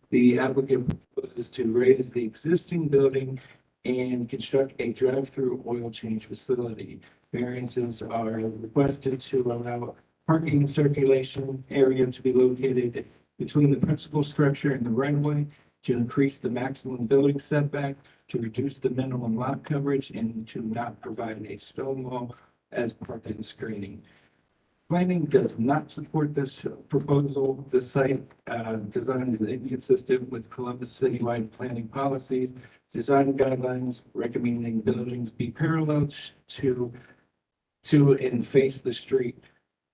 The applicant proposes to raise the existing building and construct a drive-through oil change facility. Variances are requested to allow parking and circulation area to be located between the principal structure and the right-of-way, to increase the maximum building setback, to reduce the minimum lot coverage, and to not provide a stone wall as parking screening. Planning does not support this proposal. The site design is inconsistent with Columbus citywide planning policies, design guidelines recommending buildings be parallel to and face the street.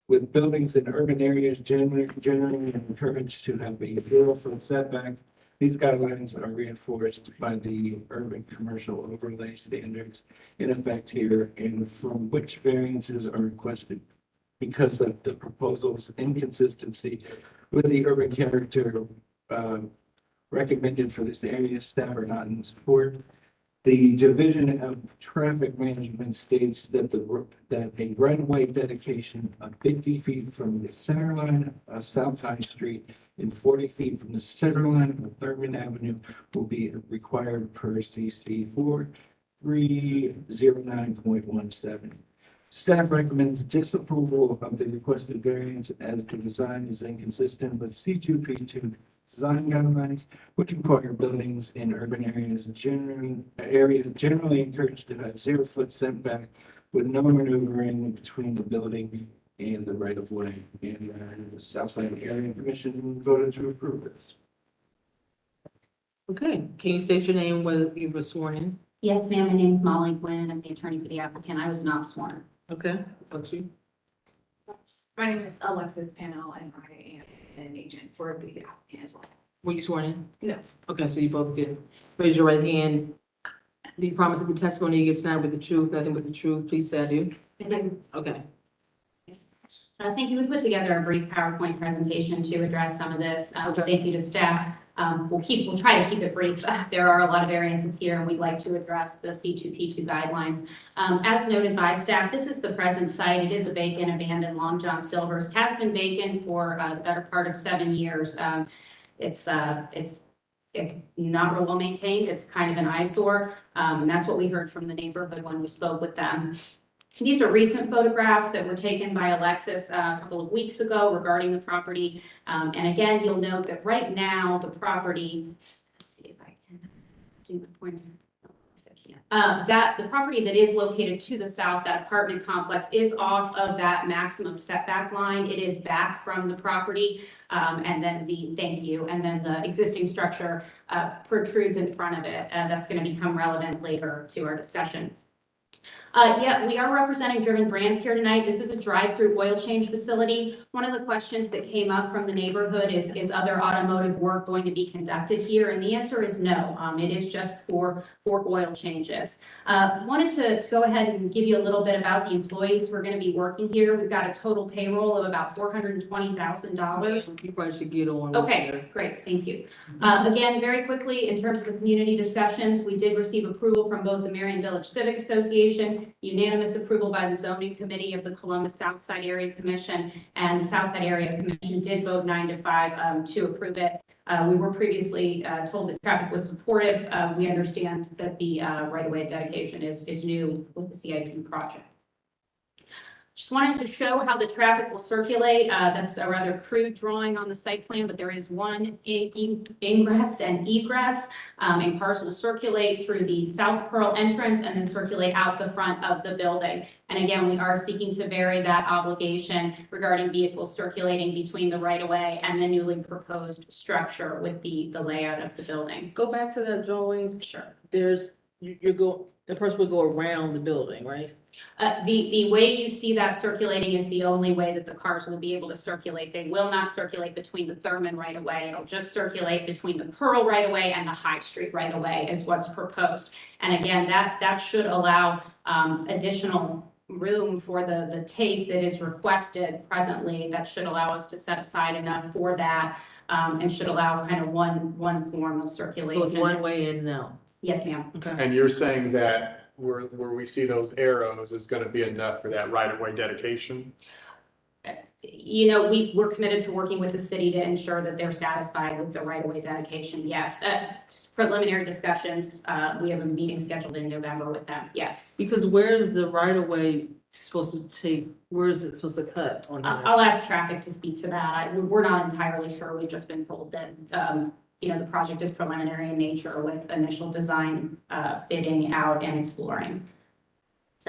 With buildings in urban areas generally encouraged to have a 0-foot setback, these guidelines are reinforced by the urban commercial overlay standards in effect here, and from which variances are requested because of the proposal's inconsistency with the urban character recommended for this area. Staff are not in support. The Division of Traffic Management states that a right-of-way dedication of 50 feet from the center line of South High Street and 40 feet from the center line of Thurman Avenue will be required per CC 4309.17. Staff recommends disapproval of the requested variance as the design is inconsistent with C2P2 design guidelines, which require buildings in urban areas generally encouraged to have 0-foot setback with no maneuvering between the building and the right of way. And the Southside Area Commission voted to approve this. Okay, can you state your name, whether you were sworn in? Yes, ma'am. My name is Molly Quinn. I'm the attorney for the applicant. I was not sworn. Okay, thank you. My name is Alexis Panel, and I am an agent for the applicant as well. Were you sworn in? No. Okay, so you both can raise your right hand. Do you promise that the testimony you give tonight with the truth, nothing but the truth? Please say I do. Okay. I think we put together a brief PowerPoint presentation to address some of this. Thank you to staff. We'll try to keep it brief. There are a lot of variances here, and we'd like to address the C2P2 guidelines. As noted by staff, this is the present site. It is a vacant, abandoned Long John Silver's. Has been vacant for the better part of 7 years. It's not real well maintained. It's kind of an eyesore. And that's what we heard from the neighborhood when we spoke with them. These are recent photographs that were taken by Alexis a couple of weeks ago regarding the property. And again, you'll note that right now the property, let's see if I can do the pointer. No, I can't. That, the property that is located to the south, that apartment complex, is off of that maximum setback line. It is back from the property. And then thank you, and then the existing structure protrudes in front of it. That's going to become relevant later to our discussion. Yeah, we are representing Driven Brands here tonight. This is a drive-through oil change facility. One of the questions that came up from the neighborhood is other automotive work going to be conducted here? And the answer is no. It is just for oil changes. Wanted to go ahead and give you a little bit about the employees who are going to be working here. We've got a total payroll of about $420,000. You probably should get on. Okay, great, thank you. Again, very quickly, in terms of the community discussions, we did receive approval from both the Marion Village Civic Association, unanimous approval by the zoning committee of the Columbus Southside Area Commission, and the Southside Area Commission did vote 9-5 to approve it. We were previously told that traffic was supportive. We understand that the right-of-way dedication is new with the CIP project. Just wanted to show how the traffic will circulate. That's a rather crude drawing on the site plan, but there is one ingress and egress, and cars will circulate through the South Pearl entrance and then circulate out the front of the building. And again, we are seeking to vary that obligation regarding vehicles circulating between the right-of-way and the newly proposed structure with the layout of the building. Go back to that drawing. Sure. The person would go around the building, right? The way you see that circulating is the only way that the cars will be able to circulate. They will not circulate between the Thurman right-of-way. It'll just circulate between the Pearl right-of-way and the High Street right-of-way is what's proposed. And again, that should allow additional room for the tape that is requested presently. That should allow us to set aside enough for that, and should allow kind of one form of circulation. So it's one way in now. Yes, ma'am. Okay. And you're saying that where we see those arrows is gonna be enough for that right-of-way dedication? You know, we're committed to working with the city to ensure that they're satisfied with the right-of-way dedication, yes. Just preliminary discussions, we have a meeting scheduled in November with them, yes. Because where is the right-of-way supposed to take, where is it supposed to cut on here? I'll ask traffic to speak to that. We're not entirely sure. We've just been told that, you know, the project is preliminary in nature with initial design, bidding out and exploring.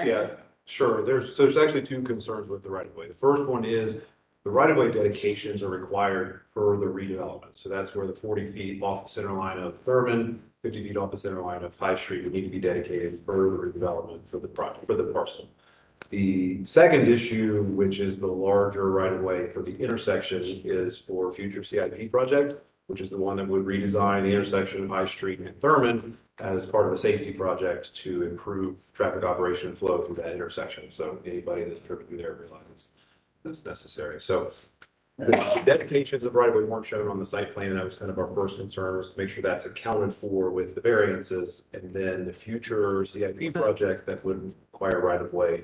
Yeah, sure. There's actually two concerns with the right of way. The first one is the right of way dedications are required for the redevelopment. So that's where the 40 feet off the center line of Thurman, 50 feet off the center line of High Street would need to be dedicated for the redevelopment for the project, for the parcel. The second issue, which is the larger right of way for the intersection, is for future CIP project, which is the one that would redesign the intersection of High Street and Thurman as part of a safety project to improve traffic operation and flow through that intersection. So anybody that's driven through there realizes that's necessary. So the dedications of right of way weren't shown on the site plan, and that was kind of our first concern, was to make sure that's accounted for with the variances. And then the future CIP project that would require right of way,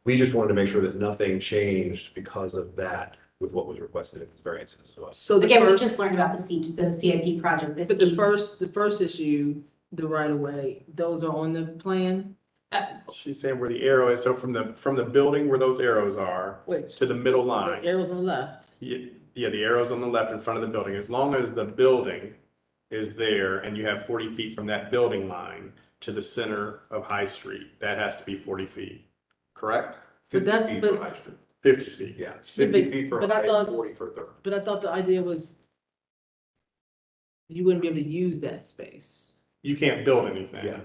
we just wanted to make sure that nothing changed because of that with what was requested in the variances as well. So again, we just learned about the CIP project this But evening. the first issue, the right-of-way, those are on the plan? She's saying where the arrow is, so from the building where those arrows are Wait. to the middle The line. arrows on the left. Yeah, the arrows on the left in front of the building, as long as the building is there and you have 40 feet from that building line to the center of High Street, that has to be 40 feet, correct? But 50 that's, feet but, for High Street. 50 feet. Yeah, 50 feet for but I High, thought- 40 for Thurman. but I thought the idea was you wouldn't be able to use that space. You can't build anything. Yeah.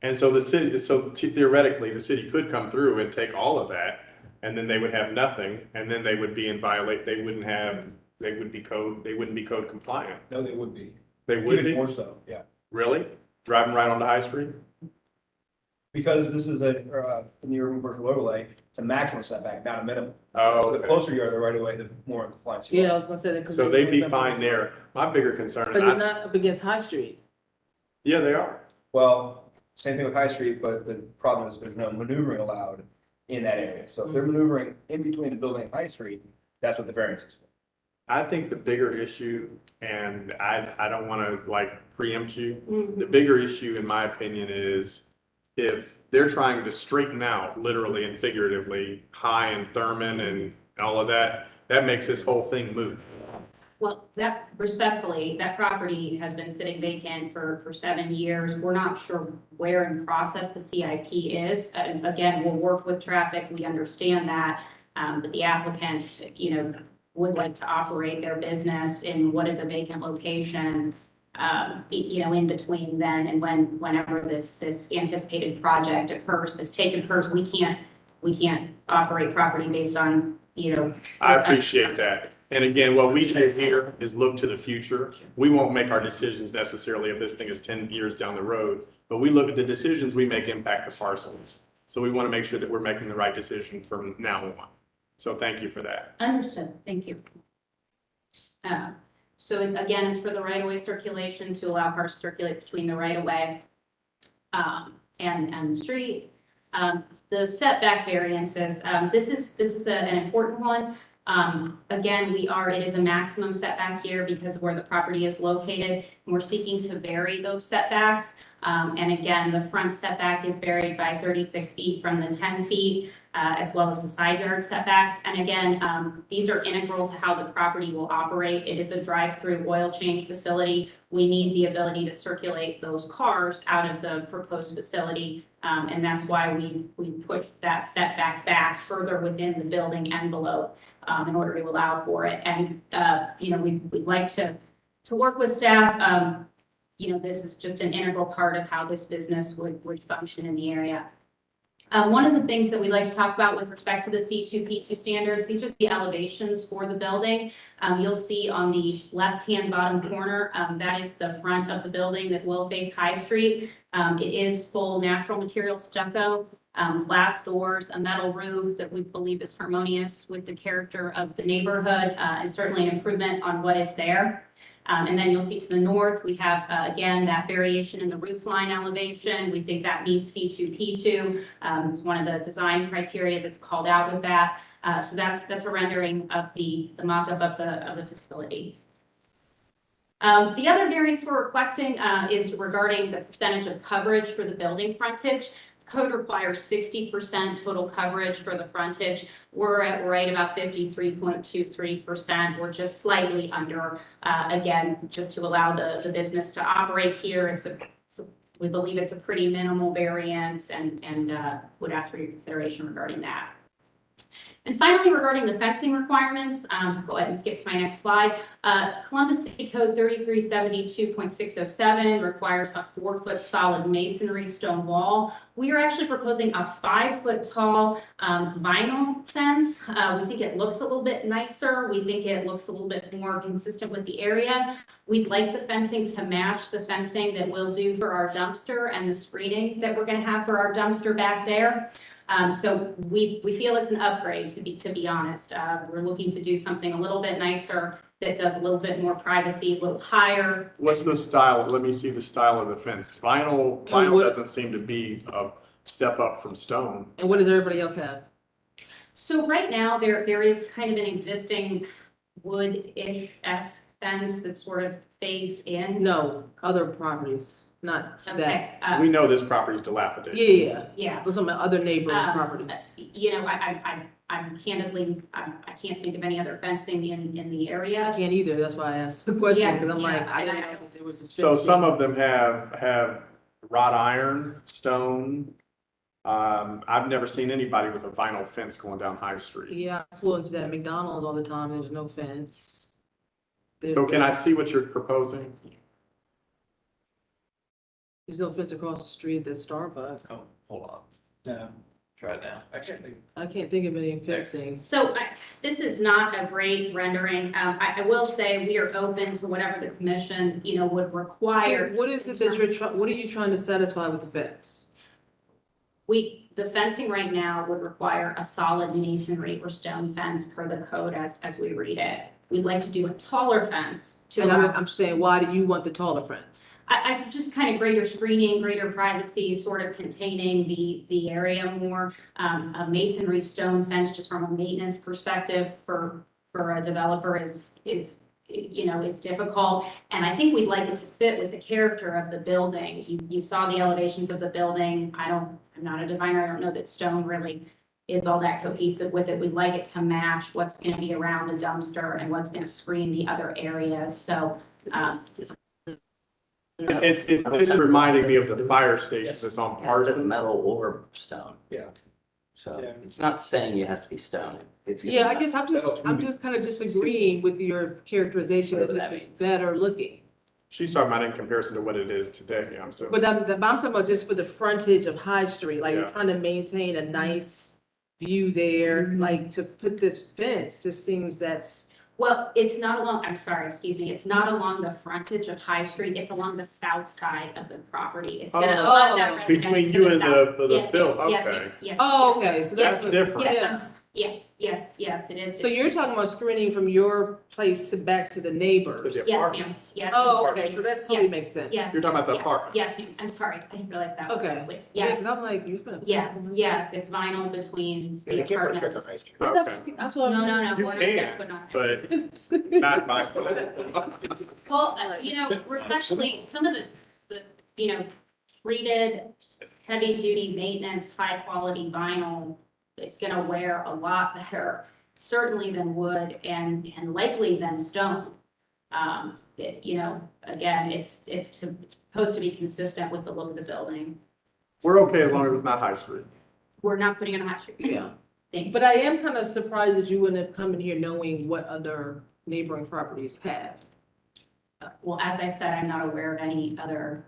And so theoretically, the city could come through and take all of that, and then they would have nothing, and then they would be in violate, they wouldn't be code compliant. No, they would be. They would Even be? more so, yeah. Really? Driving right onto High Street? Because this is in the urban commercial overlay, it's a maximum setback, not a minimum. Oh, The okay. closer you are to the right of way, the more in compliance you are. Yeah, I was gonna say that. 'cause So they- they'd be fine there. My bigger concern But is, they're not up against High Street. yeah, they are. Well, same thing with High Street, but the problem is there's no maneuvering allowed in that area. So if they're maneuvering in between the building and High Street, that's what the variance is for. I think the bigger issue, and I don't want to like preempt you, the bigger issue in my opinion is if they're trying to straighten out literally and figuratively High and Thurman and all of that, that makes this whole thing moot. Well, that respectfully, that property has been sitting vacant for 7 years. We're not sure where in process the CIP is. Again, we'll work with traffic, we understand that. But the applicant, would like to operate their business in what is a vacant location, in between then and whenever this anticipated project occurs, this take occurs, we can't operate property based on, I appreciate that. And again, what we do here is look to the future. We won't make our decisions necessarily if this thing is 10 years down the road, but we look at the decisions we make impact the parcels. So we want to make sure that we're making the right decision from now on. So thank you for that. Understood, thank you. So again, it's for the right-of-way circulation to allow cars to circulate between the right-of-way and the street. The setback variances, this is an important one. Again, it is a maximum setback here because of where the property is located, and we're seeking to vary those setbacks. And again, the front setback is varied by 36 feet from the 10 feet, as well as the side yard setbacks. And again, these are integral to how the property will operate. It is a drive-through oil change facility. We need the ability to circulate those cars out of the proposed facility. And that's why we pushed that setback back further within the building envelope in order to allow for it. And, we'd like to work with staff. This is just an integral part of how this business would function in the area. One of the things that we like to talk about with respect to the C2, P2 standards, these are the elevations for the building. You'll see on the left-hand bottom corner, that is the front of the building that will face High Street. It is full natural material stucco, glass doors, a metal roof that we believe is harmonious with the character of the neighborhood, and certainly an improvement on what is there. And then you'll see to the north, we have, again, that variation in the roof line elevation. We think that meets C2, P2. It's one of the design criteria that's called out with that. So that's a rendering of the mock-up of the facility. The other variance we're requesting is regarding the percentage of coverage for the building frontage. Code requires 60% total coverage for the frontage. We're at right about 53.23%. We're just slightly under, again, just to allow the business to operate here. We believe it's a pretty minimal variance and would ask for your consideration regarding that. And finally, regarding the fencing requirements, go ahead and skip to my next slide. Columbus City Code 3372.607 requires a 4-foot solid masonry stone wall. We are actually proposing a 5-foot tall vinyl fence. We think it looks a little bit nicer. We think it looks a little bit more consistent with the area. We'd like the fencing to match the fencing that we'll do for our dumpster and the screening that we're going to have for our dumpster back there. So we feel it's an upgrade, to be honest. We're looking to do something a little bit nicer that does a little bit more privacy, a little higher. What's the style? Let me see the style of the fence. Vinyl doesn't seem to be a step up from stone. And what does everybody else have? So right now, there is kind of an existing wood-ish-esque fence that sort of fades in. No, other properties, not Okay. that. We know this property is dilapidated. Yeah. We're talking about other neighboring properties. I'm candidly, I can't think of any other fencing in the area. I can't either. That's why I asked the question, Yeah, because I'm like, yeah, I didn't know if there was a. So some of them have wrought iron, stone. I've never seen anybody with a vinyl fence going down High Street. Yeah, I pull into that McDonald's all the time. There's no fence. So can I see what you're proposing? There's no fence across the street at the Starbucks. Oh, hold on. No. Try it now. I can't think of any fencing. So this is not a great rendering. I will say we are open to whatever the commission, would require. So what is it that what are you trying to satisfy with the fence? The fencing right now would require a solid masonry or stone fence per the code as we read it. We'd like to do a taller fence to. And I'm saying, why do you want the taller fence? I just kind of greater screening, greater privacy, sort of containing the area more. A masonry stone fence, just from a maintenance perspective for a developer is difficult. And I think we'd like it to fit with the character of the building. You saw the elevations of the building. I'm not a designer. I don't know that stone really is all that cohesive with it. We'd like it to match what's gonna be around the dumpster and what's gonna screen the other areas, so, It's reminding me of the fire station that's on Is it Parsons. metal or stone? Yeah. So Yeah. it's not saying it has to be stone. It's Yeah, I guess I'm just kind of disagreeing with your characterization that this is better looking. She's talking about in comparison to what it is today, I'm so. But I'm talking about just for the frontage of High Street, like Yeah. trying to maintain a nice view there, like to put this fence just seems that's. well, it's not along, I'm sorry, excuse me, it's not along the frontage of High Street, it's along the south side of the property. It's gonna abut that residential Between to you and south. the Yes, bill, ma'am. Yes, okay. ma'am. Yes, Oh, yes, okay, so yes, that's different. Yeah, Yeah. yes, it is. So you're talking about screening from your place to back to the neighbors? To the Yes, ma'am, apartments. yes. Oh, okay, so that totally Yes, makes sense. Yes. You're talking about the yes, apartments. Yes, ma'am. I'm sorry, I didn't realize that. was Okay. clear. Yeah, Yes, 'cause I'm like, you've been. yes, it's vinyl between the apartments. Okay, That's what. No, you we're not gonna can, put on. but not my fault. Well, we're actually, some of the, treated, heavy-duty maintenance, high-quality vinyl is gonna wear a lot better, certainly than wood and likely than stone. Again, it's supposed to be consistent with the look of the building. We're okay as long as it's not High Street. We're not putting it on High Street. Yeah. Thank you. But I am kind of surprised that you wouldn't have come in here knowing what other neighboring properties have. Well, as I said, I'm not aware of any other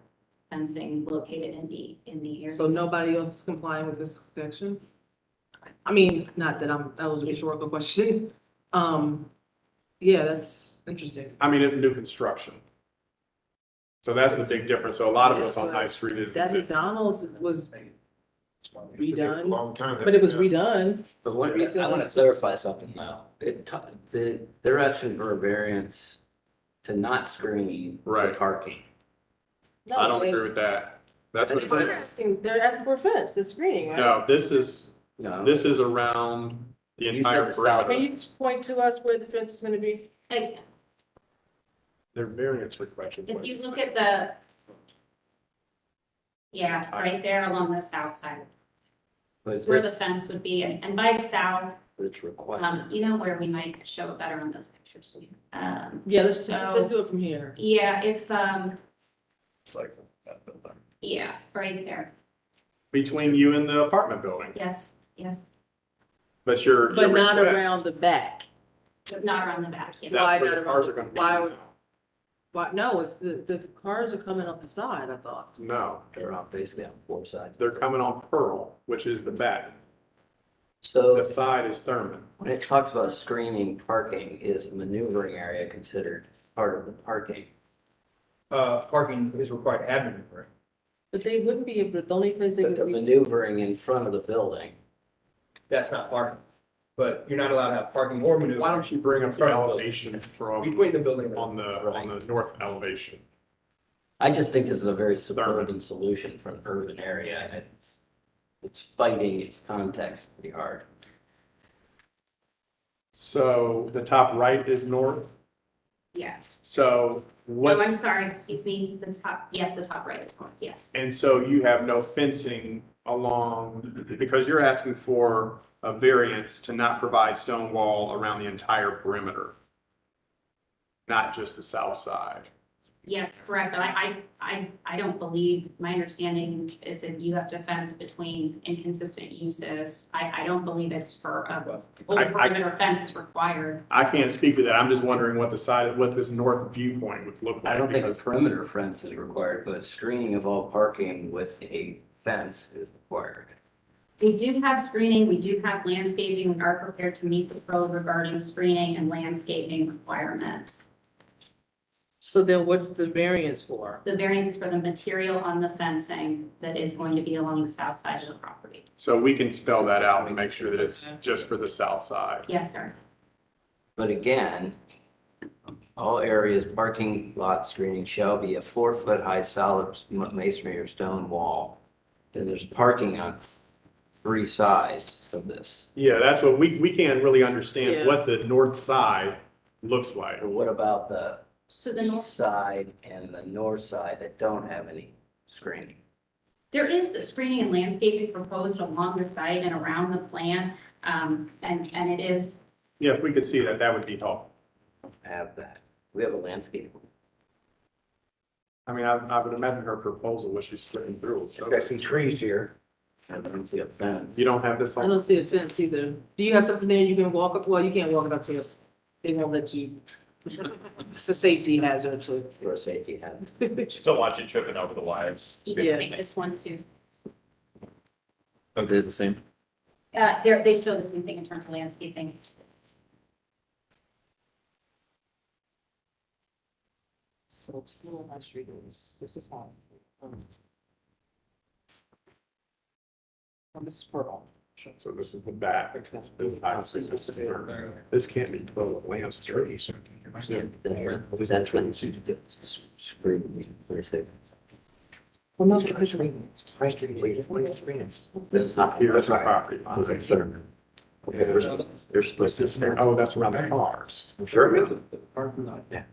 fencing located in the area. So nobody else is complying with this section? I mean, not that that was a rhetorical question. Yeah, that's interesting. I mean, it's new construction. So that's the big difference. So a lot of us on High Street is. That McDonald's was redone, Long time. but it was redone. I want to clarify something now. They're asking for a variance to not screen for Right. parking. No, I don't they- agree with that. That's what They're asking for a fence, the screening, right? No, this is No. around the You said entire the south. perimeter. Can you point to us where the fence is gonna be? Okay. Their variance request. If you look at right there along the south side, But is where the this, fence would be, and by south, but it's required. where we might show it better on those pictures. Yeah, let's So- do it from here. Yeah, if, It's like that building. yeah, right there, Between you and the apartment building, yes, but your But not request, around the back. but not around the back, yeah. Why That's where not the cars around- are gonna be. Why, no, it's the cars are coming up the side, I thought. No, They're on basically on four sides. they're coming on Pearl, which is the back. So The side is Thurman. when it talks about screening parking, is the maneuvering area considered part of the parking? Parking is required to have maneuvering. But they wouldn't be able to, the only place they But the could be. maneuvering in front of the building, That's not parking. But you're not allowed to have parking or maneuvering. Why don't you bring up the elevation from Between the building. on the north elevation? I just think this is a very suburban solution for an urban area, and it's fighting its context pretty hard. So the top right is north. Yes. So what? No, I'm sorry, excuse me, the top right is north, yes. And so you have no fencing along, because you're asking for a variance to not provide stone wall around the entire perimeter, not just the south side. Yes, correct, but I don't believe, my understanding is that you have to fence between inconsistent uses. I don't believe it's for a full perimeter fence is required. I can't speak to that. I'm just wondering what what this north viewpoint would look like. I don't think a because- perimeter fence is required, but screening of all parking with a fence is required. We do have screening, we do have landscaping, we are prepared to meet the code regarding screening and landscaping requirements. So then what's the variance for? The variance is for the material on the fencing that is going to be along the south side of the property. So we can spell that out and make sure that it's just for the south side. Yes, sir. But again, all areas parking lot screening shall be a 4-foot high solid masonry or stone wall. Then there's parking on 3 sides of this. Yeah, that's what we can't really understand Yeah. what the north side looks like. Or what about the So the north, east side and the north side that don't have any screening? There is screening and landscaping proposed along the site and around the plant, and it is, Yeah, if we could see that, that would be helpful. Have that. We have a landscape. I mean, I would imagine her proposal was she's splitting through, so. Got some trees here. I don't see a fence. You don't have this I on? don't see a fence either. Do you have something there you can walk up? Well, you can't walk it up to us. They won't let you. It's a safety hazard too. Or a safety hazard. Still watch you tripping over the wires. you can Yeah. make this one too. Oh, they're the same. They show the same thing in terms of landscaping. So it's full of street is, this is home. This is purple. So this is the back. This can't be full of lands trees. That's when you screen. Well, no, because you're High Street. That's not here, that's a property. Okay, there's supposed to stand. Oh, that's around the cars. Sure. Yeah,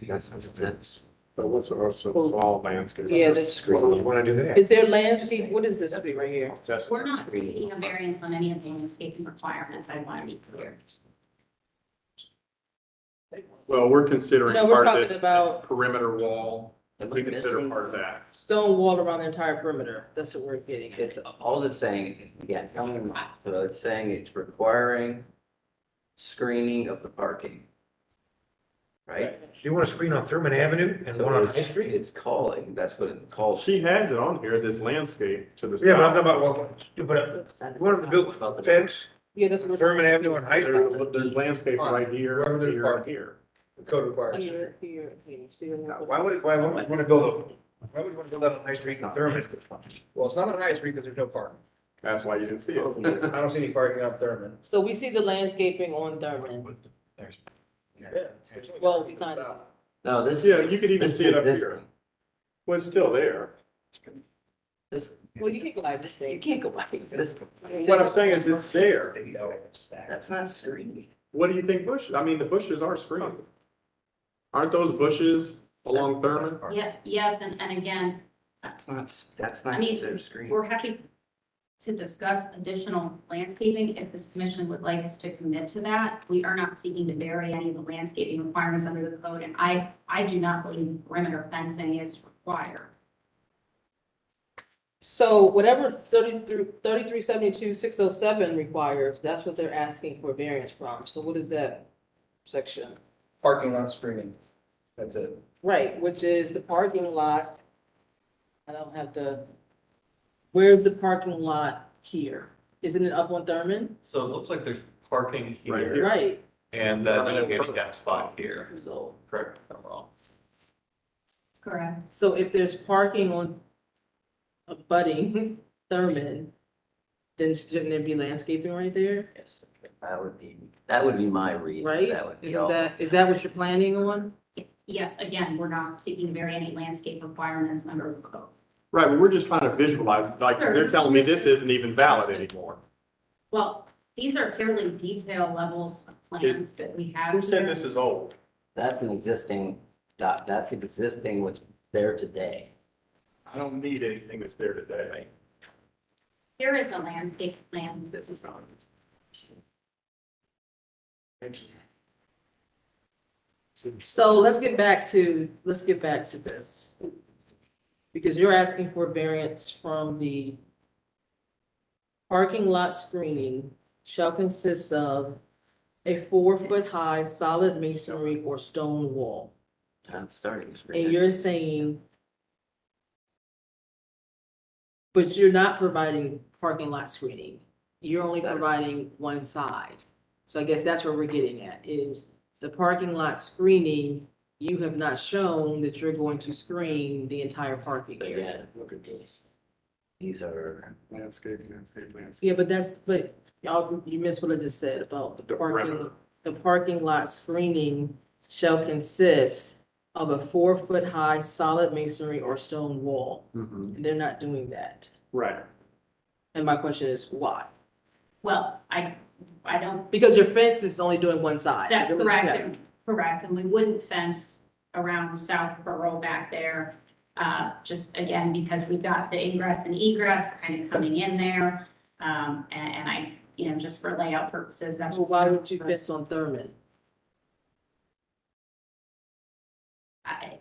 that's. But what's also small landscape? Yeah, that's What would you want to do there? Is there landscape? What is this street right here? Just. We're not seeking a variance on any of the landscaping requirements, I want to be clear. Well, we're considering No, we're part of talking this about perimeter wall. We consider part of that. stone wall around the entire perimeter. That's what we're getting at. It's, all it's saying, again, so it's saying it's requiring screening of the parking. Right? So you want to screen on Thurman Avenue and So one on it's- High Street? It's calling, that's what it calls. She has it on here, this landscape to the Yeah, but I'm south. talking about, you want to build a fence, Yeah, that's what. Thurman Avenue and High Street? There's landscape right here, Wherever there's here, parking. here. The code requires. Here, here, here. See, Why would you want to build why would you want to build that on High Street and Thurman? Well, it's not on High Street because there's no parking. That's why you didn't see it. I don't see any parking on Thurman. So we see the landscaping on Thurman. Yeah. Well, we kind of. No, this. Yeah, you could even this see it up existing. here. Well, it's still there. This, Well, you can't go by this you thing. can't go by this. What I'm saying is it's there. That's not screening. What do you think bushes? I mean, the bushes are screened. Aren't those bushes along Thurman? Yeah, yes, and again, That's not I mean, considered screening. we're happy to discuss additional landscaping if this commission would like us to commit to that. We are not seeking to vary any of the landscaping requirements under the code, and I do not believe perimeter fencing is required. So whatever 3372-607 requires, that's what they're asking for variance from. So what is that section? Parking lot screening. That's it. Right, which is the parking lot. I don't have the, where's the parking lot here? Isn't it up on Thurman? So it looks like there's parking Right here here. Right, and then a handicap spot here. so, Correct, if I'm wrong. That's correct. so if there's parking on abutting Thurman, then shouldn't there be landscaping right there? Yes, that would be my read. Right? That would be Isn't all. is that what you're planning on? Yes, again, we're not seeking to vary any landscape requirements under the code. Right, but we're just trying to visualize, like, they're telling me this isn't even valid anymore. Well, these are fairly detailed levels of plans that we have. Who said here. this is old? That's an existing, that's existing what's there today. I don't need anything that's there today. There is a landscape plan. This is wrong. So let's get back to this. Because you're asking for variance from the parking lot screening shall consist of a 4-foot-high solid masonry or stone wall. I'm starting. And you're saying, but you're not providing parking lot screening. You're only providing one side. So I guess that's what we're getting at, is the parking lot screening, you have not shown that you're going to screen the entire parking area. Again, look at this. These are. Landscape. Yeah, but y'all, you missed what I just said about the parking. The parking lot screening shall consist of a 4-foot-high solid masonry or stone wall. And they're not doing that. Right. And my question is, why? Well, I don't. Because your fence is only doing one side. That's correct, Yeah. correct, and we wouldn't fence around South Borough back there. Just again, because we've got the ingress and egress kind of coming in there. And I, just for layout purposes, that's. Well, why would you fence on Thurman?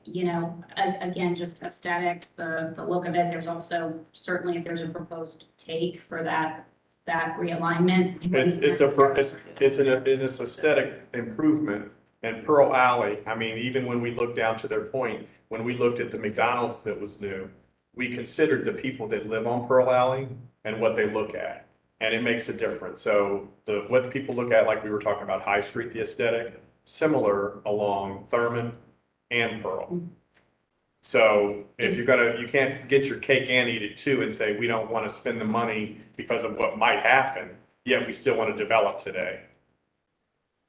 Again, just aesthetics, the look of it. There's also certainly if there's a proposed take for that realignment. It's an aesthetic improvement. And Pearl Alley, I mean, even when we look down to their point, when we looked at the McDonald's that was new, we considered the people that live on Pearl Alley and what they look at. And it makes a difference. So what the people look at, like we were talking about High Street, the aesthetic, similar along Thurman and Pearl. So if you can't get your cake and eat it too and say, we don't want to spend the money because of what might happen, yet we still want to develop today.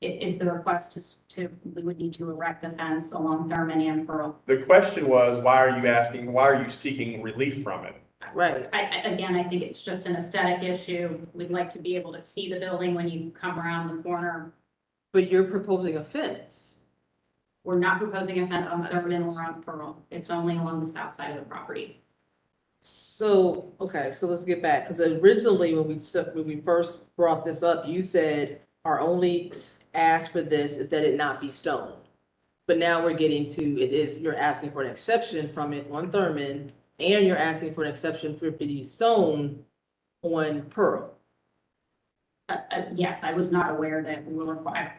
It is the request we would need to erect the fence along Thurman and Pearl. The question was, why are you seeking relief from it? Right. I think it's just an aesthetic issue. We'd like to be able to see the building when you come around the corner. But you're proposing a fence. We're not proposing a fence on Thurman or on Pearl. It's only along the south side of the property. So, okay, so let's get back, because originally when we first brought this up, you said our only ask for this is that it not be stone. But now we're getting to, you're asking for an exception from it on Thurman, and you're asking for an exception for it to be stone on Pearl. Yes, I was not aware that we were required,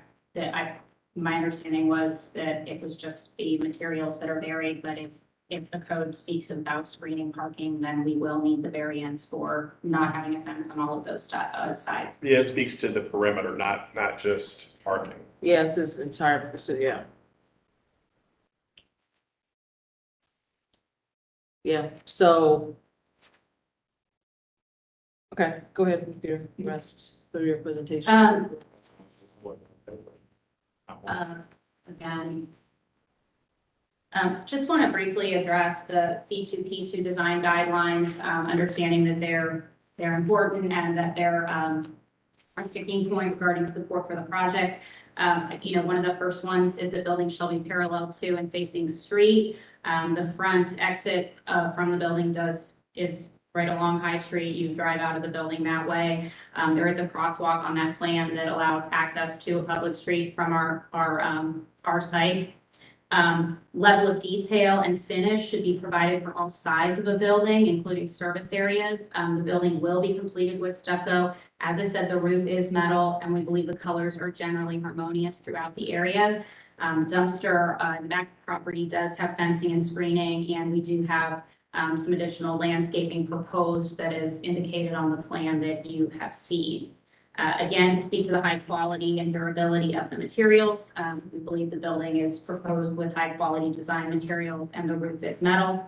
my understanding was that it was just the materials that are varied, but if the code speaks about screening parking, then we will need the variance for not having a fence on all of those sides. Yeah, it speaks to the perimeter, not just parking. Yes, it's entire, so yeah. Yeah, so. Okay, go ahead with your rest of your presentation. Again, just want to briefly address the C2P2 design guidelines, understanding that they're important and that they're a sticking point regarding support for the project. One of the first ones is the building shall be parallel to and facing the street. The front exit from the building is right along High Street. You drive out of the building that way. There is a crosswalk on that plan that allows access to a public street from our site. Level of detail and finish should be provided for all sides of the building, including service areas. The building will be completed with stucco. As I said, the roof is metal, and we believe the colors are generally harmonious throughout the area. Dumpster in the back of the property does have fencing and screening, and we do have some additional landscaping proposed that is indicated on the plan that you have seen. Again, to speak to the high quality and durability of the materials, we believe the building is proposed with high quality design materials and the roof is metal.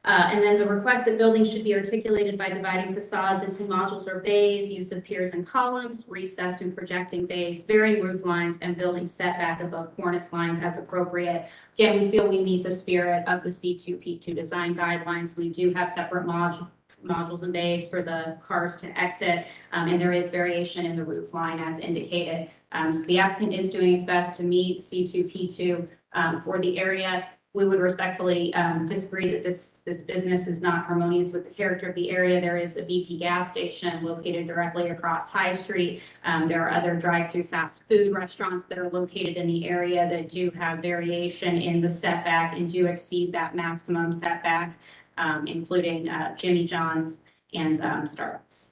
And then the request that buildings should be articulated by dividing facades into modules or bays, use of piers and columns, recessed and projecting bays, varying roof lines, and building setback above cornice lines as appropriate. Again, we feel we meet the spirit of the C2P2 design guidelines. We do have separate modules and bays for the cars to exit, and there is variation in the roof line as indicated. So the applicant is doing its best to meet C2P2 for the area. We would respectfully disagree that this business is not harmonious with the character of the area. There is a BP gas station located directly across High Street. There are other drive-through fast food restaurants that are located in the area that do have variation in the setback and do exceed that maximum setback, including Jimmy John's and Starbucks.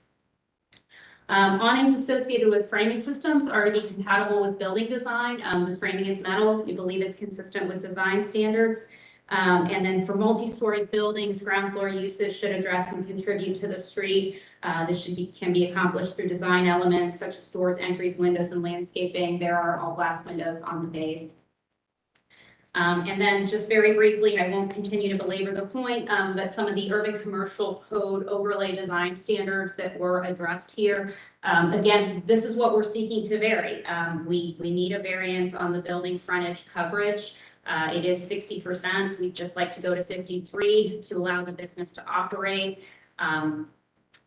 Awnings associated with framing systems are to be compatible with building design. This framing is metal. We believe it's consistent with design standards. And then for multi-story buildings, ground floor uses should address and contribute to the street. This can be accomplished through design elements such as doors, entries, windows, and landscaping. There are all glass windows on the bays. And then just very briefly, I won't continue to belabor the point, but some of the urban commercial code overlay design standards that were addressed here. Again, this is what we're seeking to vary. We need a variance on the building frontage coverage. It is 60%. We'd just like to go to 53 to allow the business to operate. And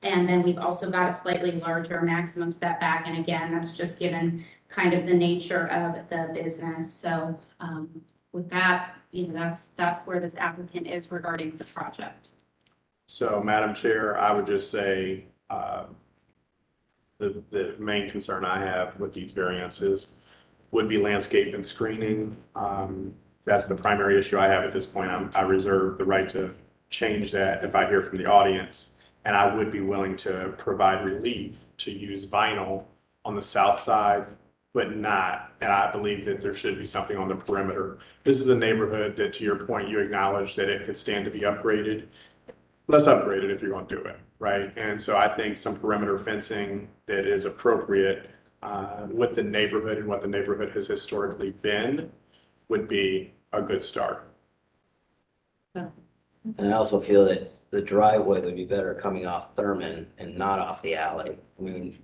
then we've also got a slightly larger maximum setback. And again, that's just given kind of the nature of the business. So with that, that's where this applicant is regarding the project. So, Madam Chair, I would just say, the main concern I have with these variances would be landscape and screening. That's the primary issue I have at this point. I reserve the right to change that if I hear from the audience. And I would be willing to provide relief to use vinyl on the south side, but not. And I believe that there should be something on the perimeter. This is a neighborhood that, to your point, you acknowledge that it could stand to be upgraded. Let's upgrade it if you're going to do it, right? And so I think some perimeter fencing that is appropriate with the neighborhood and what the neighborhood has historically been would be a good start. And I also feel that the driveway would be better coming off Thurman and not off the alley. I mean,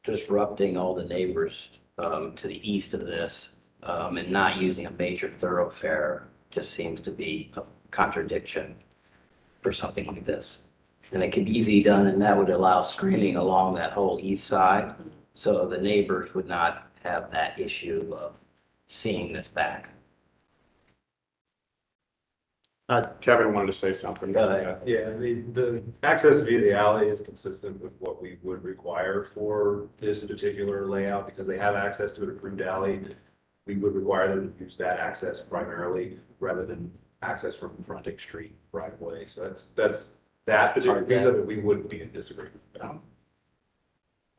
disrupting all the neighbors to the east of this and not using a major thoroughfare just seems to be a contradiction for something like this. And it could be easily done, and that would allow screening along that whole east side. So the neighbors would not have that issue of seeing this back. Kevin wanted to say something. Go ahead. Yeah, the access via the alley is consistent with what we would require for this particular layout because they have access to an approved alley. We would require them to use that access primarily rather than access from fronting street right away. So that's that particular piece of it we wouldn't be in disagreement about.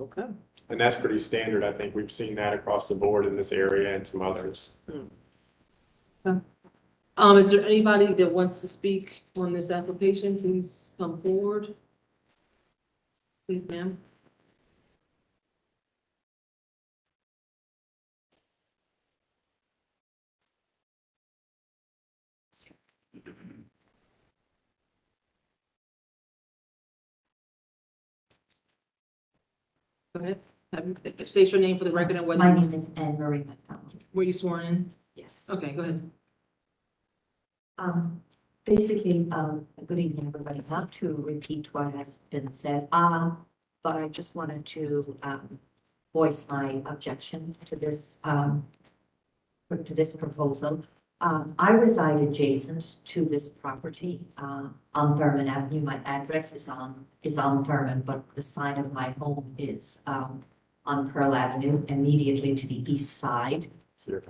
Okay. And that's pretty standard. I think we've seen that across the board in this area and some others. Is there anybody that wants to speak on this application? Please come forward. Please, ma'am. Go ahead. State your name for the record and whether. My name is Anne Marie McDonald. Were you sworn in? Yes. Okay, go ahead. Basically, good evening, everybody. Not to repeat what has been said, but I just wanted to voice my objection to this proposal. I reside adjacent to this property on Thurman Avenue. My address is on Thurman, but the sign of my home is on Pearl Avenue, immediately to the east side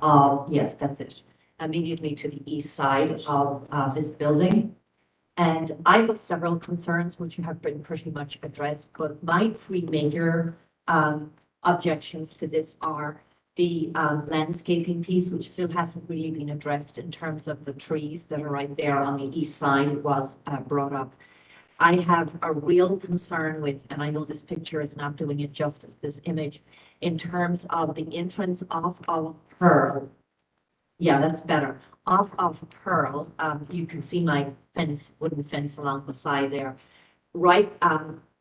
of, yes, that's it, immediately to the east side of this building. And I have several concerns which have been pretty much addressed, but my three major objections to this are the landscaping piece, which still hasn't really been addressed in terms of the trees that are right there on the east side. It was brought up. I have a real concern with, and I know this picture is not doing it justice, this image, in terms of the entrance off of Pearl. Yeah, that's better. Off of Pearl, you can see my fence, wooden fence along the side there. Right,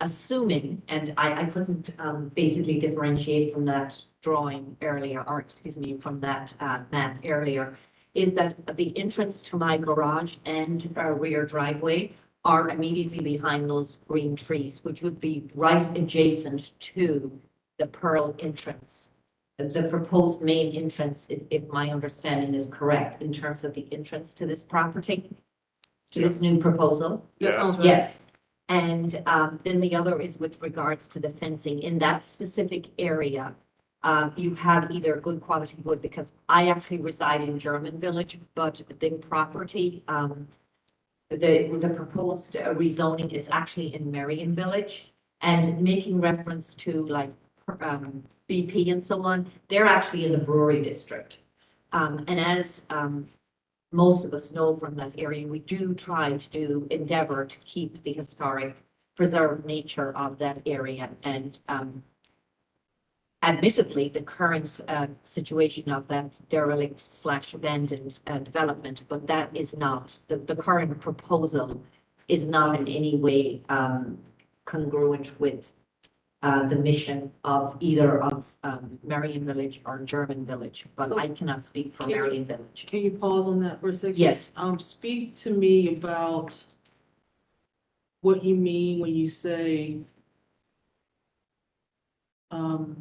assuming, and I couldn't basically differentiate from that drawing earlier, or excuse me, from that map earlier, is that the entrance to my garage and rear driveway are immediately behind those green trees, which would be right adjacent to the Pearl entrance. The proposed main entrance, if my understanding is correct, in terms of the entrance to this property, to this new proposal. Yeah. Yes. And then the other is with regards to the fencing in that specific area. You have either good quality wood, because I actually reside in German Village, but the property, the proposed rezoning is actually in Marion Village, and making reference to like BP and so on, they're actually in the brewery district. And as most of us know from that area, we do try to endeavor to keep the historic preserved nature of that area. And admittedly, the current situation of that derelict / abandoned development, but that is not, the current proposal is not in any way congruent with the mission of either of Marion Village or German Village, but I cannot speak for Marion Village. Can you pause on that for a second? Yes. Speak to me about what you mean when you say the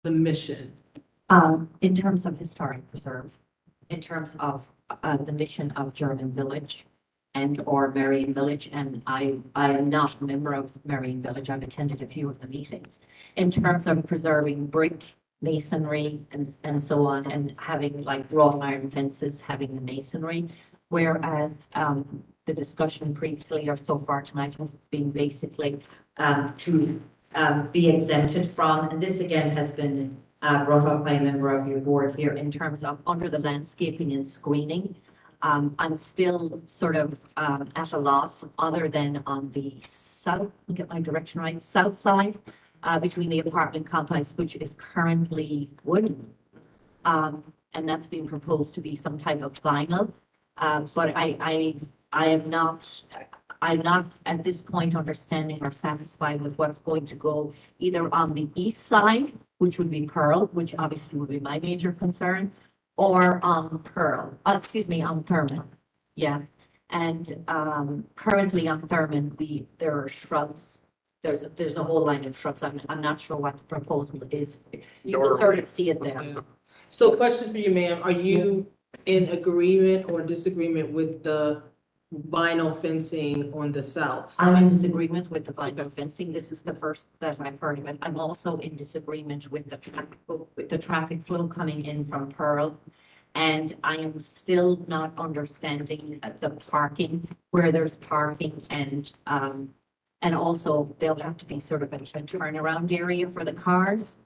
mission. In terms of historic preserve, in terms of the mission of German Village and or Marion Village, and I am not a member of Marion Village. I've attended a few of the meetings. In terms of preserving brick, masonry, and so on, and having like wrought iron fences, having the masonry, whereas the discussion previously or so far tonight has been basically to be exempted from, and this again has been brought up by a member of your board here in terms of under the landscaping and screening. I'm still sort of at a loss other than on the south, get my direction right, south side between the apartment complex, which is currently wood. And that's being proposed to be some type of vinyl. But I'm not at this point understanding or satisfied with what's going to go either on the east side, which would be Pearl, which obviously would be my major concern, or on Pearl, on Thurman. Yeah. And currently on Thurman, there are shrubs. There's a whole line of shrubs. I'm not sure what the proposal is. You can sort of see it there. So question for you, ma'am, are you in agreement or disagreement with the vinyl fencing on the south side? I'm in disagreement with the vinyl fencing. This is the first that I've heard of it. I'm also in disagreement with the traffic flow coming in from Pearl. And I am still not understanding the parking, where there's parking, and also there'll have to be sort of a turnaround area for the cars.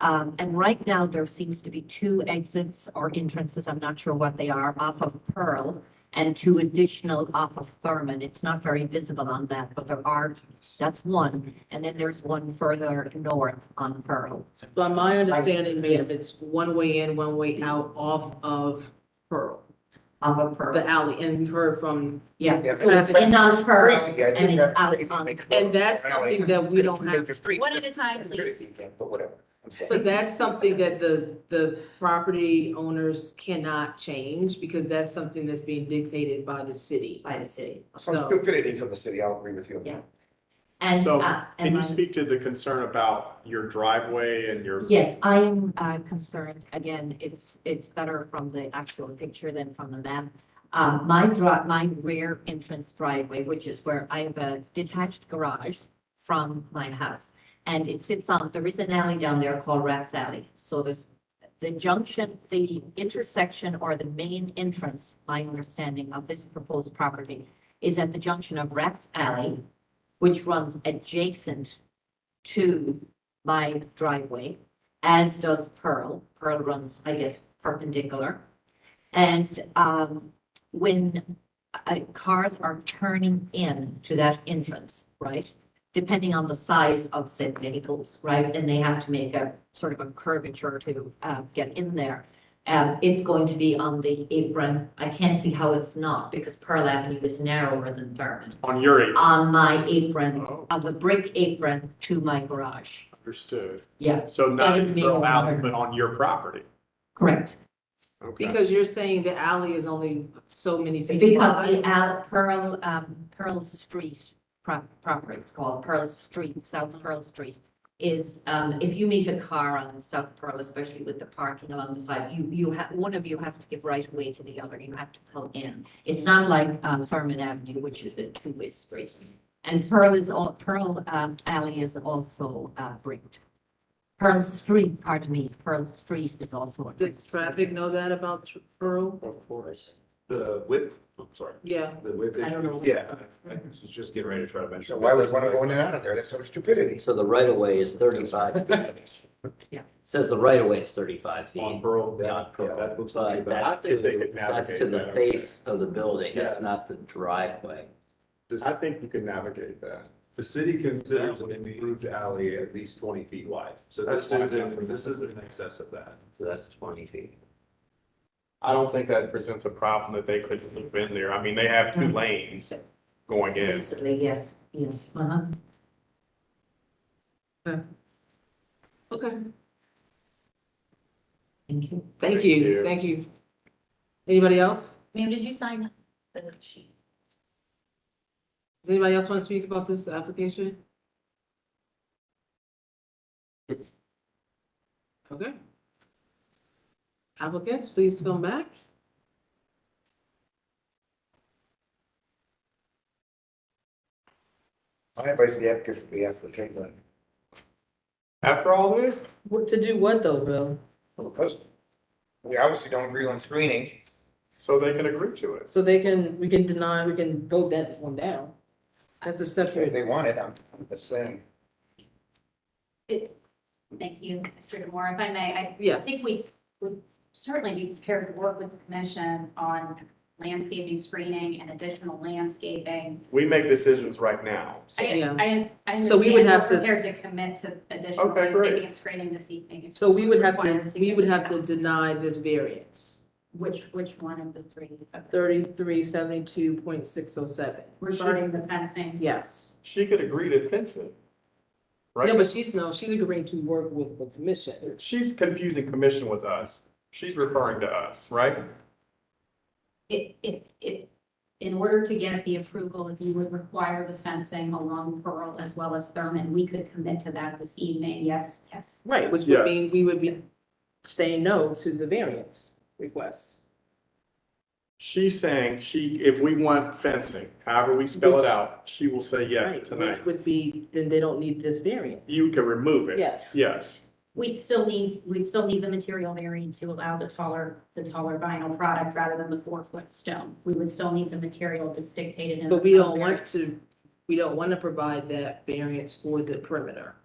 And right now there seems to be 2 exits or entrances, I'm not sure what they are, off of Pearl, and 2 additional off of Thurman. It's not very visible on that, but that's one. And then there's one further north on Pearl. By my understanding, ma'am, Yes. it's one way in, one way out off of Pearl, Off of Pearl. the alley, and we've heard from. Yeah. Yes, So it's in on Pearl Crazy, I and think it's that's out pretty on. big. And that's something that we don't have. One at a time, please. But whatever. So that's something that the property owners cannot change because that's something that's being dictated by the city. By the city. Some stupidity from the city, I'll agree with you. Yeah. And, So and can you my- speak to the concern about your driveway and your? Yes, I'm concerned, again, it's better from the actual picture than from the map. My rear entrance driveway, which is where I have a detached garage from my house. And it sits on, there is an alley down there called Rats Alley. So there's the junction, the intersection or the main entrance, my understanding of this proposed property is at the junction of Rats Alley, which runs adjacent to my driveway, as does Pearl. Pearl runs, I guess, perpendicular. And when cars are turning in to that entrance, right? Depending on the size of said vehicles, right? And they have to make a sort of a curvature to get in there. It's going to be on the apron. I can't see how it's not because Pearl Avenue is narrower than Thurman. On your apron? On my apron, on the brick apron to my garage. Understood. Yeah. So not That is in the Pearl main Alley, concern. but on your property? Correct. Okay. Because you're saying the alley is only so many feet. Because wide. Pearl Street proper, it's called Pearl Street, South Pearl Street, is, if you meet a car on South Pearl, especially with the parking along the side, one of you has to give right away to the other. You have to pull in. It's not like, Thurman Avenue, which is a 2-way street. And Pearl Alley is also, bricked. Pearl Street, pardon me, Pearl Street is also. Does traffic know that about Pearl? Of course. The width, I'm sorry. Yeah. The width. I don't know. Yeah, I was just getting ready to try to mention. So why would one go in and out of there? That's some stupidity. So the right of way is 35 feet. Yeah. Says the right of way is 35 feet. On Pearl, Not yeah, Pearl, that looks to be but about. I think they could that's navigate to the that. face of the building, it's Yeah. not the driveway. I think you can navigate that. The city considers an improved alley at least 20 feet wide. So That's this fine. is in excess of that. So that's 20 feet. I don't think that presents a problem that they could loop in there. I mean, they have 2 lanes going in. Basically, yes, yes. Uh-huh. Okay. Thank you. Thank you. Thank you. Anybody else? Ma'am, did you sign the sheet? Does anybody else want to speak about this application? Okay. Applicants, please come back. I advise the applicant for the applicant. After all this, What, to do what though, Bill? Because we obviously don't agree on screening. so they can agree to it. So we can deny, we can vote that one down. That's a If separate. they want it, I'm just saying. Thank you, Mr. DeMore. If I may, I Yes. think we would certainly be prepared to work with the commission on landscaping screening and additional landscaping. We make decisions right now. So I So we understand would we're have to- prepared to commit to additional Okay, great. landscaping and screening this evening. if So we would have required to, we get would the have to balance. deny this variance. Which one of the three? 3372.607. Regarding the fencing? Yes. she could agree to fence it. Right? Yeah, but she's agreeing to work with the commission. She's confusing commission with us. She's referring to us, right? In order to get the approval, if you would require the fencing along Pearl as well as Thurman, we could commit to that this evening. Yes. Right, which Yeah. would mean we would be saying no to the variance requests. She's saying if we want fencing, however we spell it out, she will say yes Right, tonight. which would be, then they don't need this variance. You can remove it. Yes. Yes. We'd still need the material variant to allow the taller vinyl product rather than the 4-foot stone. We would still need the material that's dictated in. But the we don't variance. want to provide that variance for the perimeter.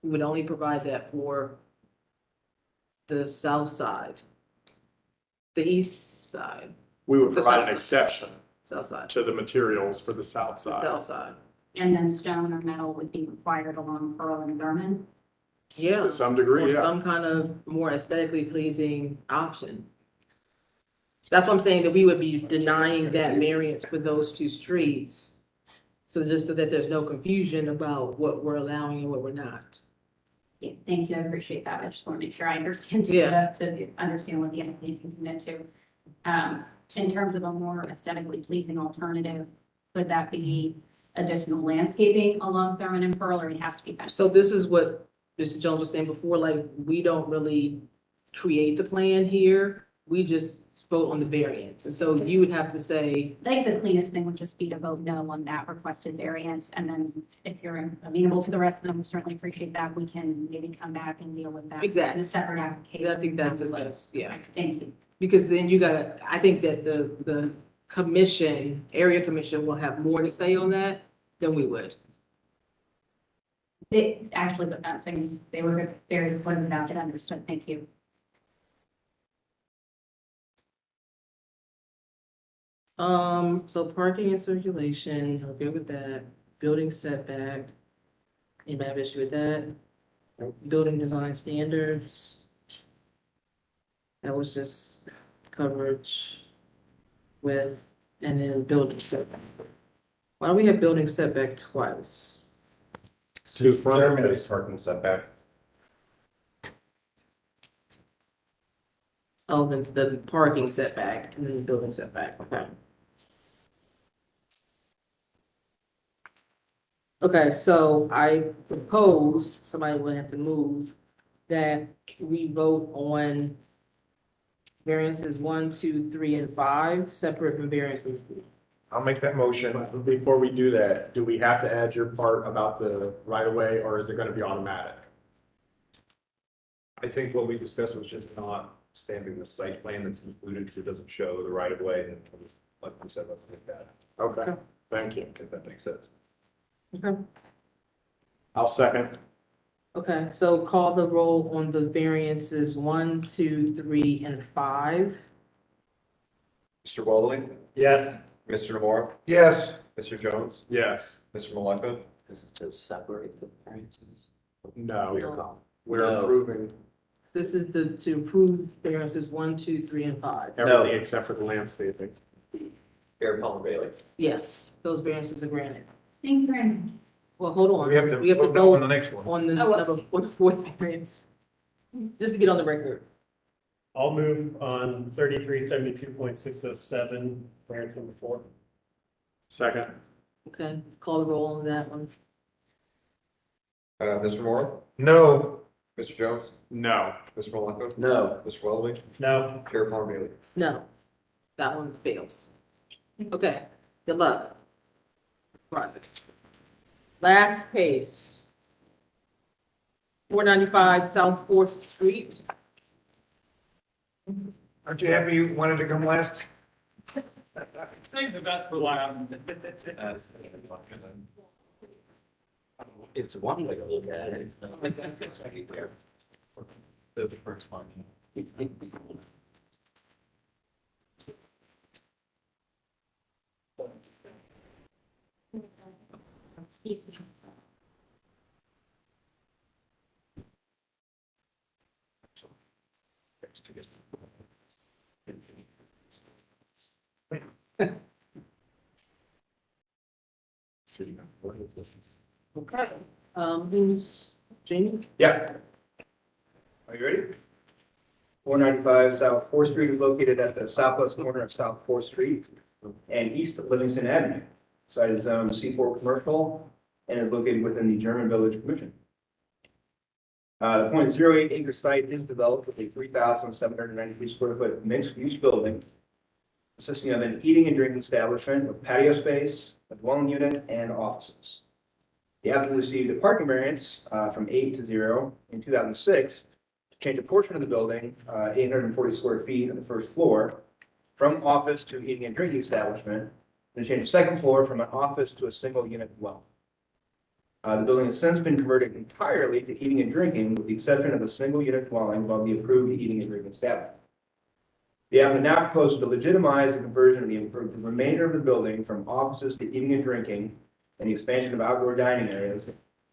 We would only provide that for the south side, the east side, We would The provide south an exception south side, to the materials for the south the side. south side. And then stone or metal would be required along Pearl and Thurman. Yeah. To some degree, Or yeah. some kind of more aesthetically pleasing option. That's what I'm saying, that we would be denying that variance for those two streets. So just so that there's no confusion about what we're allowing and what we're not. Yeah, thank you, I appreciate that. I just want to make sure I understand Yeah. to understand what the applicant can commit to. In terms of a more aesthetically pleasing alternative, would that be additional landscaping along Thurman and Pearl, or it has to be fenced? So this is what Mr. Jones was saying before, like, we don't really create the plan here. We just vote on the variance. And so you would have to say, I think the cleanest thing would just be to vote no on that requested variance, and then if you're amenable to the rest of them, we certainly appreciate that. We can maybe come back and deal with that. Exactly. In a separate application. I think that's the best, yeah. Thank you. Because then I think that the commission, area commission will have more to say on that than we would. They actually, the fencing, they were very supportive about it, understood. Thank you. So parking and circulation, I'm good with that. Building setback. Anybody have issue with that? Building design standards. That was just coverage with, and then building setback. Why do we have building setback twice? To front Face parking setback. Oh, the parking setback and then the building setback, okay. Okay, so I propose, somebody would have to move, that we vote on variances 1, 2, 3, and 5, separate from variances. I'll make that motion. But before we do that, do we have to add your part about the right of way, or is it gonna be automatic? I think what we discussed was just not stamping the site plan that's included because it doesn't show the right of way, and like we said, let's leave that. Okay, thank you. If that makes sense. Okay. I'll second. Okay, so call the roll on the variances 1, 2, 3, and 5. Mr. Waldling, Yes. Mr. DeMore, Yes. Mr. Jones, Yes. Mr. Maleka, This is to separate the variances. No, we're No. approving This is to approve variances 1, 2, 3, and 5. everything except for the landscaping. Aaron Palmer Bailey. Yes, those variances are granted. Thank you very much. Well, hold on. We have to vote on the next one. On the Oh, well. number, what's fourth variance? Just to get on the record. I'll move on 3372.607, variance number 4. Second. Okay, call the roll on that one. Mr. Moore, No. Mr. Jones? No. Mr. Malacco? No. Mr. Weatherly? No. Chair Plummer Bailey? No, that one fails. Okay, good luck. Right. Last case. 495 South Fourth Street. Aren't you happy you wanted to come last? Save the best for last. It's one way to look at it. The first one. Okay, who's Jamie? Yeah. Are you ready? 495 South Fourth Street is located at the southwest corner of South Fourth Street and east of Livingston Avenue. Site is zone C4 commercial and is located within the German Village Commission. The .08 acre site is developed with a 3,793 square foot mixed use building consisting of an eating and drinking establishment with patio space, a dwelling unit, and offices. The applicant received a parking variance from 8 to 0 in 2006 to change a portion of the building, 840 square feet on the first floor, from office to eating and drinking establishment, and to change the second floor from an office to a single unit dwelling. The building has since been converted entirely to eating and drinking, with the exception of a single unit dwelling above the approved eating and drinking establishment. The applicant now proposes to legitimize the conversion of the remainder of the building from offices to eating and drinking and the expansion of outdoor dining areas,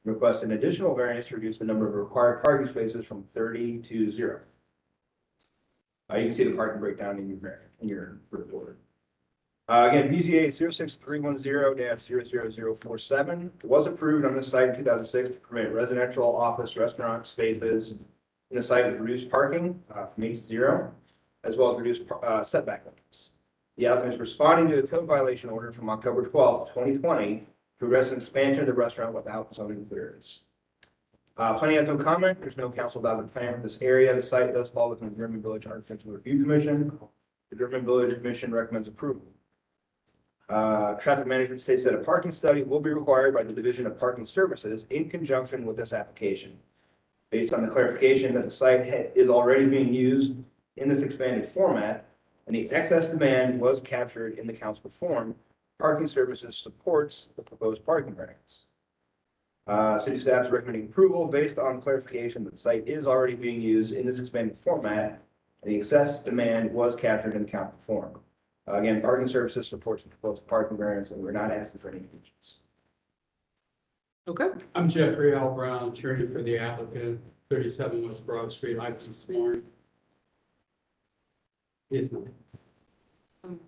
request an additional variance to reduce the number of required parking spaces from 30 to 0. You can see the parking breakdown in your report. Again, BZA 06310-00047 was approved on this site in 2006 to permit residential, office, restaurant spaces in the site with reduced parking from 8 to 0, as well as reduced setback limits. The applicant is responding to the code violation order from October 12, 2020, to address an expansion of the restaurant without zoning clearance. Planning has no comment. There's no council adopted plan for this area. The site does fall within the German Village Architectural Review Commission. The German Village Commission recommends approval. Traffic management states that a parking study will be required by the Division of Parking Services in conjunction with this application. Based on the clarification that the site is already being used in this expanded format, and the excess demand was captured in the council form, Parking Services supports the proposed parking variance. City staff is recommending approval based on clarification that the site is already being used in this expanded format, and the excess demand was captured in the council form. Again, Parking Services supports the proposed parking variance, and we're not asking for any conditions. Okay. I'm Jeffrey L. Brown, attorney for the applicant, 37 West Broad Street. I've been sworn. Yes, ma'am.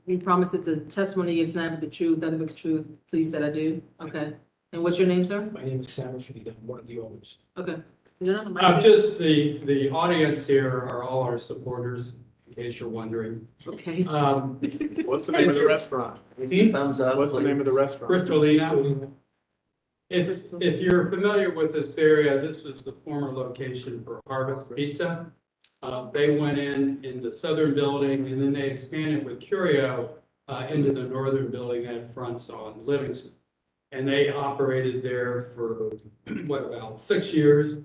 You promise that the testimony is not the truth, nothing but the truth. Please said I do. Okay. And what's your name, sir? My name is Sam Shahid. I'm one of the owners. Okay. Just the audience here are all our supporters, in case you're wondering. Okay. What's the name of the restaurant? Thumbs up. What's the name of the restaurant? Bristolina. If you're familiar with this area, this is the former location for Harvest Pizza. They went in the southern building, and then they expanded with Curio into the northern building that fronts on Livingston. And they operated there for, about 6 years.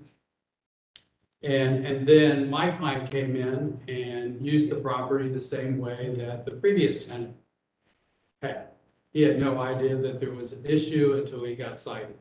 And then my client came in and used the property the same way that the previous tenant had. He had no idea that there was an issue until he got cited.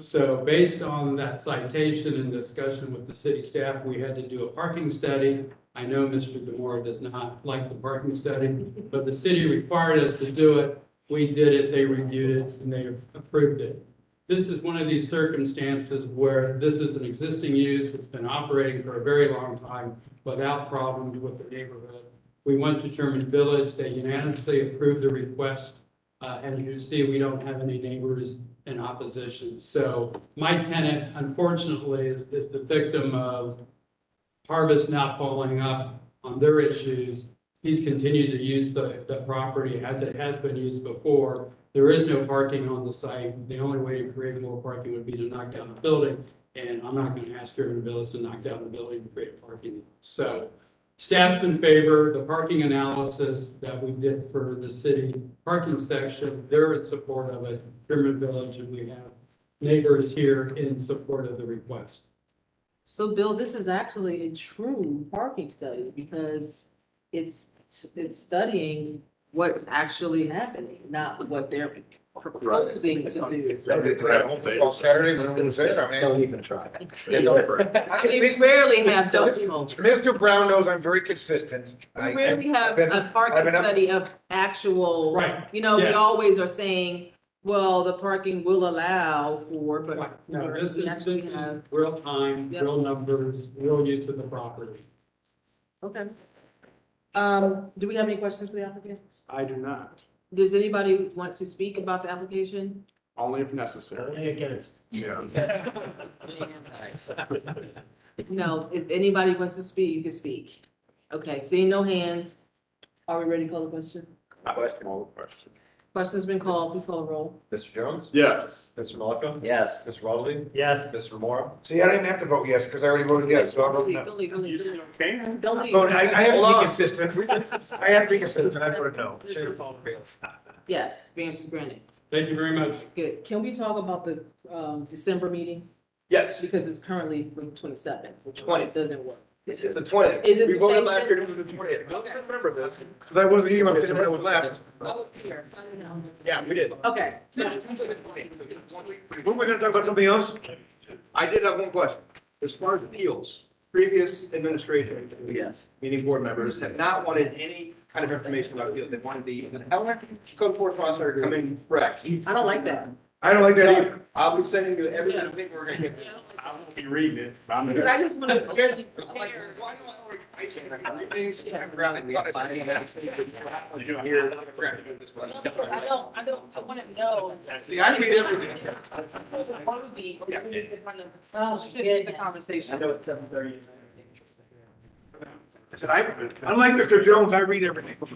So based on that citation and discussion with the city staff, we had to do a parking study. I know Mr. DeMora does not like the parking study, but the city required us to do it. We did it, they reviewed it, and they approved it. This is one of these circumstances where this is an existing use. It's been operating for a very long time without problems with the neighborhood. We went to German Village. They unanimously approved the request. And you see, we don't have any neighbors in opposition. So my tenant, unfortunately, is the victim of Harvest not following up on their issues he's continued to use the property as it has been used before. There is no parking on the site. The only way to create more parking would be to knock down the building. And I'm not going to ask Urban Village to knock down the building and create parking. So staff's in favor. The parking analysis that we did for the city parking section, they're in support of it. Urban Village, and we have neighbors here in support of the request. So Bill, this is actually a true parking study because it's studying what's actually happening, not what they're proposing to do. Saturday, when it was there, I mean. Don't even try. We rarely have those moments. Mr. Brown knows I'm very consistent. We rarely have a parking study of actual, Right, you know, we yeah. always are saying, well, the parking will allow for, but. No, this we is actually have. real time, Yep. real numbers, real use of the property. Okay. Do we have any questions for the applicant? I do not, Does anybody want to speak about the application? only if necessary. Only against. Yeah. No, if anybody wants to speak, you can speak. Okay, seeing no hands, are we ready to call the question? Question. Question's been called, please call the roll. Mr. Jones? Yes. Mr. Malika? Yes. Mr. Walde? Yes. Mr. Mora? See, I don't even have to vote yes, because I already voted yes, so I'll vote no. Don't leave, don't leave, don't leave. Can. Don't leave. Vote, I have Hold to on. be consistent. I have to be consistent, I voted no. Yes, variance is granted. Thank you very much. Good. Can we talk about the December meeting? Yes, Because it's currently with the 27th, which 20th. doesn't work. it's the 20th. Is it We the voted same last thing? year to do the 20th. Don't remember this. Because I wasn't here, I said I was left. I was here, I don't know. Yeah, we did. Okay, so We're gonna talk about something else? I did have one question. As far as appeals, previous administration, Yes. meaning board members, have not wanted any kind of information about appeals. They wanted the code enforcement officer to come in fresh. I don't like that. I don't like that either. I'll be sending you everything we're gonna get. I won't be reading it. but I'm Because gonna. I just want to. Why do I say things? I forgot. I thought I said that. Here, I forgot to do this one. I want to know. See, I read everything. Worthy, we need to kind of, shift the conversation. I know it's 7:30. I said, unlike Mr. Jones, I read everything before.